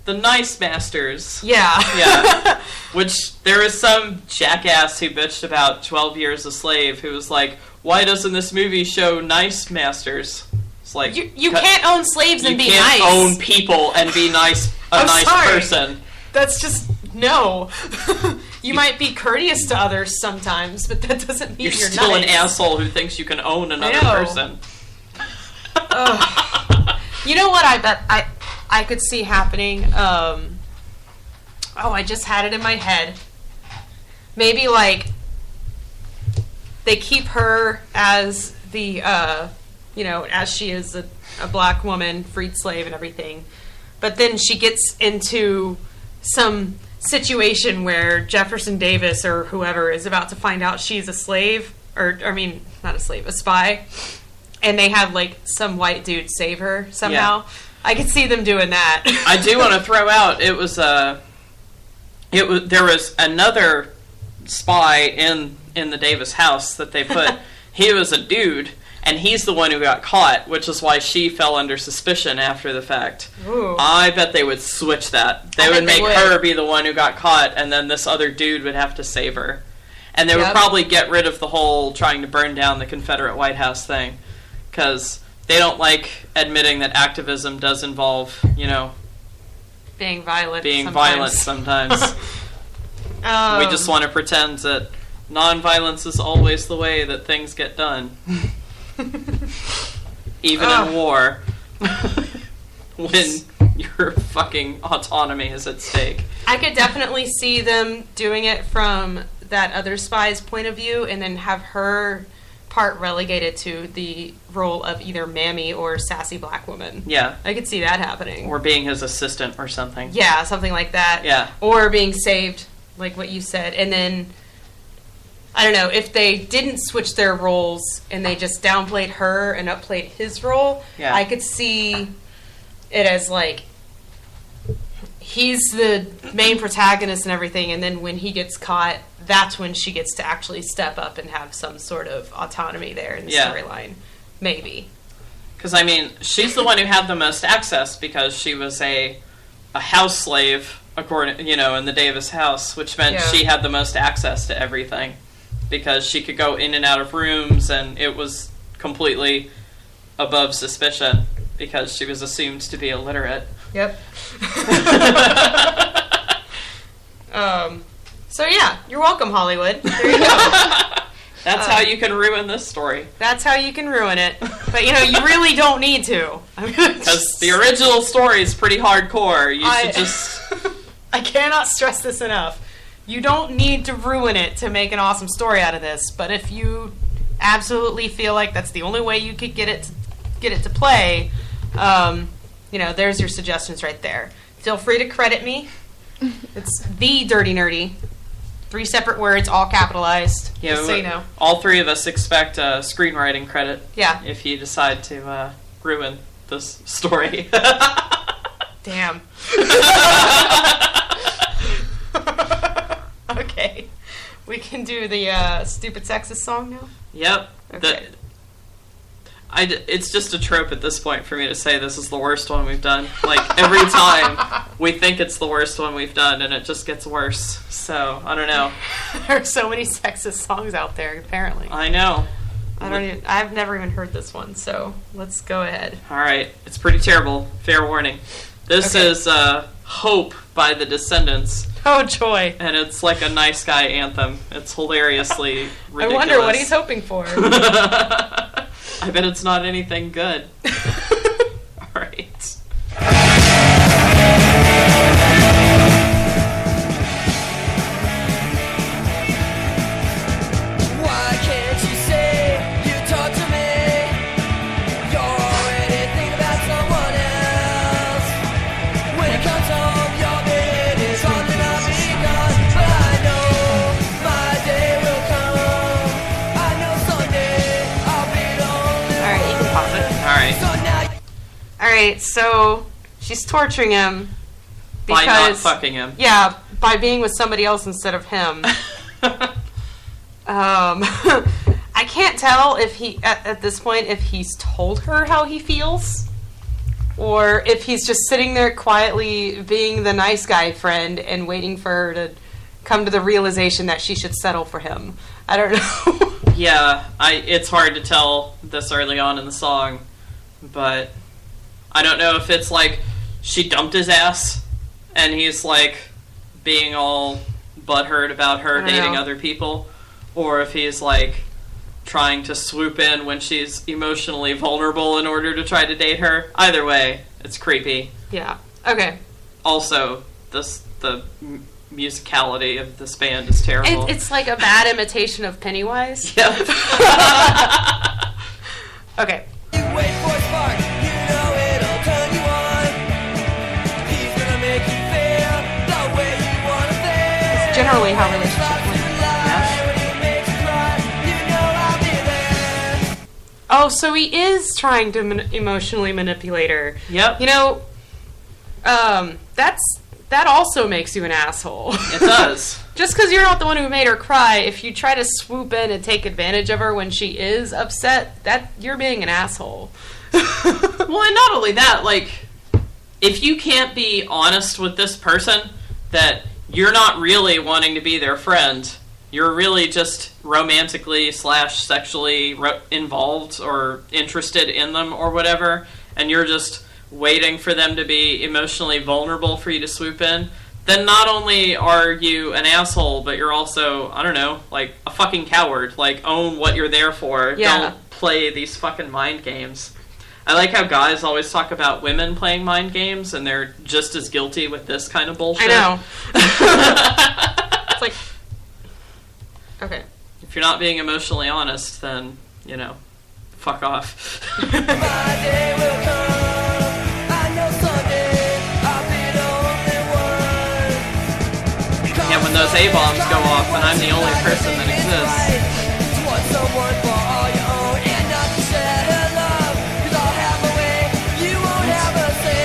the nice masters. Yeah. Yeah. Which, there is some jackass who bitched about 12 Years a Slave who was like, why doesn't this movie show nice masters? It's Like you can't own slaves and be nice. You can't own people and be nice. Person. That's just no. You might be courteous to others sometimes, but that doesn't mean you're still nice. An asshole who thinks you can own another person. You know what? I bet I could see happening. I just had it in my head. Maybe like they keep her as the as she is a black woman, freed slave and everything. But then she gets into some situation where Jefferson Davis or whoever is about to find out she's a slave, not a slave, a spy, and they have like some white dude save her somehow. Yeah. I could see them doing that. I do want to throw out there was another spy in the Davis house that they put. He was a dude. And he's the one who got caught, which is why she fell under suspicion after the fact. Ooh. I bet they would switch that. They would make her be the one who got caught, and then this other dude would have to save her. And they would probably get rid of the whole trying to burn down the Confederate White House thing. Because they don't like admitting that activism does involve, being violent sometimes. We just want to pretend that nonviolence is always the way that things get done. Even in war. When your fucking autonomy is at stake. I could definitely see them doing it from that other spy's point of view and then have her part relegated to the role of either mammy or sassy black woman. Yeah. I could see that happening. Or being his assistant or something. Yeah, something like that. Yeah. Or being saved, like what you said. And then, I don't know, if they didn't switch their roles and they just downplayed her and upplayed his role, I could see it as like, he's the main protagonist and everything, and then when he gets caught, that's when she gets to actually step up and have some sort of autonomy there in the storyline. Maybe. Because, I mean, she's the one who had the most access because she was a house slave, according, in the Davis house, which meant she had the most access to everything because she could go in and out of rooms, and it was completely above suspicion because she was assumed to be illiterate. Yep. So yeah, you're welcome, Hollywood. There you go. That's how you can ruin this story. That's how you can ruin it. But you really don't need to. Because the original story is pretty hardcore. You should just... I cannot stress this enough. You don't need to ruin it to make an awesome story out of this. But if you absolutely feel like that's the only way you could get it to play, there's your suggestions right there. Feel free to credit me. It's the Dirty Nerdy. 3 separate words, all capitalized. Yeah, just so you know. All 3 of us expect screenwriting credit. Yeah. If you decide to ruin this story. Damn. Okay. We can do the stupid sexist song now? Yep. Okay. It's just a trope at this point for me to say this is the worst one we've done. Like, every time we think it's the worst one we've done, and it just gets worse. So, I don't know. There are so many sexist songs out there, apparently. I know. I've never even heard this one, so let's go ahead. Alright, it's pretty terrible. Fair warning. This is Hope by the Descendants. Oh, joy. And it's like a nice guy anthem. It's hilariously ridiculous. I wonder what he's hoping for. I bet it's not anything good. Alright. Why can't you say you talk to me? You're already thinking about someone else. When it comes home, your bed is something I'll be gone. But I know my day will come. I know someday I'll be lonely. Alright, you can pause it. Alright, so she's torturing him because... By not fucking him. Yeah, by being with somebody else instead of him. I can't tell if he, at this point, if he's told her how he feels, or if he's just sitting there quietly being the nice guy friend and waiting for her to come to the realization that she should settle for him. I don't know. Yeah, it's hard to tell this early on in the song But I don't know if it's like she dumped his ass and he's like being all butthurt about her dating other people, or if he's like trying to swoop in when she's emotionally vulnerable in order to try to date her. Either way, it's creepy. Yeah. Okay. Also, the musicality of this band is terrible. It's like a bad imitation of Pennywise. Yep. Okay. Wait for a spark, you know it'll turn you on. He's gonna make you feel the way you wanna feel. It's generally how relationships work. Oh, so he is trying to emotionally manipulate her. Yep. You know, that also makes you an asshole. It does. Just because you're not the one who made her cry, if you try to swoop in and take advantage of her when she is upset, that you're being an asshole. Well, and not only that, like, if you can't be honest with this person that you're not really wanting to be their friend, you're really just romantically / sexually involved or interested in them or whatever, and you're just waiting for them to be emotionally vulnerable for you to swoop in, then not only are you an asshole, but you're also, I don't know, like a fucking coward. Like, own what you're there for. Yeah. Don't play these fucking mind games. I like how guys always talk about women playing mind games, and they're just as guilty with this kind of bullshit. I know. It's like, okay. If you're not being emotionally honest, then, you know, fuck off. Yeah, when those A-bombs go off and I'm the only person that exists.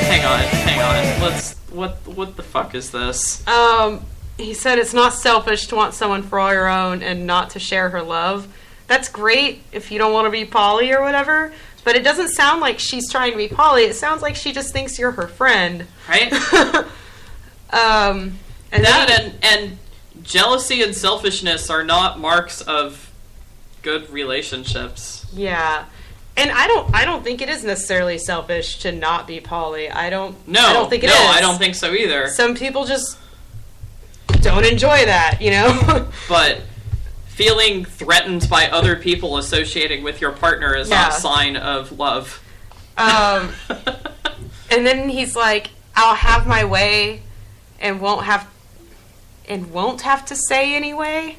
Hang on. What the fuck is this? He said it's not selfish to want someone for all your own and not to share her love. That's great if you don't want to be poly or whatever, but it doesn't sound like she's trying to be poly. It sounds like she just thinks you're her friend. Right? And jealousy and selfishness are not marks of good relationships. Yeah. And I don't think it is necessarily selfish to not be poly. I don't think it is. I don't think so either. Some people just don't enjoy that, you know? But feeling threatened by other people associating with your partner is not a sign of love. And then he's like, I'll have my way and won't have to say anyway.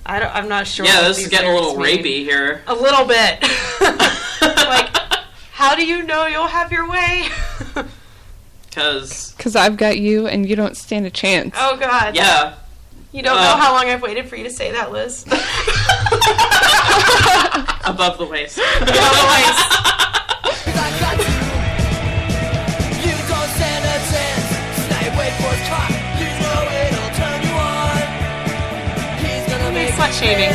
I'm not sure. Yeah, this is getting a little rapey here. A little bit. Like, how do you know you'll have your way? Because I've got you and you don't stand a chance. Oh, God. Yeah. You don't know how long I've waited for you to say that, Liz. Above the waist. Above the waist. You don't stand a chance. Stay wait for his cock. You know it'll turn you on. He's gonna make slut shaming.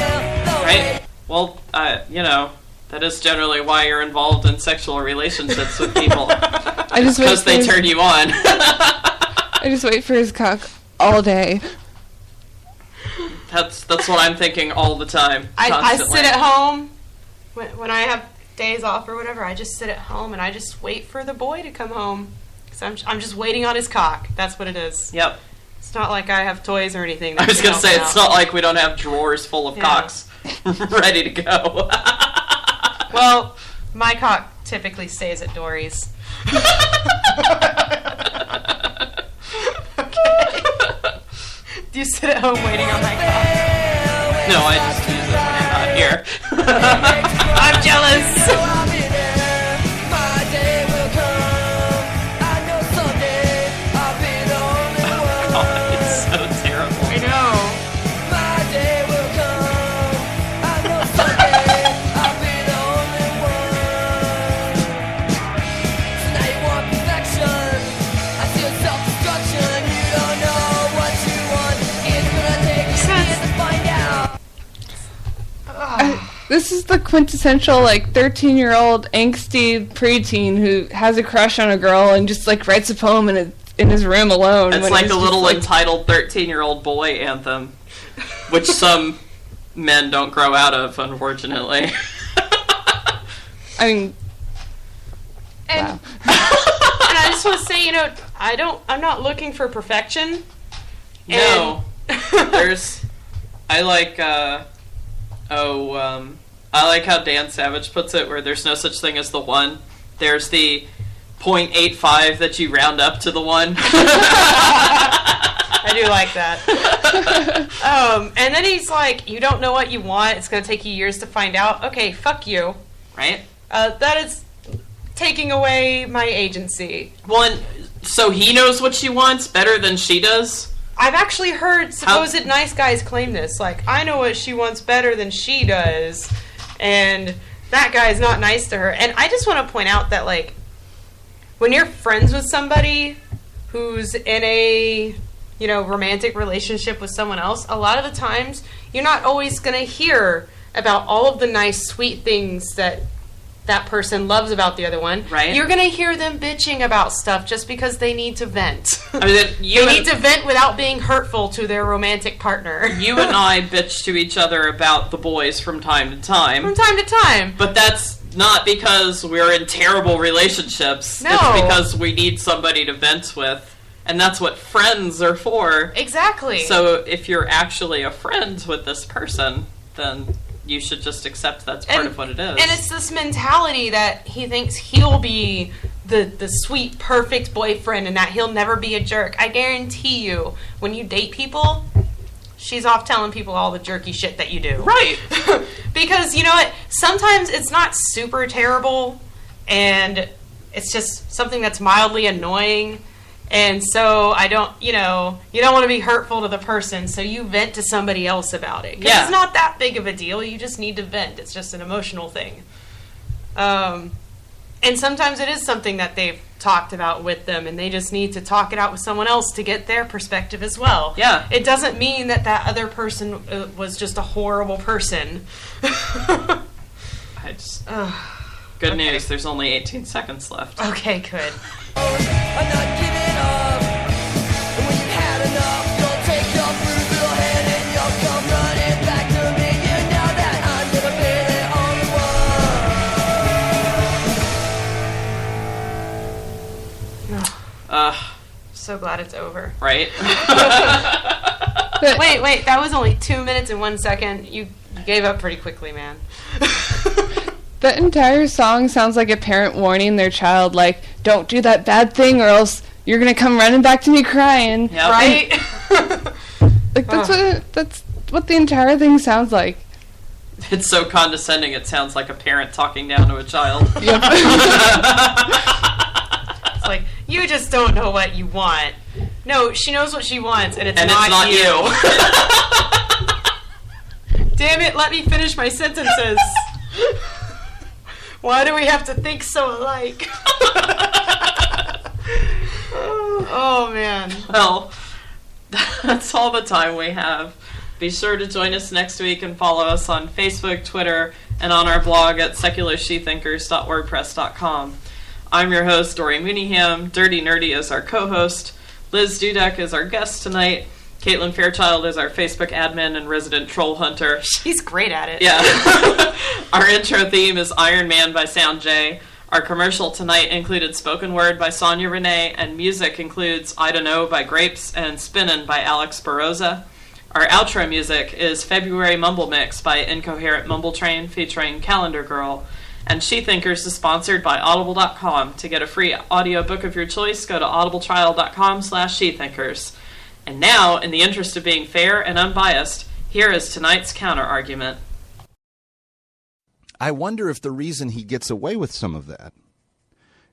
Right? Well, you know, that is generally why you're involved in sexual relationships with people. Because they turn you on. I just wait for his cock all day. That's what I'm thinking all the time. I sit at home when I have days off or whatever. I just sit at home and I just wait for the boy to come home. Because I'm just waiting on his cock. That's what it is. Yep. It's not like I have toys or anything. I was going to say, it's not like we don't have drawers full of cocks ready to go. Well, my cock typically stays at Dory's. Okay. Do you sit at home waiting on my cock? No, I just use it when I'm not here. I'm jealous. God, it's so terrible. I know. This is the quintessential, like, 13-year-old angsty preteen who has a crush on a girl and just, like, writes a poem in his room alone. It's like a little entitled 13-year-old boy anthem, which some men don't grow out of, unfortunately. I mean, And, and I just want to say, I'm not looking for perfection. No. I like how Dan Savage puts it, where there's no such thing as the one. There's the 0.85 that you round up to the one. I do like that. And then he's like, you don't know what you want. It's going to take you years to find out. Okay, fuck you. Right? That is taking away my agency. Well, so he knows what she wants better than she does? I've actually heard supposed nice guys claim this. Like, I know what she wants better than she does. And that guy's not nice to her. And I just want to point out that, like, when you're friends with somebody who's in a, romantic relationship with someone else, a lot of the times you're not always going to hear about all of the nice, sweet things that person loves about the other one. Right. You're going to hear them bitching about stuff just because they need to vent. I mean, they need to vent without being hurtful to their romantic partner. You and I bitch to each other about the boys from time to time. From time to time. But that's not because we're in terrible relationships. No. It's because we need somebody to vent with. And that's what friends are for. Exactly. So if you're actually a friend with this person, then you should just accept that's part of what it is. And it's this mentality that he thinks he'll be the sweet, perfect boyfriend and that he'll never be a jerk. I guarantee you, when you date people, she's off telling people all the jerky shit that you do. Right. Because, you know what? Sometimes it's not super terrible, and it's just something that's mildly annoying. And so you don't want to be hurtful to the person, so you vent to somebody else about it. Because it's not that big of a deal. You just need to vent. It's just an emotional thing. And sometimes it is something that they've talked about with them, and they just need to talk it out with someone else to get their perspective as well. Yeah. It doesn't mean that other person was just a horrible person. Good news, there's only 18 seconds left. Okay, good. I'm not giving up. And when you've had enough, you'll take your bruised little hand and you'll come running back to me. You know that I'm gonna be the only one. So glad it's over. Right? Wait, that was only 2 minutes and 1 second. You gave up pretty quickly, man. The entire song sounds like a parent warning their child, like, don't do that bad thing or else you're going to come running back to me crying. Yep. Right? Like, that's what the entire thing sounds like. It's so condescending, it sounds like a parent talking down to a child. Yep. It's like, you just don't know what you want. No, she knows what she wants, and it's not you. Damn it, let me finish my sentences. Why do we have to think so alike? Oh, man. Well, that's all the time we have. Be sure to join us next week and follow us on Facebook, Twitter, and on our blog at secularshethinkers.wordpress.com. I'm your host, Dory Mooneyham. Dirty Nerdy is our co-host. Liz Dudek is our guest tonight. Caitlin Fairchild is our Facebook admin and resident troll hunter. She's great at it. Yeah. Our intro theme is Iron Man by Sound J. Our commercial tonight included spoken word by Sonia Renee, and music includes I Don't Know by Grapes and Spinnin' by Alex Baroza. Our outro music is February Mumble Mix by Incoherent Mumble Train featuring Calendar Girl. And Shethinkers is sponsored by Audible.com. To get a free audiobook of your choice, go to audibletrial.com/Shethinkers. And now, in the interest of being fair and unbiased, here is tonight's counter-argument. I wonder if the reason he gets away with some of that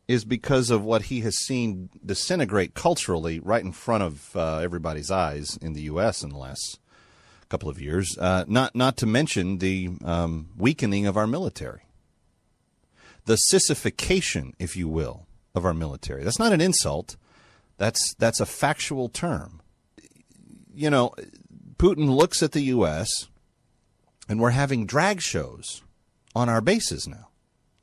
is because of what he has seen disintegrate culturally right in front of everybody's eyes in the U.S. in the last couple of years, not to mention the weakening of our military. The sissification, if you will, of our military. That's not an insult. That's a factual term. You know, Putin looks at the U.S., and we're having drag shows on our bases now,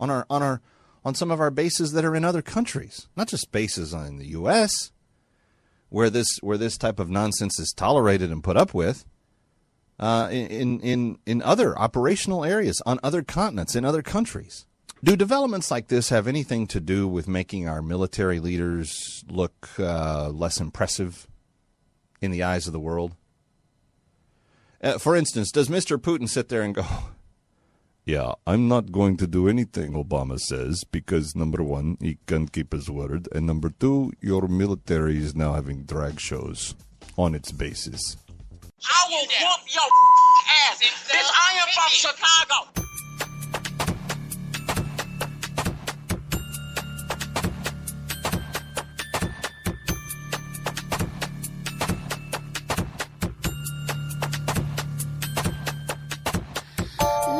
on some of our bases that are in other countries, not just bases in the U.S., where this type of nonsense is tolerated and put up with, in other operational areas, on other continents, in other countries. Do developments like this have anything to do with making our military leaders look less impressive in the eyes of the world? For instance, does Mr. Putin sit there and go, yeah, I'm not going to do anything Obama says because, number one, he can't keep his word, and number two, your military is now having drag shows on its bases. I will whoop your ass. Bitch, I am from Chicago.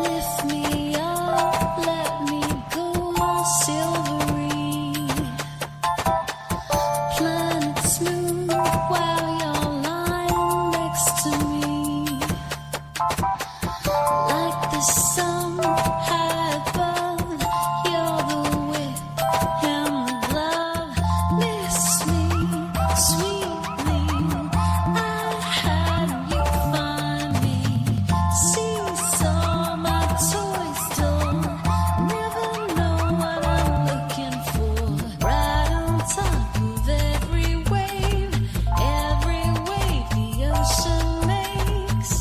Lift me up, let me go, my silvery planet smooth while you're lying next to me, like the sun high above. You're the whip and the glove. Miss me sweetly. I had you find me. See some my toy store. Never know what I'm looking for. Right on top of every wave the ocean makes.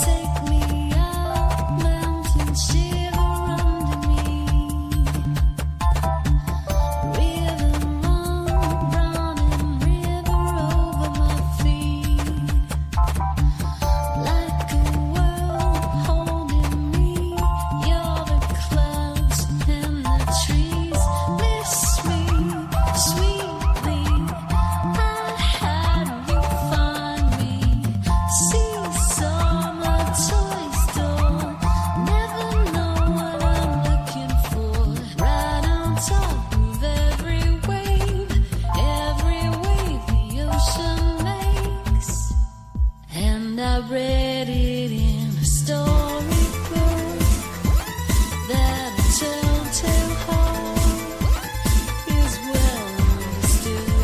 Take me out, mountain shiver under me. Rhythm on, running river over my feet. Like a world holding me, you're the clouds and the trees. Miss me sweetly. I had you find me. See some toy store. Never know what I'm looking for. Right on top of every wave the ocean makes. And I read it in a storybook that a telltale heart is well understood.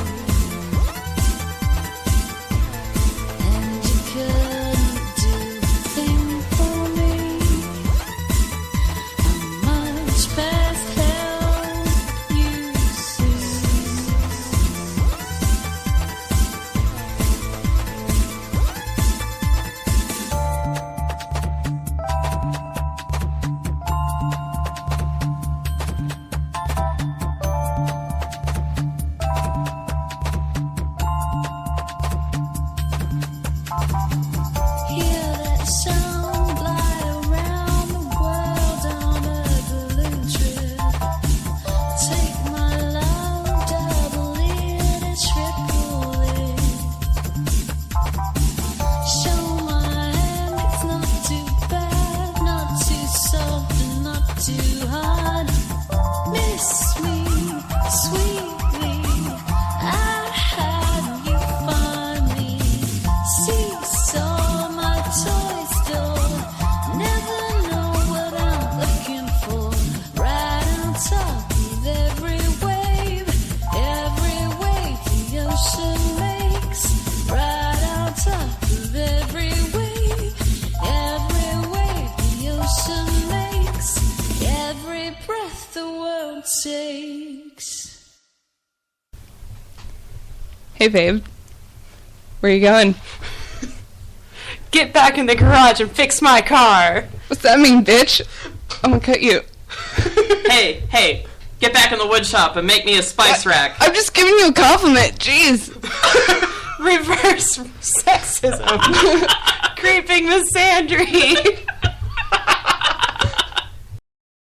And you couldn't do a thing for me. I'm much past help you see. Hear that sound fly around the world on a balloon trip. Take my love, double it and triple it. Show my hand, it's not too bad, not too soft and not too hard. Miss me sweetly. I had you find me. See some my toy store. Never know what I'm looking for. Right on top of every wave the ocean makes. Right on top of every wave the ocean makes. Every breath the world takes. Hey, babe. Where you going? Get back in the garage and fix my car. What's that mean, bitch? I'm gonna cut you. Hey, get back in the wood shop and make me a spice rack. I'm just giving you a compliment. Jeez. Reverse sexism. Creeping misandry.